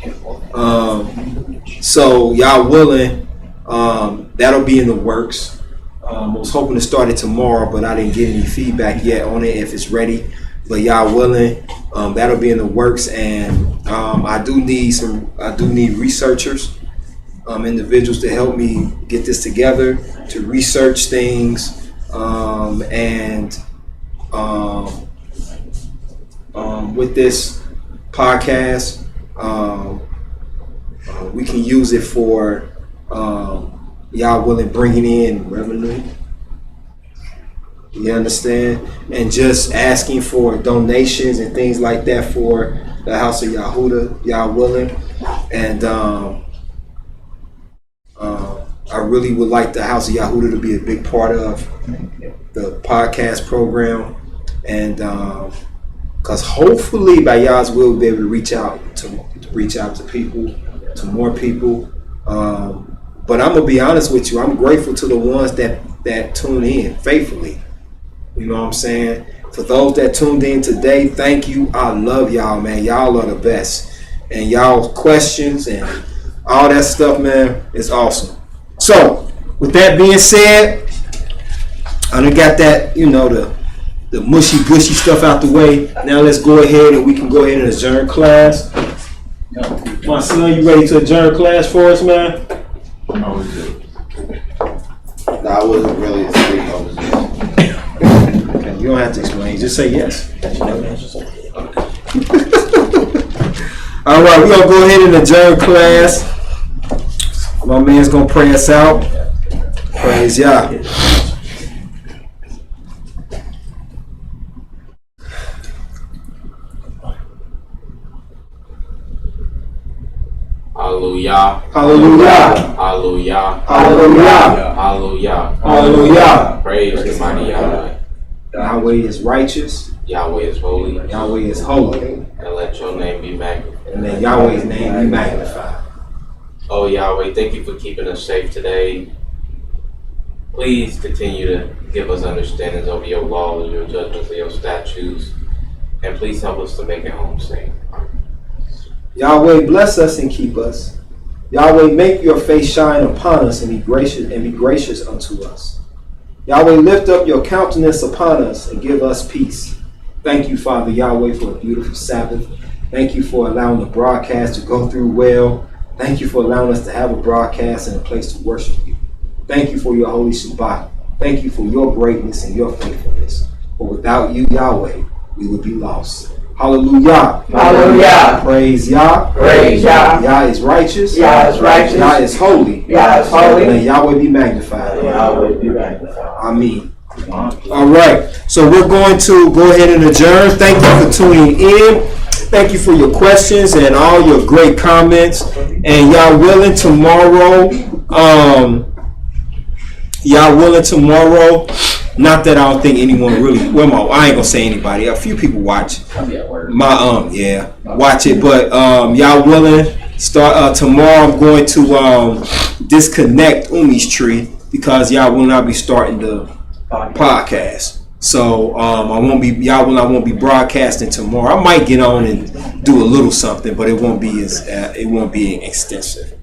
[SPEAKER 2] So y'all willing, that'll be in the works. I was hoping to start it tomorrow, but I didn't get any feedback yet on it if it's ready. But y'all willing, that'll be in the works. And I do need researchers, individuals to help me get this together, to research things, with this podcast, we can use it for y'all willing bringing in revenue. You understand? And just asking for donations and things like that for the House of Yahudah, y'all willing. And I really would like the House of Yahudah to be a big part of the podcast program. And because hopefully by y'all's will, we'll be able to reach out to people, to more people. But I'm gonna be honest with you, I'm grateful to the ones that tune in faithfully. You know what I'm saying? For those that tuned in today, thank you. I love y'all, man. Y'all are the best. And y'all questions and all that stuff, man, is awesome. So, with that being said, I done got that, the mushy gushy stuff out the way. Now let's go ahead and we can go ahead and adjourn class. My son, you ready to adjourn class for us, man?
[SPEAKER 4] I was good. No, I wasn't really asleep. I was just.
[SPEAKER 2] Okay, you don't have to explain. Just say yes. All right, we're going to go ahead and adjourn class. My man's going to pray us out. Praise Yah.
[SPEAKER 1] Hallelujah.
[SPEAKER 2] Hallelujah.
[SPEAKER 1] Hallelujah.
[SPEAKER 2] Hallelujah.
[SPEAKER 1] Hallelujah.
[SPEAKER 2] Hallelujah.
[SPEAKER 1] Praise the mighty Yahweh.
[SPEAKER 2] Yahweh is righteous.
[SPEAKER 1] Yahweh is holy.
[SPEAKER 2] Yahweh is holy.
[SPEAKER 1] And let your name be magnified.
[SPEAKER 2] And let Yahweh's name be magnified.
[SPEAKER 1] Oh Yahweh, thank you for keeping us safe today. Please continue to give us understandings over your laws, your judgments, and your statutes. And please help us to make it home safe.
[SPEAKER 2] Yahweh, bless us and keep us. Yahweh, make your face shine upon us and be gracious unto us. Yahweh, lift up your countenance upon us and give us peace. Thank you, Father Yahweh, for a beautiful Sabbath. Thank you for allowing the broadcast to go through well. Thank you for allowing us to have a broadcast and a place to worship you. Thank you for your holy Shabbat. Thank you for your greatness and your faithfulness. For without you, Yahweh, we would be lost. Hallelujah.
[SPEAKER 5] Hallelujah.
[SPEAKER 2] Praise Yah.
[SPEAKER 5] Praise Yah.
[SPEAKER 2] Yah is righteous.
[SPEAKER 5] Yah is righteous.
[SPEAKER 2] Yah is holy.
[SPEAKER 5] Yah is holy.
[SPEAKER 2] May Yahweh be magnified.
[SPEAKER 6] Yahweh be magnified.
[SPEAKER 2] Amen. All right. So we're going to go ahead and adjourn. Thank you for tuning in. Thank you for your questions and all your great comments. And Yah willing tomorrow, not that I don't think anyone really, well, I ain't gonna say anybody. A few people watch watch it. But Yah willing, start tomorrow. I'm going to disconnect Umi's tree because Yah will not be starting the podcast. So I won't be broadcasting tomorrow. I might get on and do a little something, but it won't be extensive.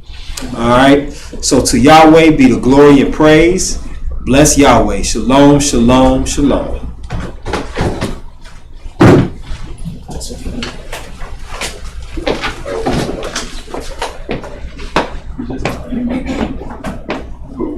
[SPEAKER 2] All right. So to Yahweh be the glory and praise. Bless Yahweh. Shalom, shalom, shalom.